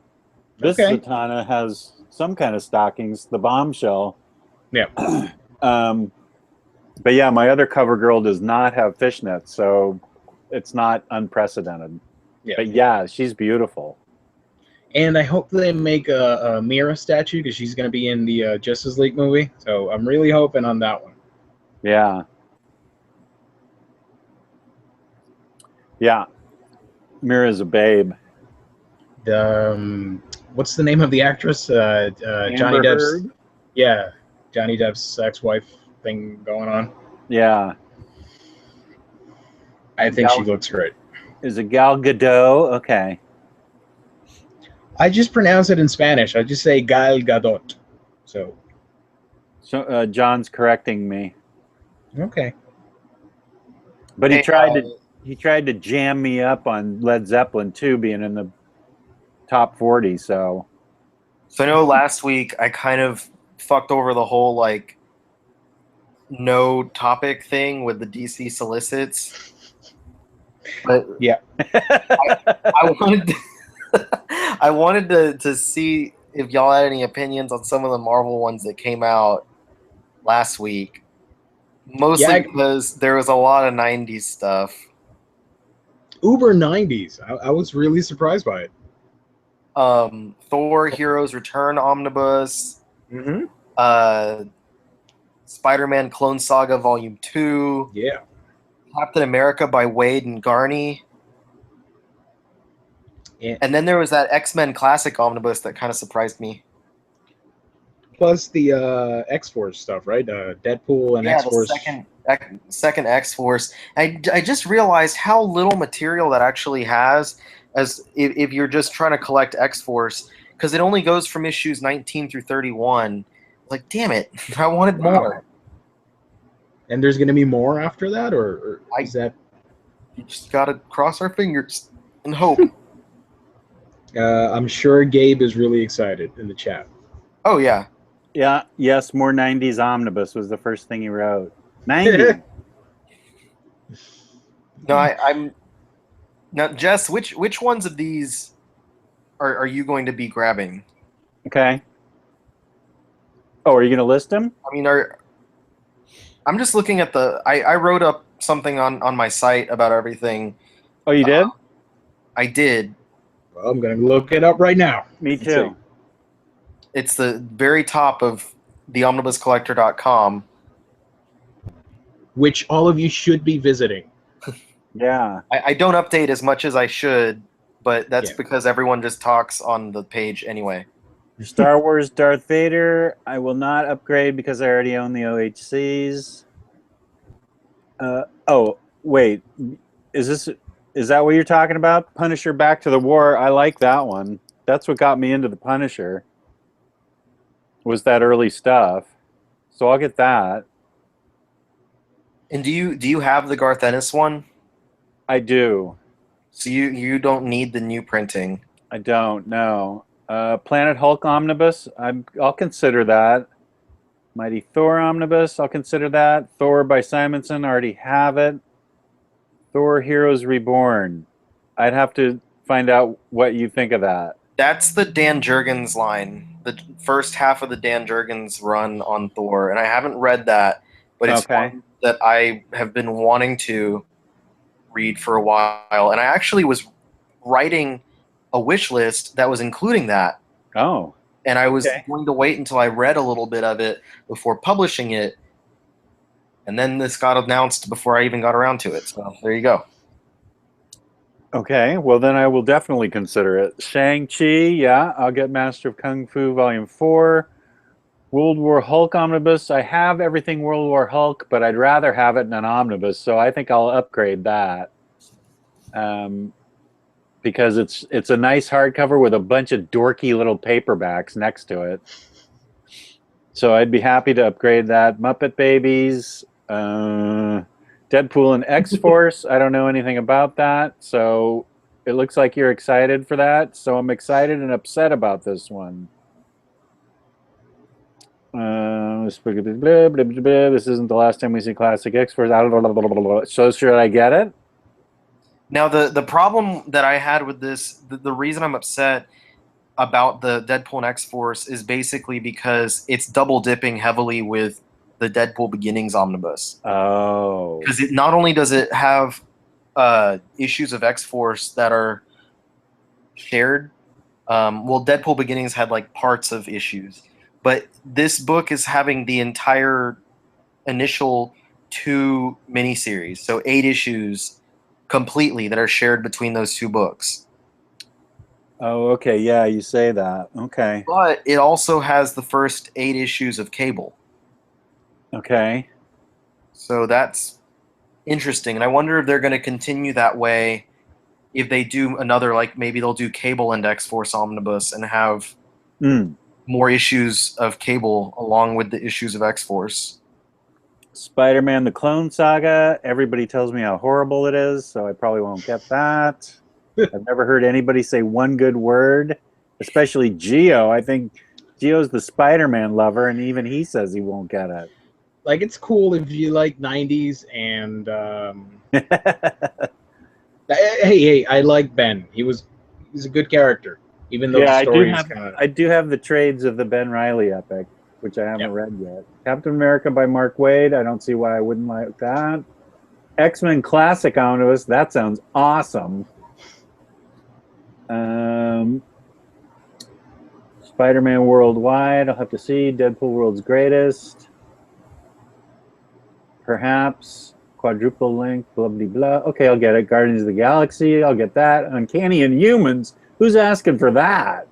This Zatanna has some kind of stockings, the bombshell. Yeah. But yeah, my other cover girl does not have fishnets, so it's not unprecedented. Yeah. But yeah, she's beautiful. And I hope they make a Mira statue because she's going to be in the Justice League movie. So I'm really hoping on that one. Yeah. Yeah. Mira's a babe. What's the name of the actress? Johnny Depp's. Heard? Yeah, Johnny Depp's ex-wife thing going on. Yeah. I think she looks great. Is it Gal Gadot? Okay. I just pronounce it in Spanish. I just say Gal Gadot. So John's correcting me. okay. But Hey, he tried to jam me up on Led Zeppelin too, being in the top 40. So so I know last week I kind of fucked over the whole like no topic thing with the DC solicits, but Yeah. I wanted I wanted to see if y'all had any opinions on some of the Marvel ones that came out last week. Mostly Yeah. because there was a lot of 90s stuff. Uber 90s. I was really surprised by it. Thor Heroes Return Omnibus, Mm-hmm. Spider-Man Clone Saga Volume 2, Yeah. Captain America by Wade and Garney. And then there was that X-Men Classic Omnibus that kind of surprised me. Plus the X-Force stuff, right? Deadpool and Yeah, the X-Force. second X-Force. I just realized how little material that actually has as if you're just trying to collect X-Force, because it only goes from issues 19 through 31. Like, damn it, I wanted more. And there's going to be more after that, or is that? You just gotta cross our fingers and hope. I'm sure Gabe is really excited in the chat. Oh yeah. yeah, yes, more 90s Omnibus was the first thing he wrote. 90. No, I'm now, Jess. Which ones of these are you going to be grabbing? Okay. Oh, are you going to list them? I mean, I'm just looking at the. I wrote up something on my site about everything. Oh, you did? I did. Well, I'm going to look it up right now. Me Let's too. see. It's the very top of the omnibuscollector.com. Which all of you should be visiting. Yeah. I don't update as much as I should, but that's Yeah. because everyone just talks on the page anyway. Star Wars Darth Vader, I will not upgrade because I already own the OHCs. Oh, wait. Is that what you're talking about? Punisher Back to the War. I like that one. That's what got me into the Punisher. Was that early stuff. So I'll get that. And do you have the Garth Ennis one? I do. So you don't need the new printing. I don't know. Planet Hulk Omnibus. I'll consider that. Mighty Thor Omnibus. I'll consider that. Thor by Simonson. I already have it. Thor Heroes Reborn. I'd have to find out what you think of that. That's the Dan Jurgens line, the first half of the Dan Jurgens run on Thor, and I haven't read that, but it's Okay. one that I have been wanting to read for a while, and I actually was writing a wish list that was including that, Oh. and I was Okay. going to wait until I read a little bit of it before publishing it, and then this got announced before I even got around to it, so there you go. Okay, well then I will definitely consider it. Shang-Chi, yeah, I'll get Master of Kung Fu Volume 4. World War Hulk Omnibus, I have everything World War Hulk, but I'd rather have it in an omnibus, so I think I'll upgrade that. Because it's a nice hardcover with a bunch of dorky little paperbacks next to it. So I'd be happy to upgrade that. Muppet Babies, Deadpool and X-Force. I don't know anything about that, so it looks like you're excited for that. So I'm excited and upset about this one. This isn't the last time we see classic X-Force. So should I get it? Now, the problem that I had with this, the reason I'm upset about the Deadpool and X-Force is basically because it's double dipping heavily with the Deadpool Beginnings Omnibus. Oh. Because it not only does it have issues of X-Force that are shared, well, Deadpool Beginnings had like parts of issues, but this book is having the entire initial 2 miniseries, so 8 issues completely that are shared between those 2 books. Oh, okay. Yeah, you say that. Okay. But it also has the first 8 issues of Cable. Okay. So that's interesting. And I wonder if they're going to continue that way if they do another, like maybe they'll do Cable and X-Force Omnibus and have more issues of Cable along with the issues of X-Force. Spider-Man: The Clone Saga. Everybody tells me how horrible it is, so I probably won't get that. I've never heard anybody say one good word, especially Geo. I think Geo's the Spider-Man lover, and even he says he won't get it. Like, it's cool if you like 90s and hey, I like Ben. He's a good character, even though the story is kind of. I do have the trades of the Ben Reilly epic, which I haven't read yet. Captain America by Mark Waid. I don't see why I wouldn't like that. X-Men Classic Omnibus. That sounds awesome. Spider-Man Worldwide. I'll have to see. Deadpool World's Greatest. Perhaps. Quadruple Link. Blah, blah, blah. Okay, I'll get it. Guardians of the Galaxy. I'll get that. Uncanny Inhumans. Who's asking for that?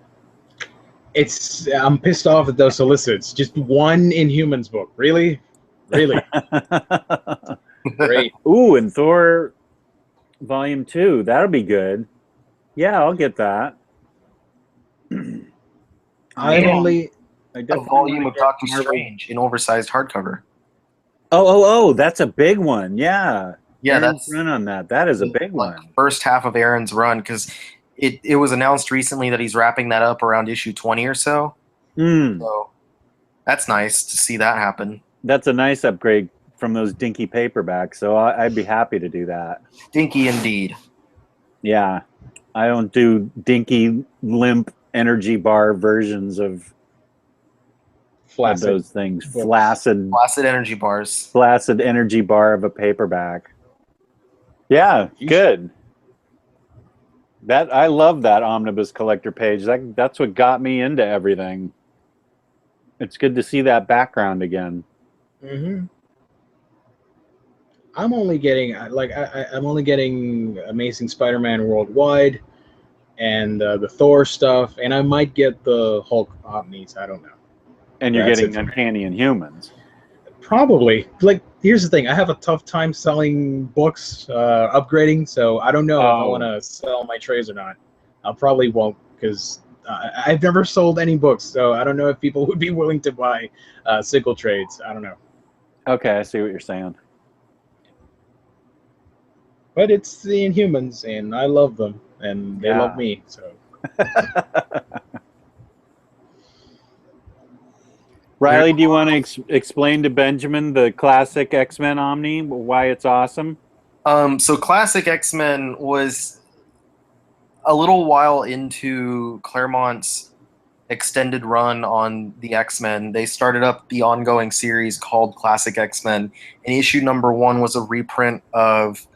I'm pissed off at those solicits. Just one Inhumans book. Really? Really? Great. Ooh, and Thor Volume 2. That'll be good. Yeah, I'll get that. A volume of Doctor Strange in oversized hardcover. Oh, that's a big one. Yeah. Yeah, Aaron's run on that. That is a big one. First half of Aaron's run, because it was announced recently that he's wrapping that up around issue 20 or so. So that's nice to see that happen. That's a nice upgrade from those dinky paperbacks, so I'd be happy to do that. Dinky indeed. Yeah. I don't do dinky, limp energy bar versions of those things. Flaccid energy bars. Flaccid energy bar of a paperback. Yeah, good. I love that Omnibus collector page. That's what got me into everything. It's good to see that background again. Mm-hmm. I'm only getting I'm only getting Amazing Spider-Man Worldwide and the Thor stuff, and I might get the Hulk Omnis. I don't know. And you're getting Uncanny Inhumans. Probably. Like, here's the thing: I have a tough time selling books, upgrading. So I don't know if I want to sell my trays or not. I probably won't, because I've never sold any books, so I don't know if people would be willing to buy single trades. I don't know. Okay, I see what you're saying. But it's the Inhumans, and I love them, and they love me. So. Riley, do you want to explain to Benjamin the classic X-Men Omni, why it's awesome? So classic X-Men was a little while into Claremont's extended run on the X-Men. They started up the ongoing series called Classic X-Men, and issue number 1 was a reprint of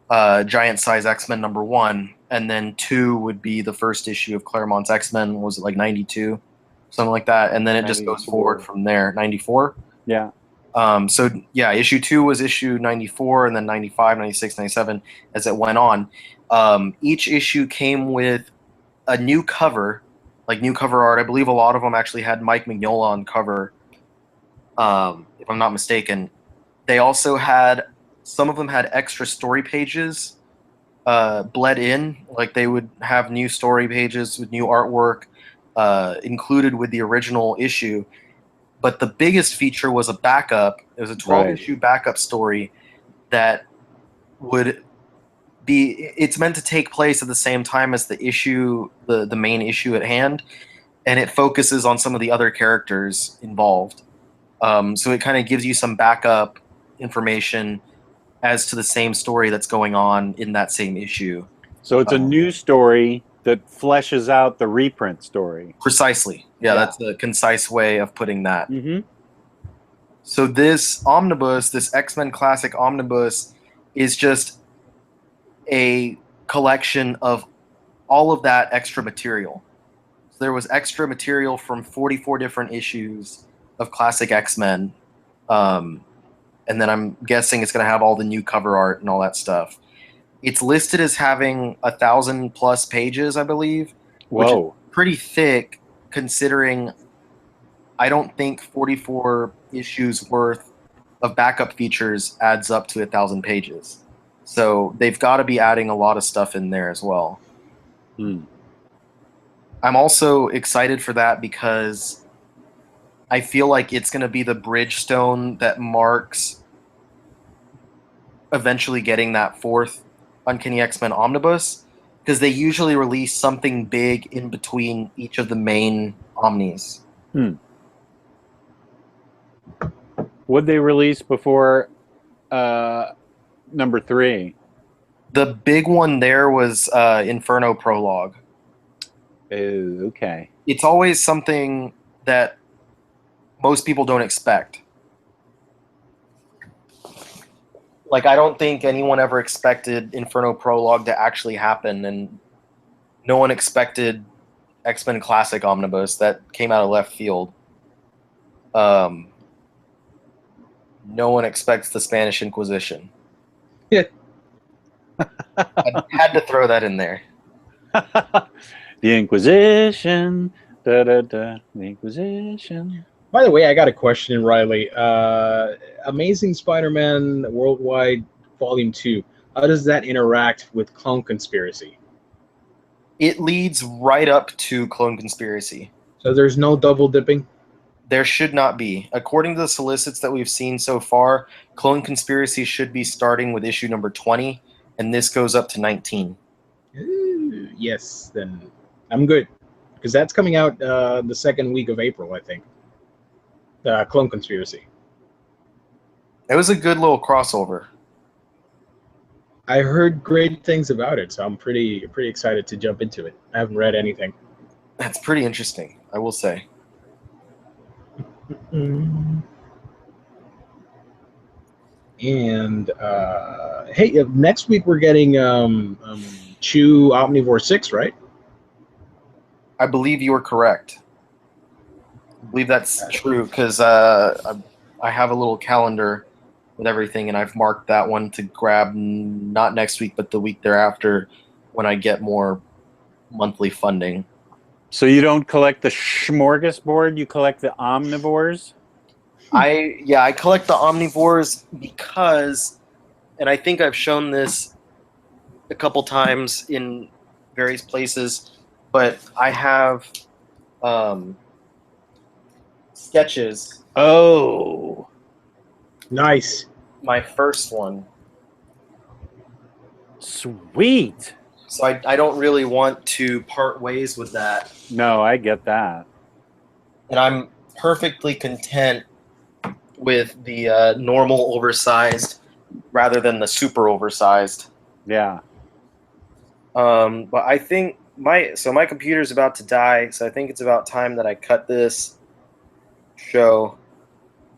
Giant Size X-Men number 1, and then 2 would be the first issue of Claremont's X-Men. Was it like 92? Something like that, and then it just goes forward from there. 94? Yeah. So, yeah, issue 2 was issue 94, and then 95, 96, 97, as it went on. Each issue came with a new cover, like new cover art. I believe a lot of them actually had Mike Mignola on cover, if I'm not mistaken. They also had, some of them had extra story pages bled in, like they would have new story pages with new artwork, included with the original issue. But the biggest feature was a backup. It was a 12-issue backup story that would be, it's meant to take place at the same time as the issue, the main issue at hand, and it focuses on some of the other characters involved. So it kind of gives you some backup information as to the same story that's going on in that same issue. So it's a new story that fleshes out the reprint story. Precisely. Yeah, that's a concise way of putting that. Mm-hmm. So this omnibus, this X-Men Classic Omnibus, is just a collection of all of that extra material. So there was extra material from 44 different issues of Classic X-Men. And then I'm guessing it's going to have all the new cover art and all that stuff. It's listed as having 1,000+ pages, I believe. Which is pretty thick, considering I don't think 44 issues worth of backup features adds up to 1,000 pages. So they've got to be adding a lot of stuff in there as well. I'm also excited for that because I feel like it's going to be the bridgestone that marks eventually getting that fourth Uncanny X-Men Omnibus, because they usually release something big in between each of the main Omnis. Would they release before number 3? The big one there was Inferno Prologue. Oh, okay. It's always something that most people don't expect. Like, I don't think anyone ever expected Inferno Prologue to actually happen, and no one expected X-Men Classic Omnibus. That came out of left field. No one expects the Spanish Inquisition. Yeah. I had to throw that in there. The Inquisition. The Inquisition. By the way, I got a question, Riley. Amazing Spider-Man Worldwide Volume 2. How does that interact with Clone Conspiracy? It leads right up to Clone Conspiracy. So there's no double dipping? There should not be. According to the solicits that we've seen so far, Clone Conspiracy should be starting with issue number 20, and this goes up to 19. Ooh, yes, then I'm good. Because that's coming out the second week of April, I think. Clone Conspiracy. It was a good little crossover. I heard great things about it, so I'm pretty excited to jump into it. I haven't read anything. That's pretty interesting, I will say. And hey, next week we're getting Chew Omnivore 6, right? I believe you are correct. I believe that's true, because I have a little calendar with everything, and I've marked that one to grab not next week, but the week thereafter when I get more monthly funding. So you don't collect the smorgasbord, you collect the omnivores? I collect the omnivores because, and I think I've shown this a couple times in various places, but I have sketches. Oh. Nice. My first one. Sweet. So I don't really want to part ways with that. No, I get that. And I'm perfectly content with the normal oversized rather than the super oversized. Yeah. But I think my computer's about to die, so I think it's about time that I cut this show.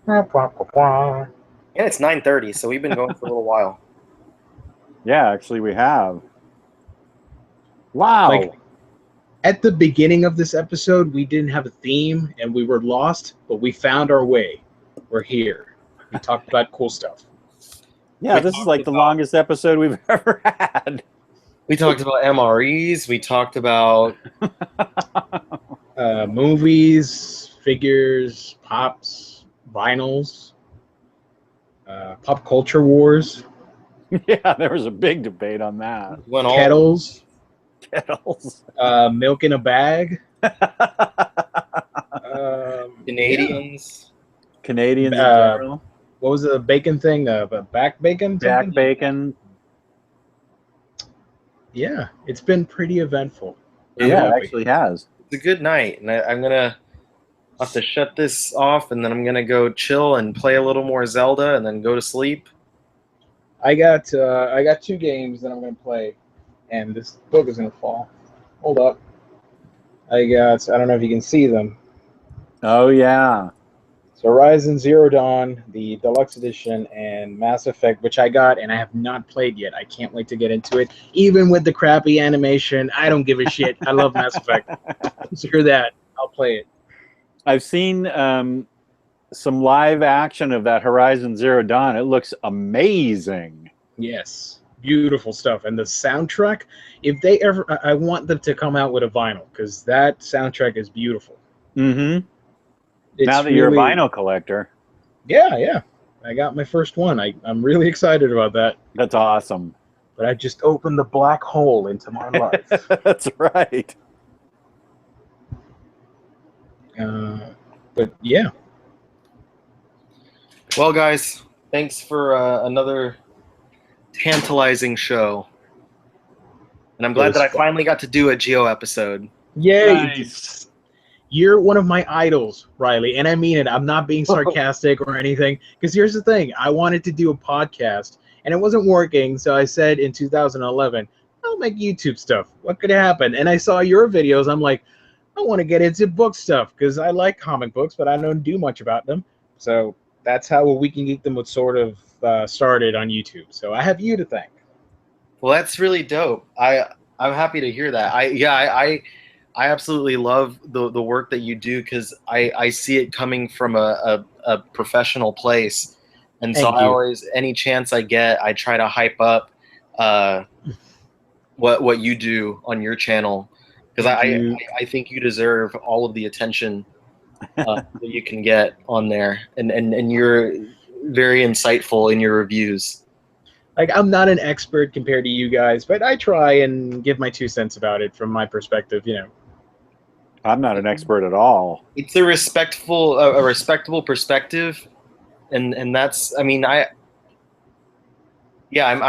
And it's 9:30, so we've been going for a little while. Yeah, actually we have. Wow. Like, at the beginning of this episode, we didn't have a theme and we were lost, but we found our way. We're here. We talked about cool stuff. Yeah, this is like the longest episode we've ever had. We talked about MREs. We talked about Movies, figures, pops, vinyls, pop culture wars, Yeah, there was a big debate on that. kettles, Kettles. milk in a bag, Canadians. Canadians in general. What was the bacon thing? Back bacon? Jack something? Bacon. Yeah, it's been pretty eventful. Yeah, it actually has. It's a good night, and I'm gonna have to shut this off, and then I'm gonna go chill and play a little more Zelda, and then go to sleep. I got 2 games that I'm gonna play, and this book is gonna fall. Hold up. I don't know if you can see them. Oh, yeah. So Horizon Zero Dawn, the deluxe edition, and Mass Effect, which I got and I have not played yet. I can't wait to get into it. Even with the crappy animation, I don't give a shit. I love Mass Effect. Screw that. I'll play it. I've seen some live action of that Horizon Zero Dawn. It looks amazing. Yes. Beautiful stuff. And the soundtrack, if they ever, I want them to come out with a vinyl, because that soundtrack is beautiful. Mm-hmm. It's Now that you're a vinyl collector. Yeah. I got my first one. I'm really excited about that. That's awesome. But I just opened the black hole into my life. That's right. But yeah. Well, guys, thanks for another tantalizing show. And I'm glad that I finally got to do a Geo episode. Yay! Nice. You're one of my idols, Riley, and I mean it. I'm not being sarcastic or anything. Because here's the thing: I wanted to do a podcast, and it wasn't working. So I said in 2011, I'll make YouTube stuff. What could happen? And I saw your videos. I'm like, I want to get into book stuff because I like comic books, but I don't do much about them. So that's how We Can Geek Them was sort of started on YouTube. So I have you to thank. Well, that's really dope. I'm happy to hear that. I absolutely love the work that you do because I see it coming from a professional place, and so Thank I you. always, any chance I get, I try to hype up what you do on your channel, because I think you deserve all of the attention that you can get on there, and you're very insightful in your reviews. Like, I'm not an expert compared to you guys, but I try and give my 2 cents about it from my perspective, you know. I'm not an expert at all. It's a respectful perspective, and that's, I mean, I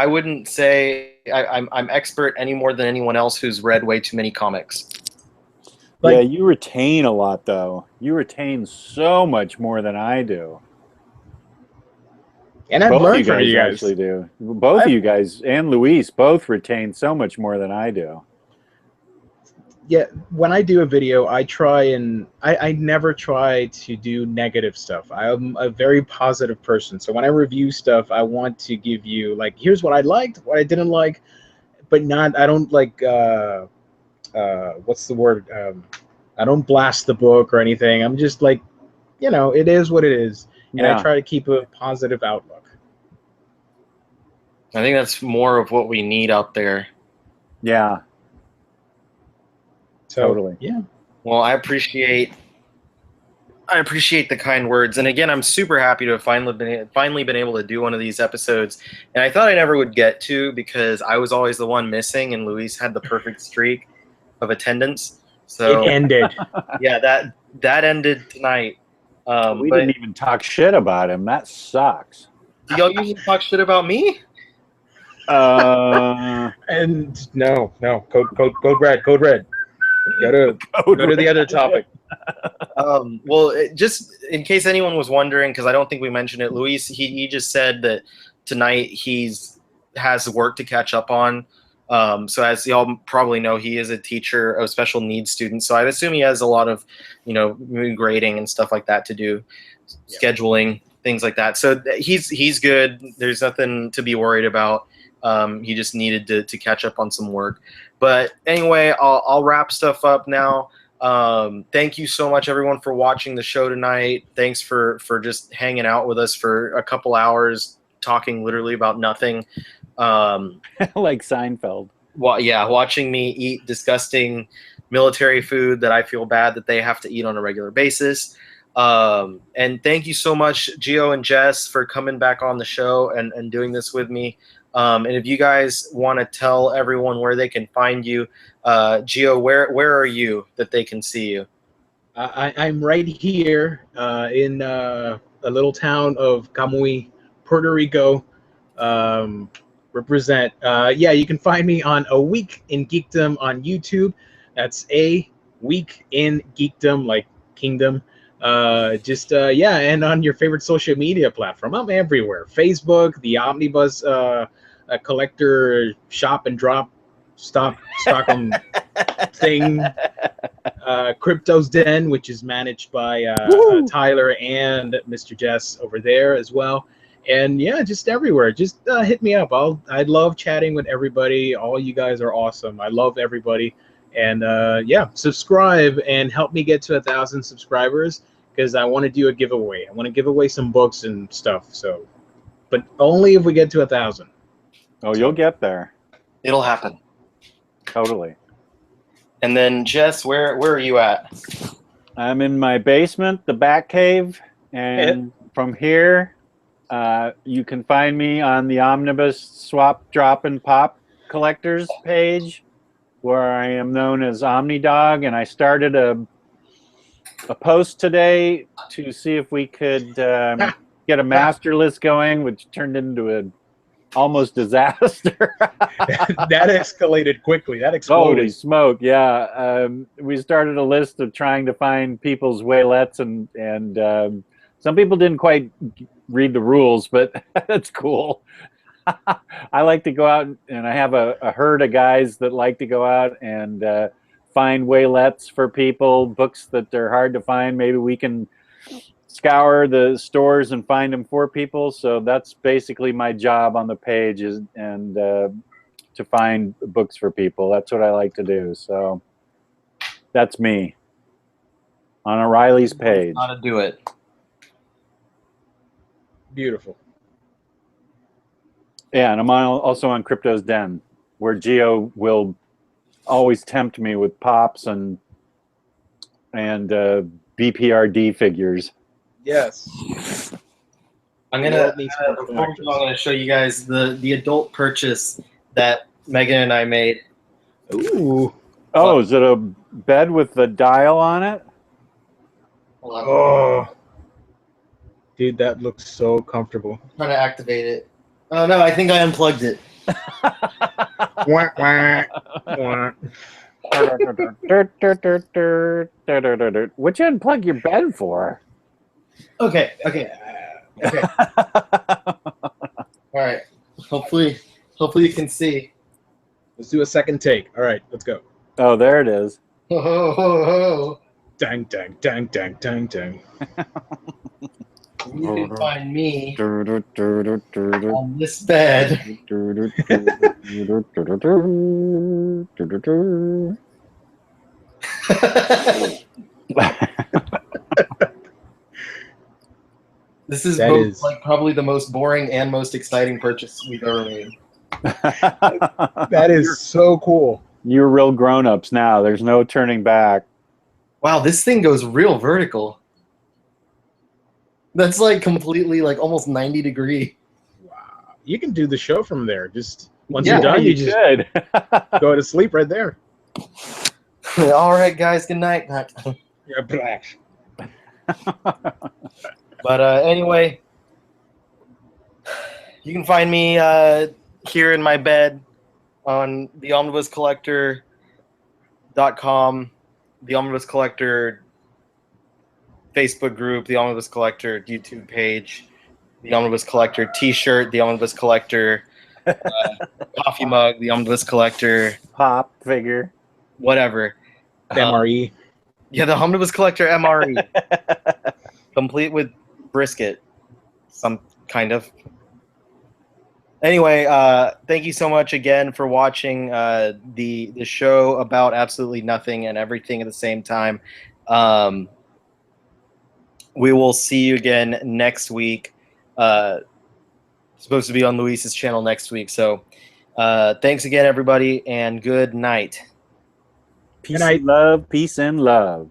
wouldn't say I'm expert any more than anyone else who's read way too many comics. Like, yeah, you retain a lot, though. You retain so much more than I do. and I've Both learned you from guys you guys. actually do. Both of you guys and Luis both retain so much more than I do. Yeah, when I do a video, I try and I never try to do negative stuff. I'm a very positive person. So when I review stuff, I want to give you, like, here's what I liked, what I didn't like, but not, I don't like, what's the word? I don't blast the book or anything. I'm just like, you know, it is what it is. And I Yeah. try to keep a positive outlook. I think that's more of what we need out there. Yeah. So, Totally. Yeah. Well, I appreciate the kind words, and again, I'm super happy to have finally been able to do one of these episodes. And I thought I never would get to, because I was always the one missing, and Luis had the perfect streak of attendance. So It ended. yeah, that ended tonight. We But didn't even talk shit about him. That sucks. do y'all usually talk shit about me? And no, code red. Go to the other topic. Well, just in case anyone was wondering, because I don't think we mentioned it, Luis, he just said that tonight has work to catch up on. So as y'all probably know, he is a teacher of special needs students. So I'd assume he has a lot of, grading and stuff like that to do, scheduling, things like that. So he's good. There's nothing to be worried about. He just needed to catch up on some work. But anyway, I'll wrap stuff up now. Thank you so much, everyone, for watching the show tonight. Thanks for just hanging out with us for a couple hours, talking literally about nothing. Like Seinfeld. Well, yeah, watching me eat disgusting military food that I feel bad that they have to eat on a regular basis. And thank you so much, Gio and Jess, for coming back on the show and doing this with me. And if you guys want to tell everyone where they can find you, Gio, where are you that they can see you? I'm right here in a little town of Camuy, Puerto Rico. Represent. Yeah, you can find me on A Week in Geekdom on YouTube. That's A Week in Geekdom, like Kingdom. Yeah, and on your favorite social media platform. I'm everywhere. Facebook, the Omnibus collector shop and drop Stockholm thing. Crypto's Den, which is managed by Tyler and Mr. Jess over there as well. And yeah, just everywhere. Just hit me up. I love chatting with everybody. All you guys are awesome. I love everybody. And yeah, subscribe and help me get to 1,000 subscribers, because I want to do a giveaway. I want to give away some books and stuff. So, but only if we get to 1,000. Oh, you'll get there. It'll happen. Totally. And then, Jess, where are you at? I'm in my basement, the Bat Cave, and from here, you can find me on the Omnibus Swap, Drop, and Pop Collectors page, where I am known as Omnidog, and I started a a post today to see if we could get a master list going, which turned into an almost disaster. That escalated quickly. That exploded. Holy smoke! Yeah, we started a list of trying to find people's waylettes, and some people didn't quite read the rules, but that's cool. I like to go out, and I have a herd of guys that like to go out and find waylettes for people, books that they're hard to find. Maybe we can scour the stores and find them for people. So that's basically my job on the page, is to find books for people. That's what I like to do. So that's me on O'Reilly's page. How to do it. Beautiful. Yeah, and I'm also on Crypto's Den, where Geo will always tempt me with pops and BPRD figures. Yes. I'm gonna show you guys the adult purchase that Megan and I made. Ooh. Oh, is it a bed with the dial on it? Hold on. Oh. Dude, that looks so comfortable. I'm trying to activate it. Oh no, I think I unplugged it. Wah, wah, wah. What you unplug your bed for? Okay. Okay. All right. Hopefully you can see. Let's do a second take. All right, let's go. Oh, there it is. Ho, ho, ho, ho. Dang, dang, dang, dang, dang, dang. You can find me on this bed. This is both like probably the most boring and most exciting purchase we've ever made. That is so cool. You're real grown-ups now. There's no turning back. Wow, this thing goes real vertical. That's like completely like almost 90 degree. Wow. You can do the show from there. Just once Yeah, you're done, you just could. go to sleep right there. All right, guys. Good night. You're black. But anyway, you can find me here in my bed on the Omnibus Collector.com, the Omnibus Collector Facebook group, the Omnibus Collector YouTube page, the Omnibus Collector T-shirt, the Omnibus Collector coffee mug, the Omnibus Collector Pop figure. whatever. MRE. Yeah, the Omnibus Collector MRE. Complete with brisket. Some kind of. Anyway, thank you so much again for watching the show about absolutely nothing and everything at the same time. We will see you again next week. Supposed to be on Luis's channel next week. So thanks again, everybody, and good night. Peace and love. Peace and love.